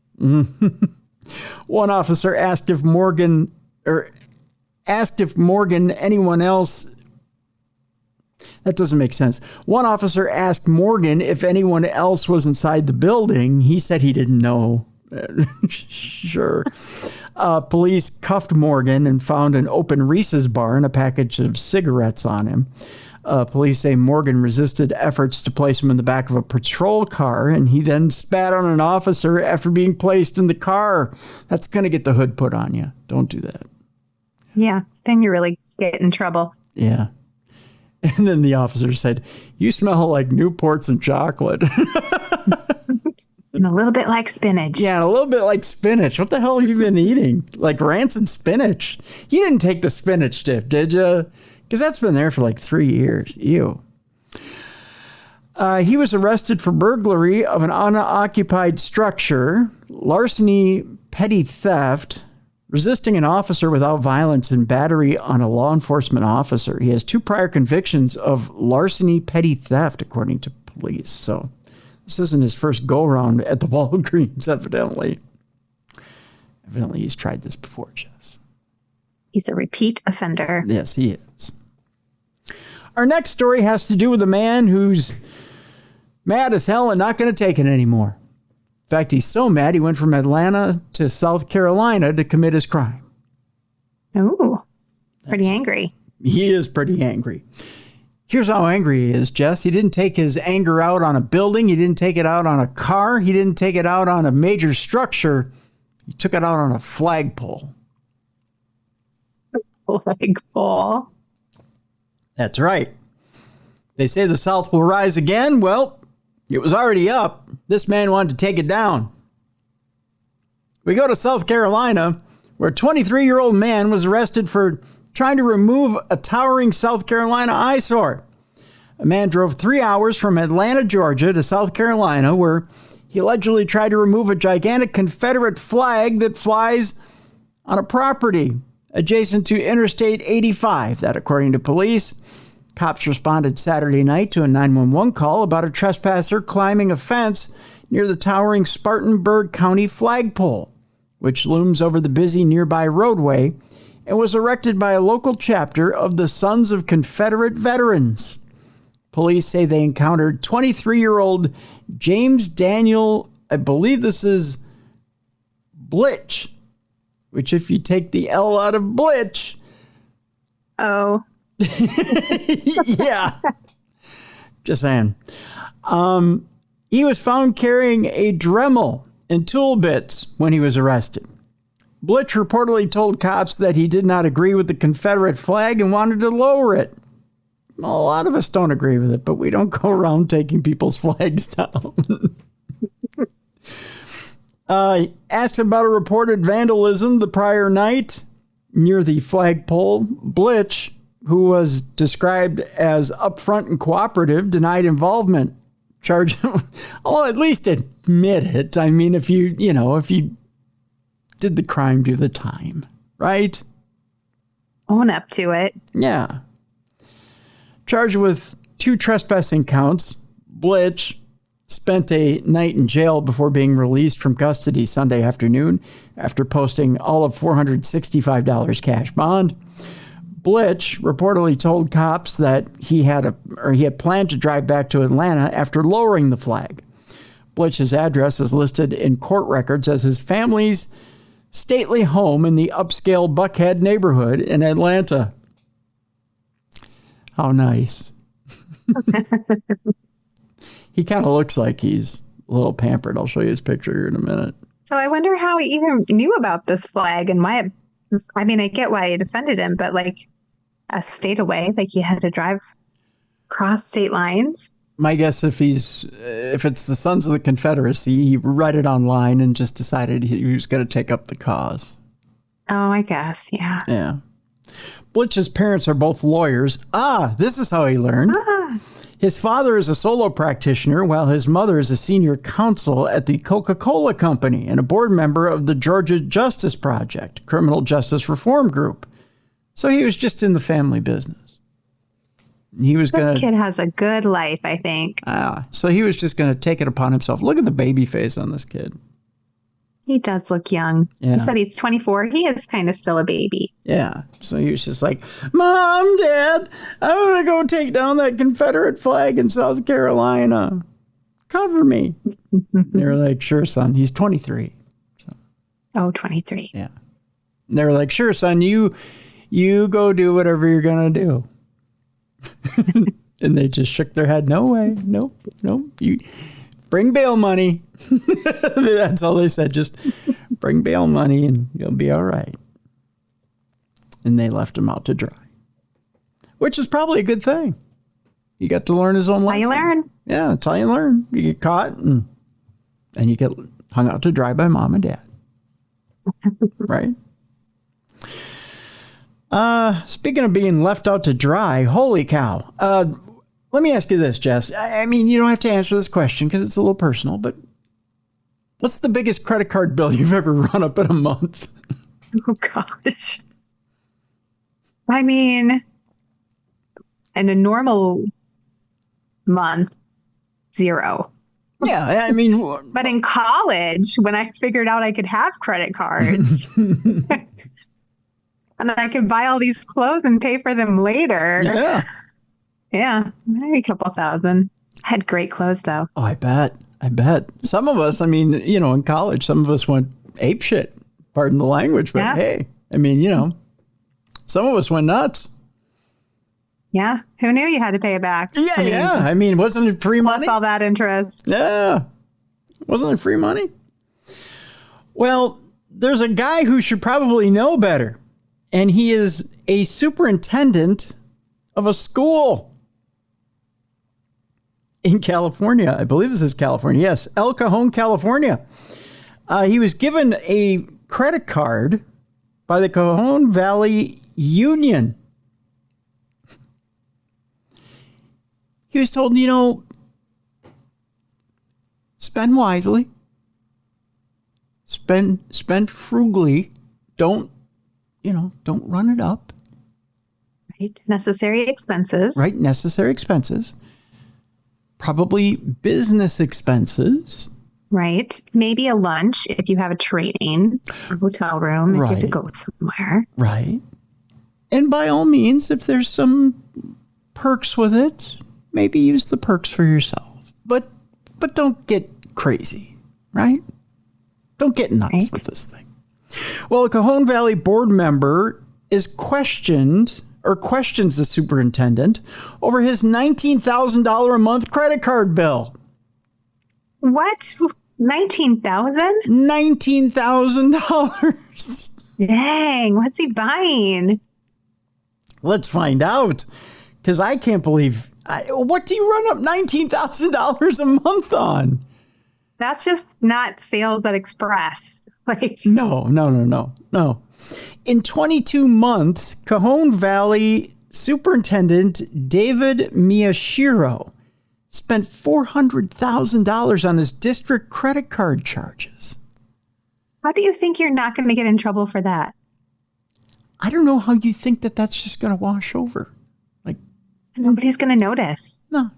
Speaker 1: One officer asked if Morgan, anyone else. That doesn't make sense. One officer asked Morgan if anyone else was inside the building. He said he didn't know. Sure. Police cuffed Morgan and found an open Reese's bar and a package of cigarettes on him. Police say Morgan resisted efforts to place him in the back of a patrol car, and he then spat on an officer after being placed in the car. That's going to get the hood put on you. Don't do that.
Speaker 7: Yeah, then you really get in trouble.
Speaker 1: Yeah. And then the officer said, "You smell like Newports and chocolate."
Speaker 7: And a little bit like spinach.
Speaker 1: Yeah, a little bit like spinach. What the hell have you been eating? Like rancid spinach. You didn't take the spinach dip, did you? Because that's been there for like 3 years. Ew. He was arrested for burglary of an unoccupied structure, larceny, petty theft, resisting an officer without violence, and battery on a law enforcement officer. He has 2 prior convictions of larceny, petty theft, according to police. So this isn't his first go-around at the Walgreens, evidently. Evidently, he's tried this before, Jess.
Speaker 7: He's a repeat offender.
Speaker 1: Yes, he is. Our next story has to do with a man who's mad as hell and not going to take it anymore. In fact, he's so mad he went from Atlanta to South Carolina to commit his crime.
Speaker 7: Oh, pretty angry.
Speaker 1: He is pretty angry. Here's how angry he is, Jess. He didn't take his anger out on a building. He didn't take it out on a car. He didn't take it out on a major structure. He took it out on a flagpole.
Speaker 7: Flagpole.
Speaker 1: That's right. They say the South will rise again. Well, it was already up. This man wanted to take it down. We go to South Carolina, where a 23-year-old man was arrested for trying to remove a towering South Carolina eyesore. A man drove 3 hours from Atlanta, Georgia to South Carolina, where he allegedly tried to remove a gigantic Confederate flag that flies on a property adjacent to Interstate 85. That, according to police. Cops responded Saturday night to a 911 call about a trespasser climbing a fence near the towering Spartanburg County flagpole, which looms over the busy nearby roadway and was erected by a local chapter of the Sons of Confederate Veterans. Police say they encountered 23-year-old James Daniel, I believe this is Blitch, which if you take the L out of Blitch.
Speaker 7: Oh.
Speaker 1: Yeah. Just saying. He was found carrying a Dremel and tool bits when he was arrested. Blitch reportedly told cops that he did not agree with the Confederate flag and wanted to lower it. A lot of us don't agree with it, but we don't go around taking people's flags down. Asked about a reported vandalism the prior night near the flagpole, Blitch, who was described as upfront and cooperative, denied involvement. Charge, well, at least admit it. I mean, if you did the crime, do the time, right?
Speaker 7: Own up to it.
Speaker 1: Yeah. Charged with 2 trespassing counts, Blitch spent a night in jail before being released from custody Sunday afternoon after posting all of $465 cash bond. Blitch reportedly told cops that he had planned to drive back to Atlanta after lowering the flag. Blitch's address is listed in court records as his family's stately home in the upscale Buckhead neighborhood in Atlanta. How nice. He kind of looks like he's a little pampered. I'll show you his picture here in a minute.
Speaker 7: So I wonder how he even knew about this flag and why I mean, I get why he defended him, but like a state away, like he had to drive across state lines.
Speaker 1: My guess, if it's the Sons of the Confederacy, he read it online and just decided he was going to take up the cause.
Speaker 7: Oh, I guess. Yeah.
Speaker 1: Yeah. Blitch's parents are both lawyers. This is how he learned. His father is a solo practitioner, while his mother is a senior counsel at the Coca-Cola Company and a board member of the Georgia Justice Project, criminal justice reform group. So he was just in the family business. He was
Speaker 7: This kid has a good life, I think.
Speaker 1: So he was just going to take it upon himself. Look at the baby face on this kid.
Speaker 7: He does look young.
Speaker 1: Yeah.
Speaker 7: He said he's 24. He is kind of still a baby.
Speaker 1: Yeah. So he was just like, Mom, Dad, I want to go take down that Confederate flag in South Carolina. Cover me. They were like, sure, son. He's 23.
Speaker 7: Oh, 23.
Speaker 1: Yeah. They were like, sure, son, you go do whatever you're going to do. And they just shook their head. No way. Nope. You bring bail money. That's all they said. Just bring bail money and you'll be all right. And they left him out to dry, which is probably a good thing. He got to learn his own lesson.
Speaker 7: How you learn.
Speaker 1: Yeah, that's how you learn. You get caught and you get hung out to dry by mom and dad. Right? Speaking of being left out to dry, holy cow. Let me ask you this, Jess. I mean, you don't have to answer this question because it's a little personal, but what's the biggest credit card bill you've ever run up in a month?
Speaker 7: Oh, gosh. I mean, in a normal month, 0.
Speaker 1: Yeah, I mean...
Speaker 7: But in college, when I figured out I could have credit cards and I could buy all these clothes and pay for them later. Yeah, maybe a couple thousand. I had great clothes, though.
Speaker 1: Oh, I bet. Some of us, I mean, in college, some of us went ape shit. Pardon the language, but hey, I mean, some of us went nuts.
Speaker 7: Yeah. Who knew you had to pay it back?
Speaker 1: Yeah. I mean, wasn't it free money?
Speaker 7: Plus all that interest.
Speaker 1: Yeah. Wasn't it free money? Well, there's a guy who should probably know better. And he is a superintendent of a school in California. I believe this is California. Yes, El Cajon, California. He was given a credit card by the Cajon Valley Union. He was told, spend wisely, spend frugally, don't run it up.
Speaker 7: Right. Necessary expenses.
Speaker 1: Right. Necessary expenses. Probably business expenses.
Speaker 7: Right. Maybe a lunch if you have a training, a hotel room, if you have to go somewhere.
Speaker 1: Right. And by all means, if there's some perks with it, maybe use the perks for yourself. But don't get crazy, right? Don't get nuts with this thing. Well, a Cajon Valley board member is questions the superintendent over his $19,000 a month credit card bill.
Speaker 7: What? $19,000?
Speaker 1: $19,000.
Speaker 7: Dang, what's he buying?
Speaker 1: Let's find out. Because I can't believe... what do you run up $19,000 a month on?
Speaker 7: That's just not sales at Express.
Speaker 1: No. In 22 months, Cajon Valley Superintendent David Miyashiro spent $400,000 on his district credit card charges.
Speaker 7: How do you think you're not going to get in trouble for that?
Speaker 1: I don't know how you think that's just going to wash over.
Speaker 7: Nobody's going to notice.
Speaker 1: No.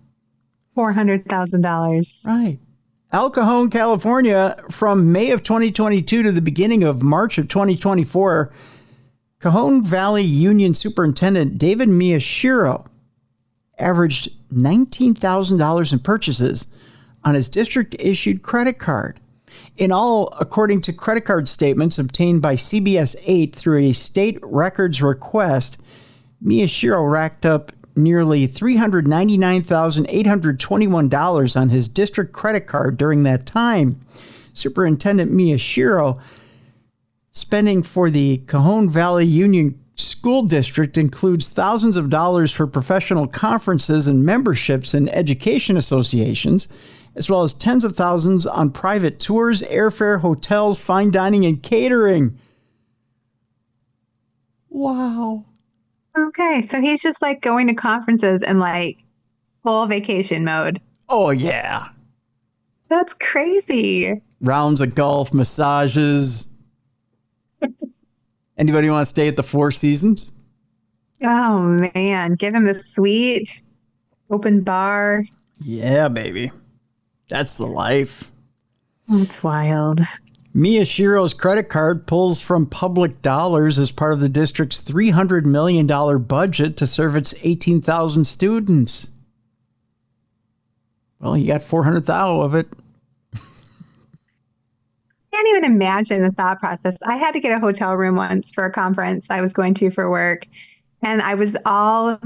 Speaker 7: $400,000.
Speaker 1: Right. El Cajon, California, from May of 2022 to the beginning of March of 2024, Cajon Valley Union Superintendent David Miyashiro averaged $19,000 in purchases on his district-issued credit card. In all, according to credit card statements obtained by CBS 8 through a state records request, Miyashiro racked up nearly $399,821 on his district credit card during that time. Superintendent Miyashiro spending for the Cajon Valley Union School District includes thousands of dollars for professional conferences and memberships in education associations, as well as tens of thousands on private tours, airfare, hotels, fine dining, and catering. Wow.
Speaker 7: Okay, so he's just going to conferences and full vacation mode.
Speaker 1: Oh, yeah.
Speaker 7: That's crazy.
Speaker 1: Rounds of golf, massages. Anybody want to stay at the Four Seasons?
Speaker 7: Oh man, give him the suite, open bar.
Speaker 1: Yeah, baby. That's the life.
Speaker 7: That's wild.
Speaker 1: Miyashiro's credit card pulls from public dollars as part of the district's $300 million budget to serve its 18,000 students. Well, he got 400,000 of it.
Speaker 7: Can't even imagine the thought process. I had to get a hotel room once for a conference I was going to for work, and I was all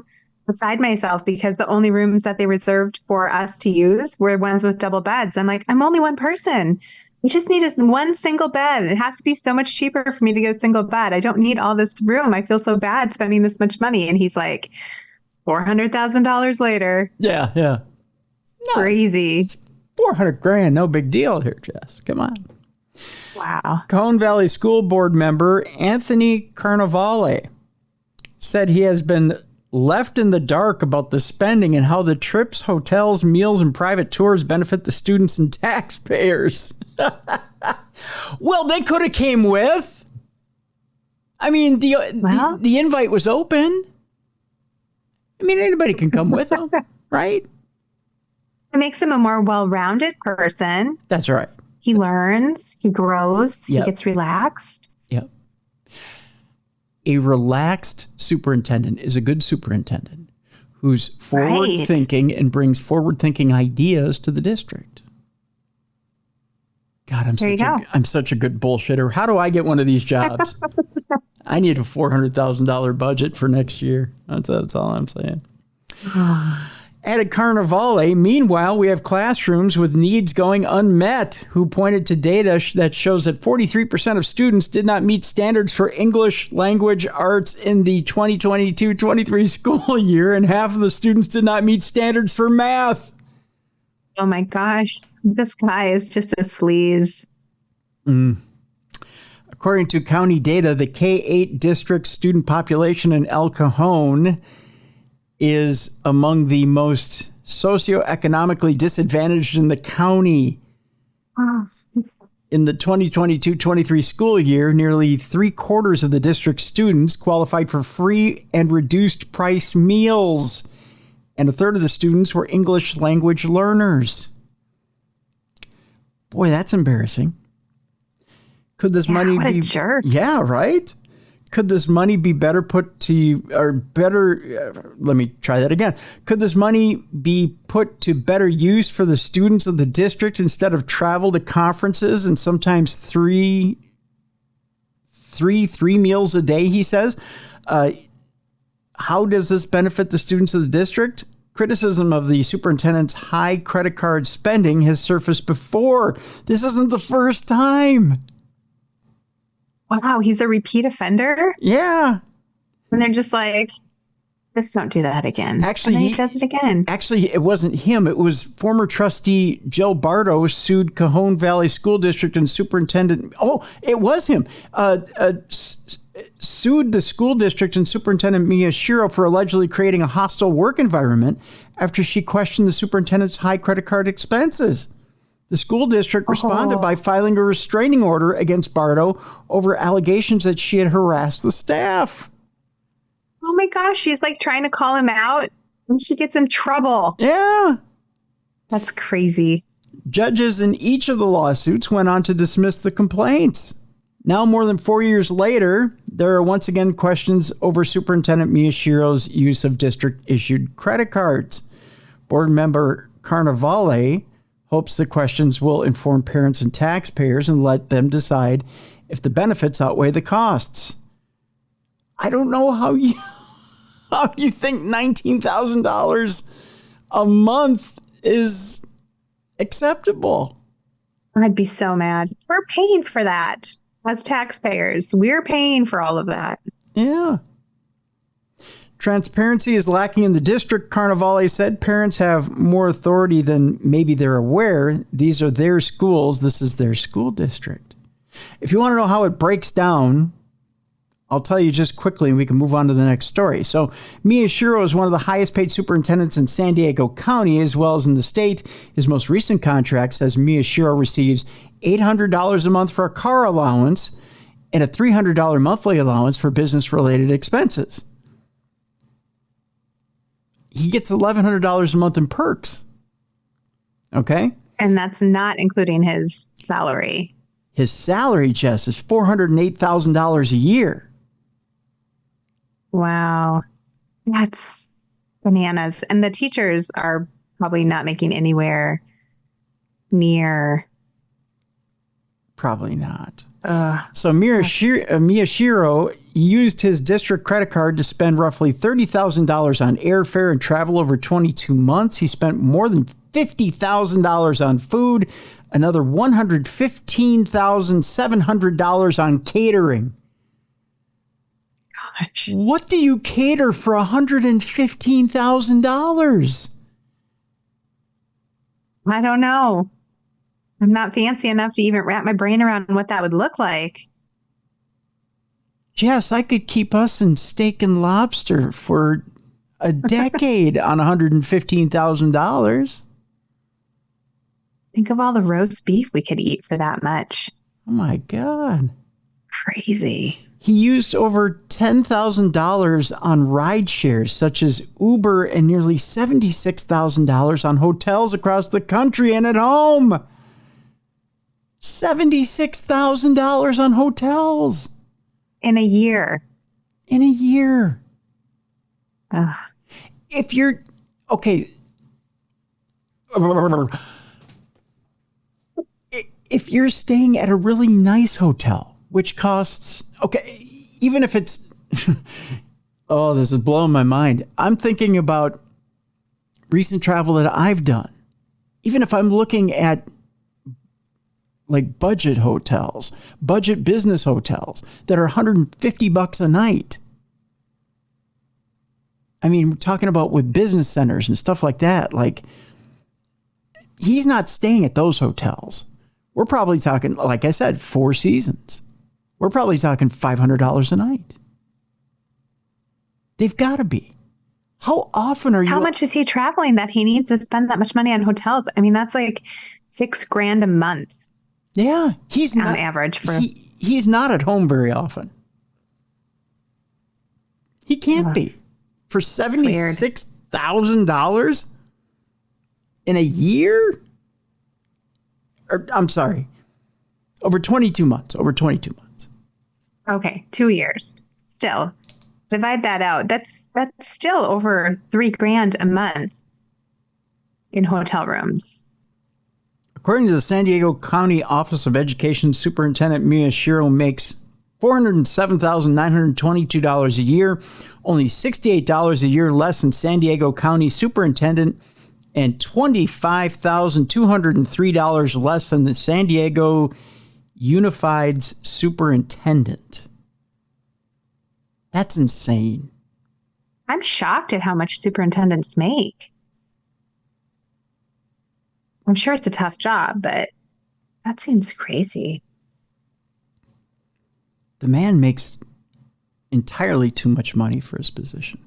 Speaker 7: beside myself because the only rooms that they reserved for us to use were ones with double beds. I'm like, I'm only one person. I just need one single bed. It has to be so much cheaper for me to go single bed. I don't need all this room. I feel so bad spending this much money. And he's like, $400,000 later.
Speaker 1: Yeah. No,
Speaker 7: crazy.
Speaker 1: 400 grand, no big deal here, Jess. Come on.
Speaker 7: Wow.
Speaker 1: Cajon Valley School Board member Anthony Carnevale said he has been left in the dark about the spending and how the trips, hotels, meals, and private tours benefit the students and taxpayers. Well, they could have came with. I mean, the invite was open. I mean, anybody can come with them, right?
Speaker 7: It makes him a more well-rounded person.
Speaker 1: That's right.
Speaker 7: He learns, he grows,
Speaker 1: Yep.
Speaker 7: he gets relaxed.
Speaker 1: Yep. A relaxed superintendent is a good superintendent who's forward-thinking and brings forward-thinking ideas to the district. God, I'm such a good bullshitter. How do I get one of these jobs? I need a $400,000 budget for next year. That's all I'm saying. At Carnevale, meanwhile, we have classrooms with needs going unmet, who pointed to data that shows that 43% of students did not meet standards for English language arts in the 2022-23 school year, and half of the students did not meet standards for math.
Speaker 7: Oh my gosh, this guy is just a sleaze.
Speaker 1: According to county data, the K-8 district student population in El Cajon is among the most socioeconomically disadvantaged in the county. In the 2022-23 school year, nearly 3/4 of the district's students qualified for free and reduced price meals, and 1/3 of the students were English language learners. Boy, that's embarrassing. Could this money
Speaker 7: what a
Speaker 1: be
Speaker 7: jerk.
Speaker 1: Yeah, right? Could this money be better put to, or better, let me try that again. Could this money be put to better use for the students of the district instead of travel to conferences and sometimes three meals a day, he says? How does this benefit the students of the district? Criticism of the superintendent's high credit card spending has surfaced before. This isn't the first time.
Speaker 7: Wow, he's a repeat offender?
Speaker 1: Yeah.
Speaker 7: And they're just like, just don't do that again.
Speaker 1: Actually,
Speaker 7: and then he does it again.
Speaker 1: Actually, it wasn't him. It was former trustee Jill Bardo sued Cajon Valley School District and Superintendent. Oh, it was him. Sued the school district and Superintendent Miyashiro for allegedly creating a hostile work environment after she questioned the superintendent's high credit card expenses. The school district responded by filing a restraining order against Bardo over allegations that she had harassed the staff.
Speaker 7: Oh my gosh, she's like trying to call him out and she gets in trouble.
Speaker 1: Yeah.
Speaker 7: That's crazy.
Speaker 1: Judges in each of the lawsuits went on to dismiss the complaints. Now, more than 4 years later, there are once again questions over Superintendent Miyashiro's use of district-issued credit cards. Board member Carnevale hopes the questions will inform parents and taxpayers and let them decide if the benefits outweigh the costs. I don't know how you think $19,000 a month is acceptable.
Speaker 7: I'd be so mad. We're paying for that as taxpayers. We're paying for all of that.
Speaker 1: Yeah. Transparency is lacking in the district, Carnevale said. Parents have more authority than maybe they're aware. These are their schools. This is their school district. If you want to know how it breaks down, I'll tell you just quickly and we can move on to the next story. So Miyashiro is one of the highest paid superintendents in San Diego County as well as in the state. His most recent contract says Miyashiro receives $800 a month for a car allowance and a $300 monthly allowance for business-related expenses. he gets $1,100 a month in perks. Okay?
Speaker 7: And that's not including his salary.
Speaker 1: His salary, Jess, is $408,000 a year.
Speaker 7: Wow. That's bananas. And the teachers are probably not making anywhere near.
Speaker 1: Probably not. So Miyashiro used his district credit card to spend roughly $30,000 on airfare and travel over 22 months. He spent more than $50,000 on food, another $115,700 on catering.
Speaker 7: Gosh.
Speaker 1: What do you cater for $115,000?
Speaker 7: I don't know. I'm not fancy enough to even wrap my brain around what that would look like.
Speaker 1: Jess, I could keep us in steak and lobster for a decade on $115,000.
Speaker 7: Think of all the roast beef we could eat for that much.
Speaker 1: Oh my God.
Speaker 7: Crazy.
Speaker 1: He used over $10,000 on ride shares such as Uber and nearly $76,000 on hotels across the country and at home. $76,000 on hotels.
Speaker 7: In a year.
Speaker 1: In a year.
Speaker 7: Ugh.
Speaker 1: If you're, okay. If you're staying at a really nice hotel, which costs, okay, even if it's, oh, this is blowing my mind. I'm thinking about recent travel that I've done. Even if I'm looking at like budget hotels, budget business hotels that are $150 a night. I mean, we're talking about with business centers and stuff like that. Like, he's not staying at those hotels. We're probably talking, like I said, 4 seasons. We're probably talking $500 a night. They've got to be. How often are you?
Speaker 7: How much is he traveling that he needs to spend that much money on hotels? I mean, that's like $6,000 a month.
Speaker 1: Yeah, he's
Speaker 7: on
Speaker 1: not
Speaker 7: average for.
Speaker 1: He's not at home very often. He can't be for $76,000 in a year. Or I'm sorry, over 22 months. Over 22 months.
Speaker 7: Okay, 2 years. Still, divide that out. That's still over $3,000 a month in hotel rooms.
Speaker 1: According to the San Diego County Office of Education, Superintendent Miyashiro makes $407,922 a year, only $68 a year less than San Diego County Superintendent, and $25,203 less than the San Diego Unified's Superintendent. That's insane.
Speaker 7: I'm shocked at how much superintendents make. I'm sure it's a tough job, but that seems crazy.
Speaker 1: The man makes entirely too much money for his position.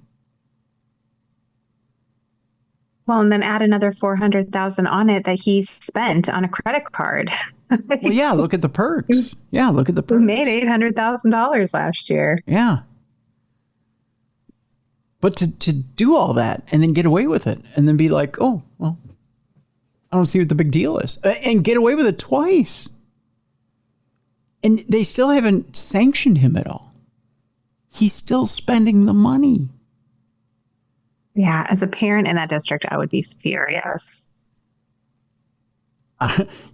Speaker 7: Well, and then add another $400,000 on it that he spent on a credit card.
Speaker 1: Well, yeah, look at the perks. Yeah, look at the perks.
Speaker 7: He made $800,000 last year.
Speaker 1: Yeah. But to do all that and then get away with it and then be like, oh, well, I don't see what the big deal is. And get away with it twice. And they still haven't sanctioned him at all. He's still spending the money.
Speaker 7: Yeah, as a parent in that district, I would be furious.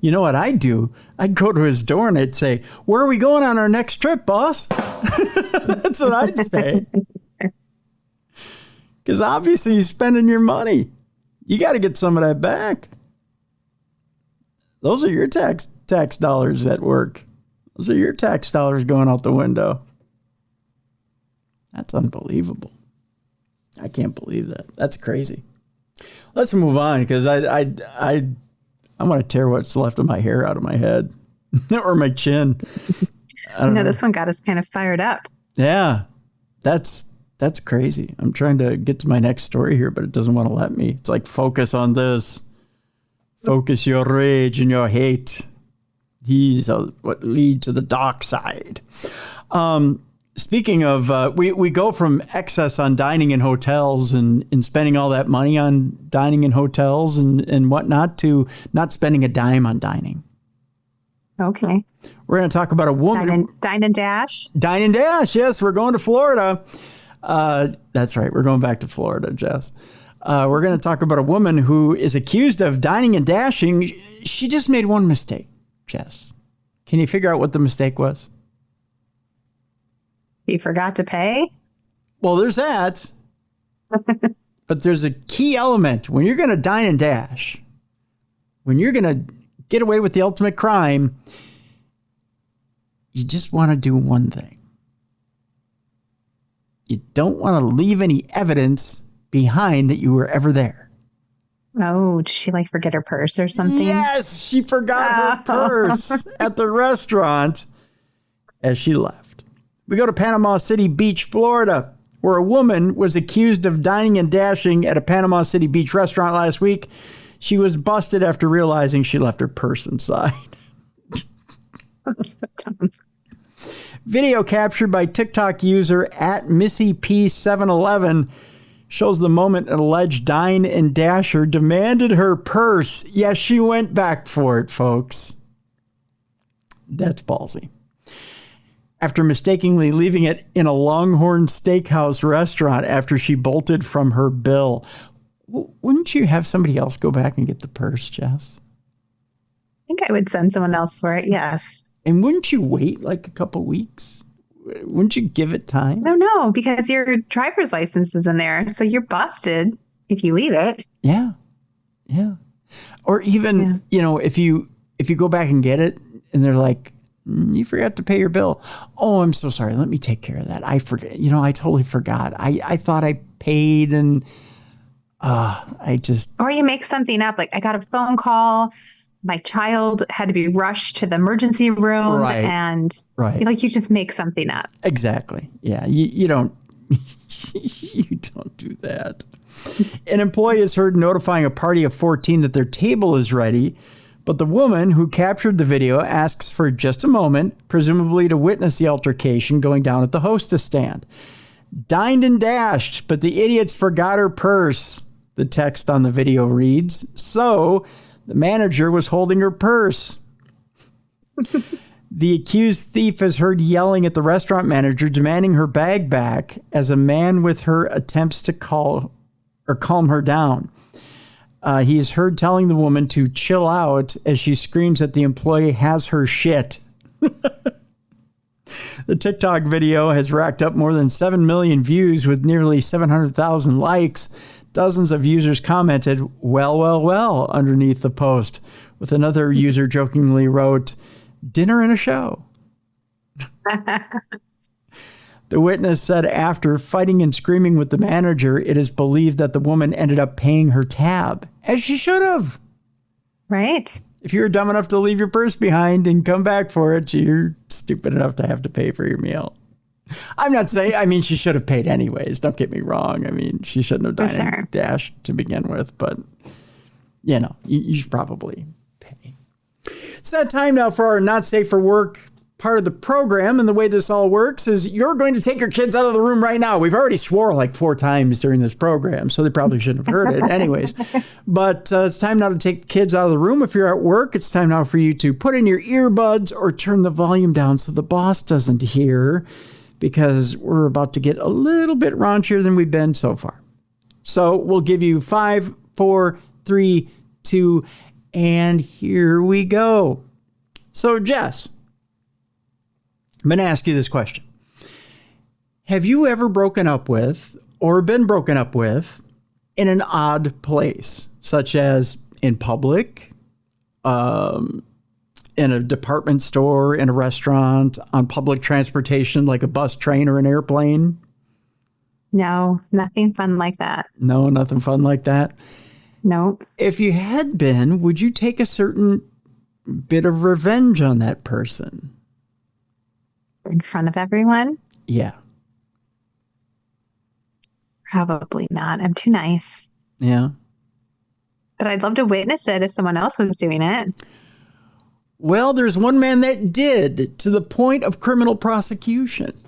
Speaker 1: You know what I'd do? I'd go to his door and I'd say, where are we going on our next trip, boss? That's what I'd say. Because obviously he's spending your money. You got to get some of that back. Those are your tax dollars at work. Those are your tax dollars going out the window. That's unbelievable. I can't believe that. That's crazy. Let's move on because I'm going to tear what's left of my hair out of my head or my chin. I don't know.
Speaker 7: This one got us kind of fired up.
Speaker 1: Yeah, that's crazy. I'm trying to get to my next story here, but it doesn't want to let me. It's like, focus on this. Focus your rage and your hate. These are what lead to the dark side. Speaking of, we go from excess on dining in hotels and spending all that money on dining in hotels and whatnot to not spending a dime on dining.
Speaker 7: Okay.
Speaker 1: We're going to talk about a woman.
Speaker 7: Dine and dash?
Speaker 1: Dine and dash, yes. We're going to Florida. That's right. We're going back to Florida, Jess. We're going to talk about a woman who is accused of dining and dashing. She just made one mistake, Jess. Can you figure out what the mistake was?
Speaker 7: You forgot to pay?
Speaker 1: Well, there's that. But there's a key element. When you're going to dine and dash, when you're going to get away with the ultimate crime, you just want to do one thing. You don't want to leave any evidence behind that you were ever there.
Speaker 7: Oh, did she forget her purse or something?
Speaker 1: Yes, she forgot her purse at the restaurant as she left. We go to Panama City Beach, Florida, where a woman was accused of dining and dashing at a Panama City Beach restaurant last week. She was busted after realizing she left her purse inside. Video captured by TikTok user at MissyP711 shows the moment an alleged dine and dasher demanded her purse. Yes, she went back for it, folks. That's ballsy. After mistakenly leaving it in a Longhorn Steakhouse restaurant after she bolted from her bill. Wouldn't you have somebody else go back and get the purse, Jess?
Speaker 7: I think I would send someone else for it, yes.
Speaker 1: And wouldn't you wait a couple weeks? Wouldn't you give it time?
Speaker 7: No, because your driver's license is in there. So you're busted if you leave it.
Speaker 1: Yeah. Or even, if you go back and get it and they're like, you forgot to pay your bill. Oh, I'm so sorry. Let me take care of that. I forget. I totally forgot. I thought I paid and Or
Speaker 7: you make something up. I got a phone call. My child had to be rushed to the emergency room.
Speaker 1: Right.
Speaker 7: And you just make something up.
Speaker 1: Exactly. Yeah. You don't, you don't do that. An employee is heard notifying a party of 14 that their table is ready. But the woman who captured the video asks for just a moment, presumably to witness the altercation going down at the hostess stand. Dined and dashed, but the idiots forgot her purse, the text on the video reads. So the manager was holding her purse. The accused thief is heard yelling at the restaurant manager, demanding her bag back as a man with her attempts to calm her down. He is heard telling the woman to chill out as she screams that the employee has her shit. The TikTok video has racked up more than 7 million views with nearly 700,000 likes. Dozens of users commented, well, underneath the post, with another user jokingly wrote, dinner and a show. The witness said after fighting and screaming with the manager, it is believed that the woman ended up paying her tab, as she should have.
Speaker 7: Right.
Speaker 1: If you're dumb enough to leave your purse behind and come back for it, you're stupid enough to have to pay for your meal. I'm not saying, she should have paid anyways. Don't get me wrong. She shouldn't have dined and dashed to begin with, but, you should probably pay. It's that time now for our Not Safe for Work part of the program, and the way this all works is you're going to take your kids out of the room right now. We've already swore 4 times during this program, so they probably shouldn't have heard it anyways. But it's time now to take kids out of the room. If you're at work, it's time now for you to put in your earbuds or turn the volume down so the boss doesn't hear, because we're about to get a little bit raunchier than we've been so far. So we'll give you 5, 4, 3, 2, and here we go. So Jess, I'm going to ask you this question. Have you ever broken up with or been broken up with in an odd place, such as in public, in a department store, in a restaurant, on public transportation like a bus, train, or an airplane?
Speaker 7: No, nothing fun like that.
Speaker 1: No, nothing fun like that?
Speaker 7: Nope.
Speaker 1: If you had been, would you take a certain bit of revenge on that person?
Speaker 7: In front of everyone?
Speaker 1: Yeah.
Speaker 7: Probably not. I'm too nice.
Speaker 1: Yeah.
Speaker 7: But I'd love to witness it if someone else was doing it.
Speaker 1: Well, there's one man that did, to the point of criminal prosecution.
Speaker 7: Oh,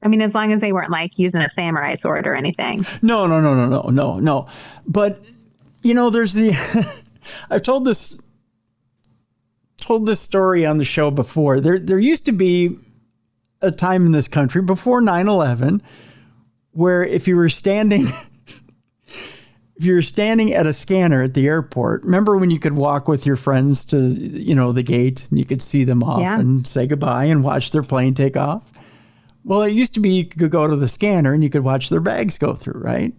Speaker 7: I mean, as long as they weren't like using a samurai sword or anything.
Speaker 1: No. But, there's I've told this story on the show before. There used to be a time in this country before 9/11 where if you were standing at a scanner at the airport, remember when you could walk with your friends to, the gate and you could see them off and say goodbye and watch their plane take off? Well, it used to be you could go to the scanner and you could watch their bags go through, right?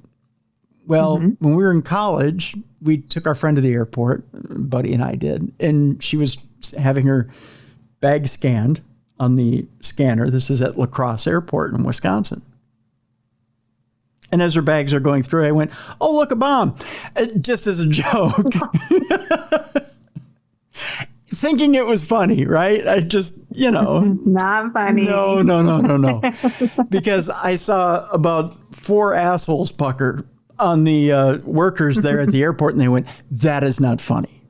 Speaker 1: Well, when we were in college, we took our friend to the airport, Buddy and I did, and she was having her bag scanned on the scanner. This is at La Crosse Airport in Wisconsin. And as her bags are going through, I went, "Oh, look, a bomb," just as a joke. Thinking it was funny, right? I just,
Speaker 7: Not funny.
Speaker 1: No. Because I saw about 4 assholes pucker on the workers there at the airport, and they went, "That is not funny."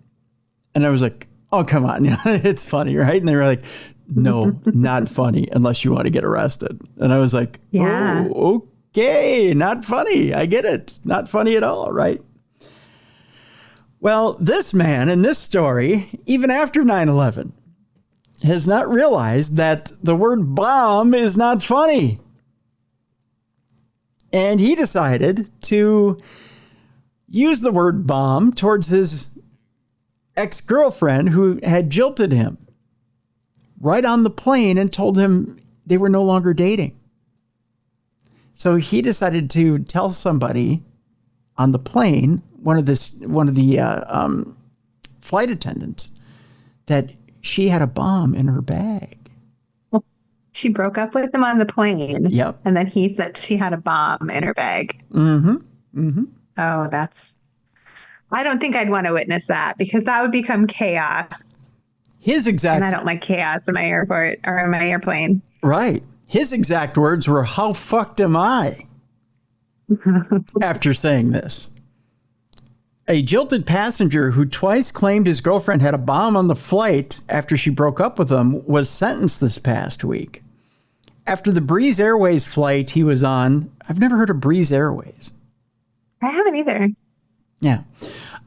Speaker 1: And I was like, "Oh, come on. It's funny, right?" And they were like, "No, not funny unless you want to get arrested." And I was like,
Speaker 7: Yeah.
Speaker 1: "Oh, okay, not funny. I get it. Not funny at all, right?" Well, this man in this story, even after 9/11, has not realized that the word bomb is not funny. And he decided to use the word bomb towards his ex-girlfriend who had jilted him right on the plane and told him they were no longer dating. So he decided to tell somebody on the plane, one of the flight attendants, that she had a bomb in her bag.
Speaker 7: She broke up with him on the plane.
Speaker 1: Yep.
Speaker 7: And then he said she had a bomb in her bag.
Speaker 1: Mm-hmm.
Speaker 7: Oh, I don't think I'd want to witness that because that would become chaos. And I don't like chaos in my airport or in my airplane.
Speaker 1: Right. His exact words were, "How fucked am I?" After saying this. A jilted passenger who twice claimed his girlfriend had a bomb on the flight after she broke up with him was sentenced this past week. After the Breeze Airways flight he was on, I've never heard of Breeze Airways.
Speaker 7: I haven't either.
Speaker 1: Yeah.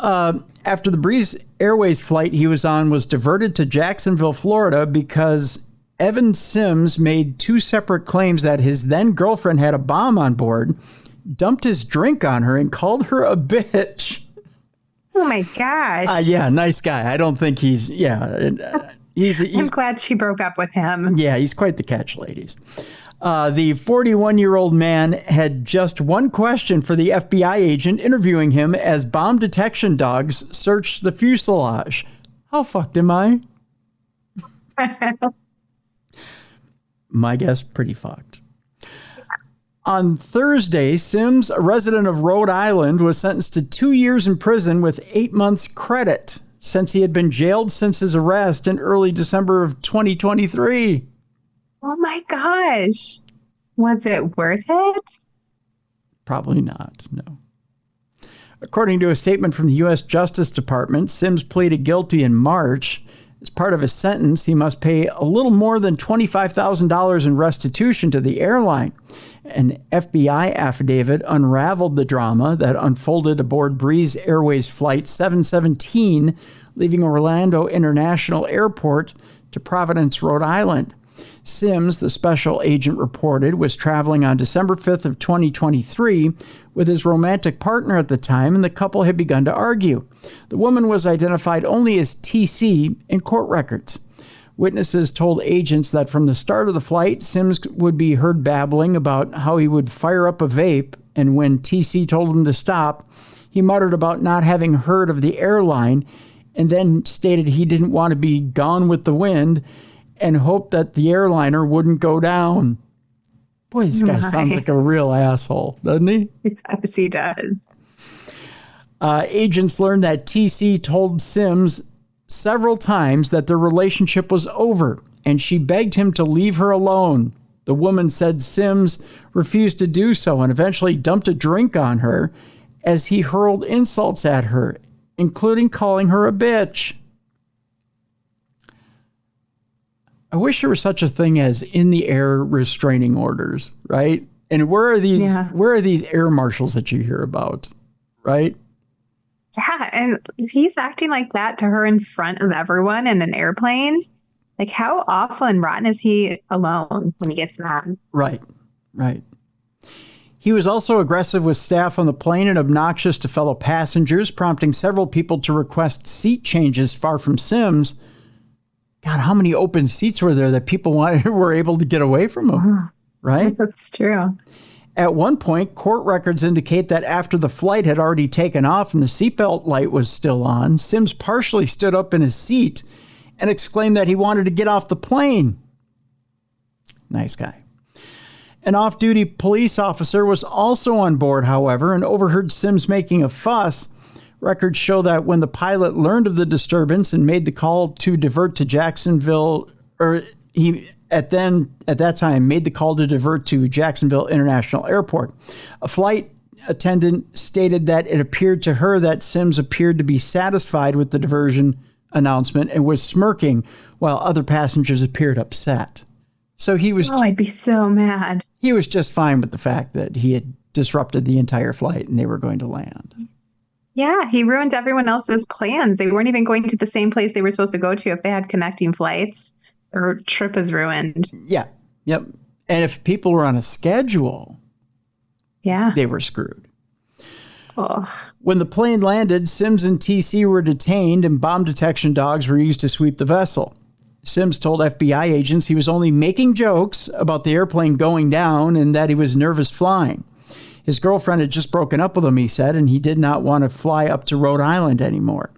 Speaker 1: After the Breeze Airways flight he was on was diverted to Jacksonville, Florida, because Evan Sims made 2 separate claims that his then girlfriend had a bomb on board, dumped his drink on her, and called her a bitch.
Speaker 7: Oh my gosh.
Speaker 1: Yeah, nice guy. I don't think he's
Speaker 7: I'm glad she broke up with him.
Speaker 1: Yeah, he's quite the catch, ladies. The 41-year-old man had just one question for the FBI agent interviewing him as bomb detection dogs searched the fuselage. How fucked am I? My guess, pretty fucked. On Thursday, Sims, a resident of Rhode Island, was sentenced to 2 years in prison with 8 months credit since he had been jailed since his arrest in early December of 2023.
Speaker 7: Oh my gosh. Was it worth it?
Speaker 1: Probably not, no. According to a statement from the U.S. Justice Department, Sims pleaded guilty in March. As part of his sentence, he must pay a little more than $25,000 in restitution to the airline. An FBI affidavit unraveled the drama that unfolded aboard Breeze Airways Flight 717, leaving Orlando International Airport to Providence, Rhode Island. Sims, the special agent reported, was traveling on December 5th of 2023 with his romantic partner at the time, and the couple had begun to argue. The woman was identified only as TC in court records. Witnesses told agents that from the start of the flight, Sims would be heard babbling about how he would fire up a vape, and when TC told him to stop, he muttered about not having heard of the airline, and then stated he didn't want to be gone with the wind and hoped that the airliner wouldn't go down. Boy, this guy sounds like a real asshole, doesn't he?
Speaker 7: Yes, he does.
Speaker 1: Agents learned that TC told Sims several times that their relationship was over, and she begged him to leave her alone. The woman said Sims refused to do so and eventually dumped a drink on her as he hurled insults at her, including calling her a bitch. I wish there was such a thing as in the air restraining orders, right? And where are these air marshals that you hear about, right?
Speaker 7: Yeah, and he's acting like that to her in front of everyone in an airplane. Like, how awful and rotten is he alone when he gets mad?
Speaker 1: Right. He was also aggressive with staff on the plane and obnoxious to fellow passengers, prompting several people to request seat changes far from Sims. God, how many open seats were there that people were able to get away from him, right?
Speaker 7: That's true.
Speaker 1: At one point, court records indicate that after the flight had already taken off and the seatbelt light was still on, Sims partially stood up in his seat and exclaimed that he wanted to get off the plane. Nice guy. An off-duty police officer was also on board, however, and overheard Sims making a fuss. Records show that when the pilot learned of the disturbance and made the call to divert to Jacksonville, or he at that time made the call to divert to Jacksonville International Airport. A flight attendant stated that it appeared to her that Sims appeared to be satisfied with the diversion announcement and was smirking while other passengers appeared upset. So he was...
Speaker 7: Oh, I'd be so mad.
Speaker 1: He was just fine with the fact that he had disrupted the entire flight and they were going to land.
Speaker 7: Yeah, he ruined everyone else's plans. They weren't even going to the same place they were supposed to go to if they had connecting flights. Their trip is ruined.
Speaker 1: Yeah, yep. And if people were on a schedule, they were screwed.
Speaker 7: Oh.
Speaker 1: When the plane landed, Sims and TC were detained and bomb detection dogs were used to sweep the vessel. Sims told FBI agents he was only making jokes about the airplane going down and that he was nervous flying. His girlfriend had just broken up with him, he said, and he did not want to fly up to Rhode Island anymore.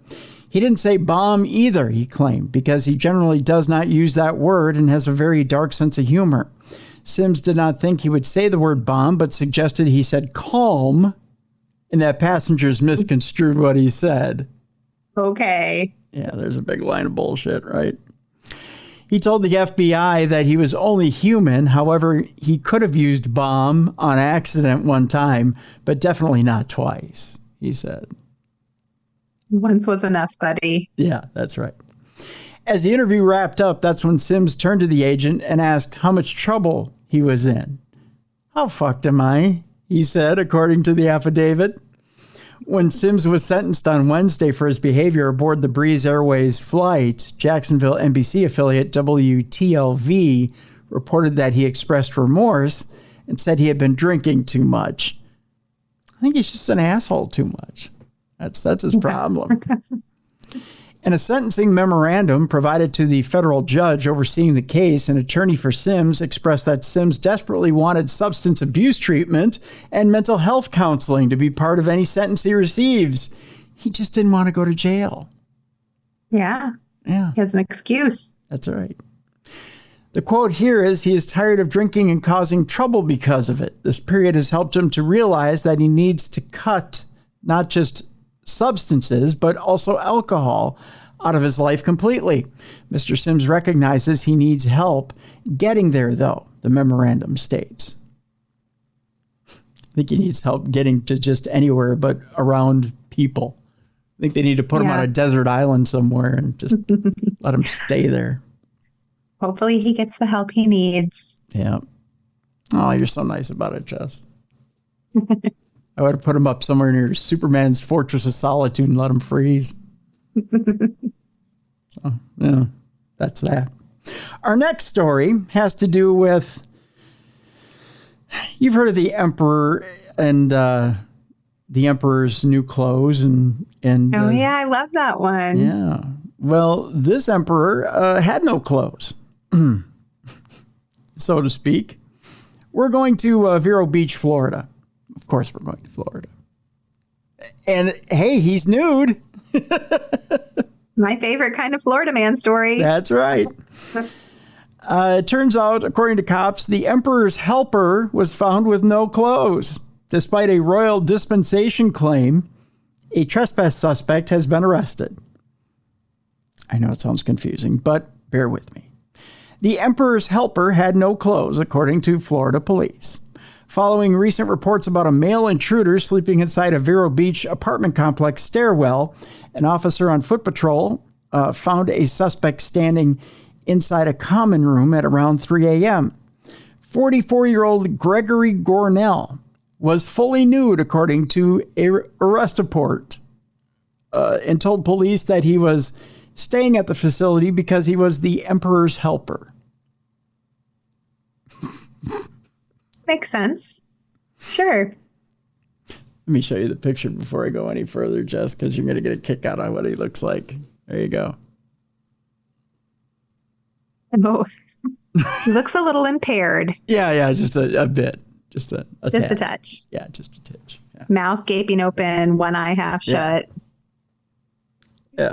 Speaker 1: He didn't say bomb either, he claimed, because he generally does not use that word and has a very dark sense of humor. Sims did not think he would say the word bomb, but suggested he said calm, and that passengers misconstrued what he said.
Speaker 7: Okay.
Speaker 1: Yeah, there's a big line of bullshit, right? He told the FBI that he was only human. However, he could have used bomb on accident one time, but definitely not twice, he said.
Speaker 7: Once was enough, buddy.
Speaker 1: Yeah, that's right. As the interview wrapped up, that's when Sims turned to the agent and asked how much trouble he was in. How fucked am I? He said, according to the affidavit. When Sims was sentenced on Wednesday for his behavior aboard the Breeze Airways flight, Jacksonville NBC affiliate WTLV reported that he expressed remorse and said he had been drinking too much. I think he's just an asshole too much. That's his problem. In a sentencing memorandum provided to the federal judge overseeing the case, an attorney for Sims expressed that Sims desperately wanted substance abuse treatment and mental health counseling to be part of any sentence he receives. He just didn't want to go to jail.
Speaker 7: Yeah. He has an excuse.
Speaker 1: That's right. The quote here is, he is tired of drinking and causing trouble because of it. This period has helped him to realize that he needs to cut not just substances, but also alcohol out of his life completely. Mr. Sims recognizes he needs help getting there, though, the memorandum states. I think he needs help getting to just anywhere but around people. I think they need to put him on a desert island somewhere and just let him stay there.
Speaker 7: Hopefully he gets the help he needs.
Speaker 1: Yeah. Oh, you're so nice about it, Jess. I would have put him up somewhere near Superman's Fortress of Solitude and let him freeze. So, yeah, that's that. Our next story has to do with, you've heard of the Emperor and the Emperor's new clothes and
Speaker 7: oh yeah, I love that one.
Speaker 1: Yeah. Well, this Emperor had no clothes, so to speak. We're going to Vero Beach, Florida. Of course, we're going to Florida. And hey, he's nude.
Speaker 7: My favorite kind of Florida man story.
Speaker 1: That's right. It turns out, according to cops, the Emperor's helper was found with no clothes. Despite a royal dispensation claim, a trespass suspect has been arrested. I know it sounds confusing, but bear with me. The Emperor's helper had no clothes, according to Florida police. Following recent reports about a male intruder sleeping inside a Vero Beach apartment complex stairwell, an officer on foot patrol found a suspect standing inside a common room at around 3 a.m. 44-year-old Gregory Gornell was fully nude, according to an arrest report, and told police that he was staying at the facility because he was the emperor's helper.
Speaker 7: Makes sense. Sure.
Speaker 1: Let me show you the picture before I go any further, Jess, because you're going to get a kick out on what he looks like. There you go.
Speaker 7: Oh, he looks a little impaired.
Speaker 1: Yeah, just a bit. Just a
Speaker 7: touch.
Speaker 1: Yeah, just a titch. Yeah.
Speaker 7: Mouth gaping open, one eye half shut.
Speaker 1: Yeah.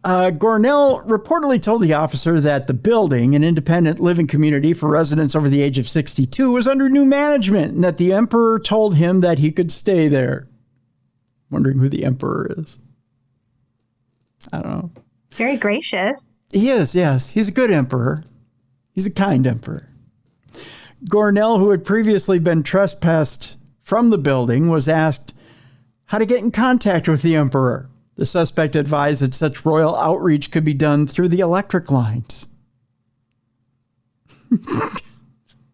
Speaker 1: Gornell reportedly told the officer that the building, an independent living community for residents over the age of 62, was under new management and that the emperor told him that he could stay there. Wondering who the emperor is. I don't know.
Speaker 7: Very gracious.
Speaker 1: He is, yes. He's a good emperor. He's a kind emperor. Gornell, who had previously been trespassed from the building, was asked how to get in contact with the emperor. The suspect advised that such royal outreach could be done through the electric lines.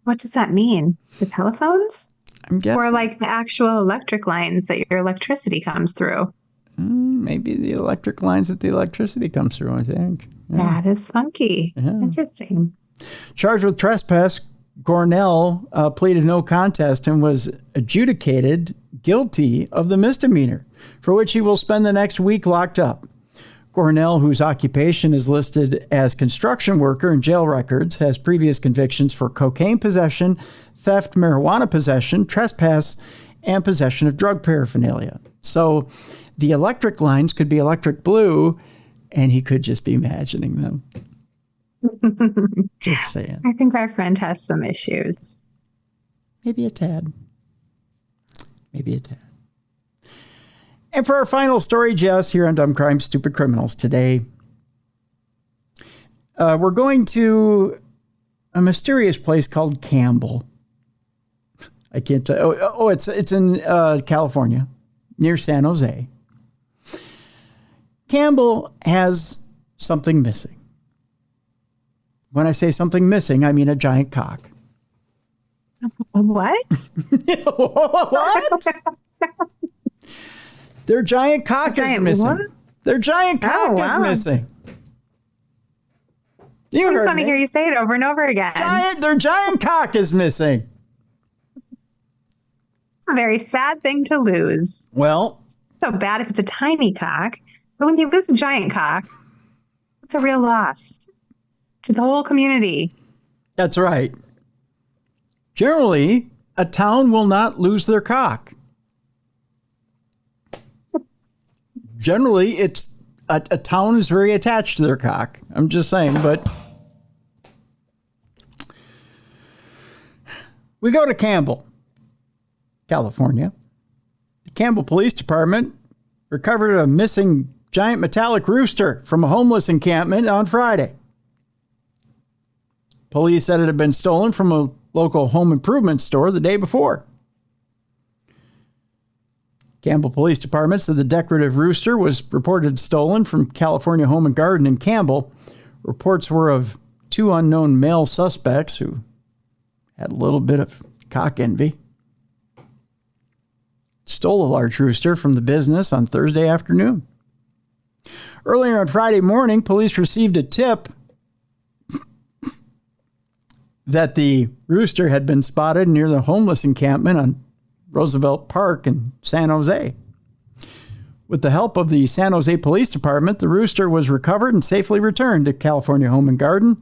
Speaker 7: What does that mean? The telephones?
Speaker 1: I'm guessing.
Speaker 7: Or like the actual electric lines that your electricity comes through?
Speaker 1: Maybe the electric lines that the electricity comes through, I think. Yeah.
Speaker 7: That is funky.
Speaker 1: Yeah.
Speaker 7: Interesting.
Speaker 1: Charged with trespass, Gornell pleaded no contest and was adjudicated guilty of the misdemeanor, for which he will spend the next week locked up. Gornell, whose occupation is listed as construction worker in jail records, has previous convictions for cocaine possession, theft, marijuana possession, trespass, and possession of drug paraphernalia. So the electric lines could be electric blue, and he could just be imagining them. Just saying.
Speaker 7: I think our friend has some issues.
Speaker 1: Maybe a tad. Maybe a tad. And for our final story, Jess, here on Dumb Crime, Stupid Criminals today, we're going to a mysterious place called Campbell. I can't tell. Oh, it's in California, near San Jose. Campbell has something missing. When I say something missing, I mean a giant cock.
Speaker 7: What?
Speaker 1: What? Their giant cock is missing. What? Their giant cock is missing. You
Speaker 7: I just
Speaker 1: heard
Speaker 7: want to
Speaker 1: me.
Speaker 7: hear you say it over and over again.
Speaker 1: Their giant cock is missing.
Speaker 7: It's a very sad thing to lose.
Speaker 1: Well,
Speaker 7: So bad if it's a tiny cock, but when you lose a giant cock, it's a real loss to the whole community.
Speaker 1: that's right. Generally, a town will not lose their cock. Generally, it's a town is very attached to their cock. I'm just saying, but we go to Campbell, California. The Campbell Police Department recovered a missing giant metallic rooster from a homeless encampment on Friday. Police said it had been stolen from a local home improvement store the day before. Campbell Police Department said the decorative rooster was reported stolen from California Home and Garden in Campbell. Reports were of two unknown male suspects who had a little bit of cock envy. Stole a large rooster from the business on Thursday afternoon. Earlier on Friday morning, police received a tip that the rooster had been spotted near the homeless encampment on Roosevelt Park in San Jose. With the help of the San Jose Police Department, the rooster was recovered and safely returned to California Home and Garden.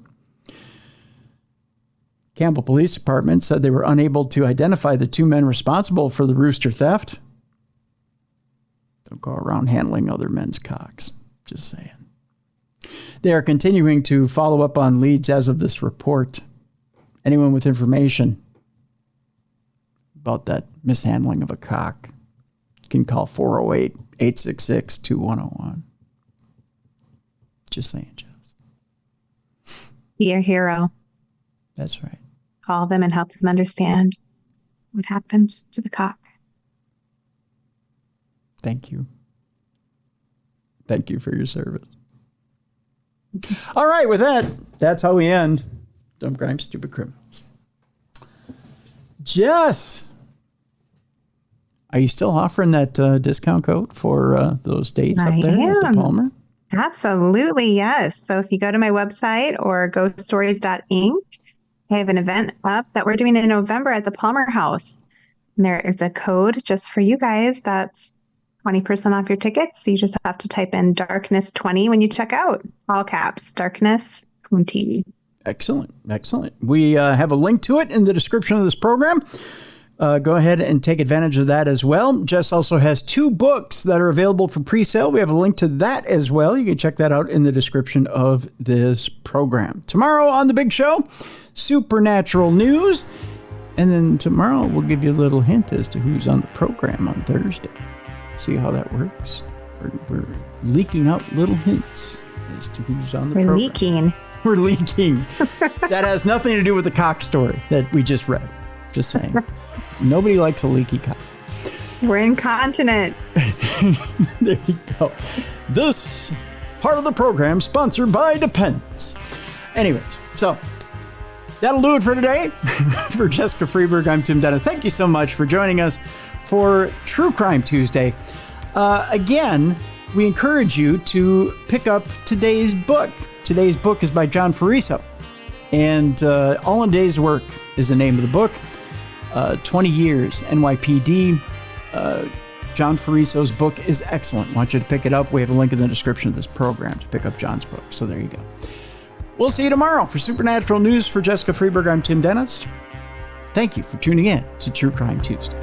Speaker 1: Campbell Police Department said they were unable to identify the two men responsible for the rooster theft. Don't go around handling other men's cocks. Just saying. They are continuing to follow up on leads as of this report. Anyone with information about that mishandling of a cock can call 408-866-2101. Just saying, Jess.
Speaker 7: Be a hero.
Speaker 1: That's right.
Speaker 7: Call them and help them understand what happened to the cock.
Speaker 1: Thank you. Thank you for your service. All right, with that, that's how we end Dumb Crime, Stupid Criminals. Jess, are you still offering that discount code for those dates up there at the Palmer?
Speaker 7: Absolutely, yes. So if you go to my website or ghoststories.inc, I have an event up that we're doing in November at the Palmer House. And there is a code just for you guys that's 20% off your tickets. So you just have to type in darkness20 when you check out. All caps, darkness20.
Speaker 1: Excellent. Excellent. We have a link to it in the description of this program. Go ahead and take advantage of that as well. Jess also has 2 books that are available for pre-sale. We have a link to that as well. You can check that out in the description of this program. Tomorrow on The Big Show, supernatural news. And then tomorrow we'll give you a little hint as to who's on the program on Thursday. See how that works. We're leaking out little hints as to who's on the program.
Speaker 7: We're leaking.
Speaker 1: That has nothing to do with the cock story that we just read. Just saying. Nobody likes a leaky cock.
Speaker 7: We're incontinent.
Speaker 1: There you go. This part of the program sponsored by Depends. Anyways, so that'll do it for today. For Jessica Freeberg, I'm Tim Dennis. Thank you so much for joining us for True Crime Tuesday. Again, we encourage you to pick up today's book. Today's book is by John Ferriso. And All in a Day's Work is the name of the book. 20 years, NYPD. John Ferriso's book is excellent. I want you to pick it up. We have a link in the description of this program to pick up John's book. So there you go. We'll see you tomorrow for Supernatural News. For Jessica Freeberg, I'm Tim Dennis. Thank you for tuning in to True Crime Tuesday.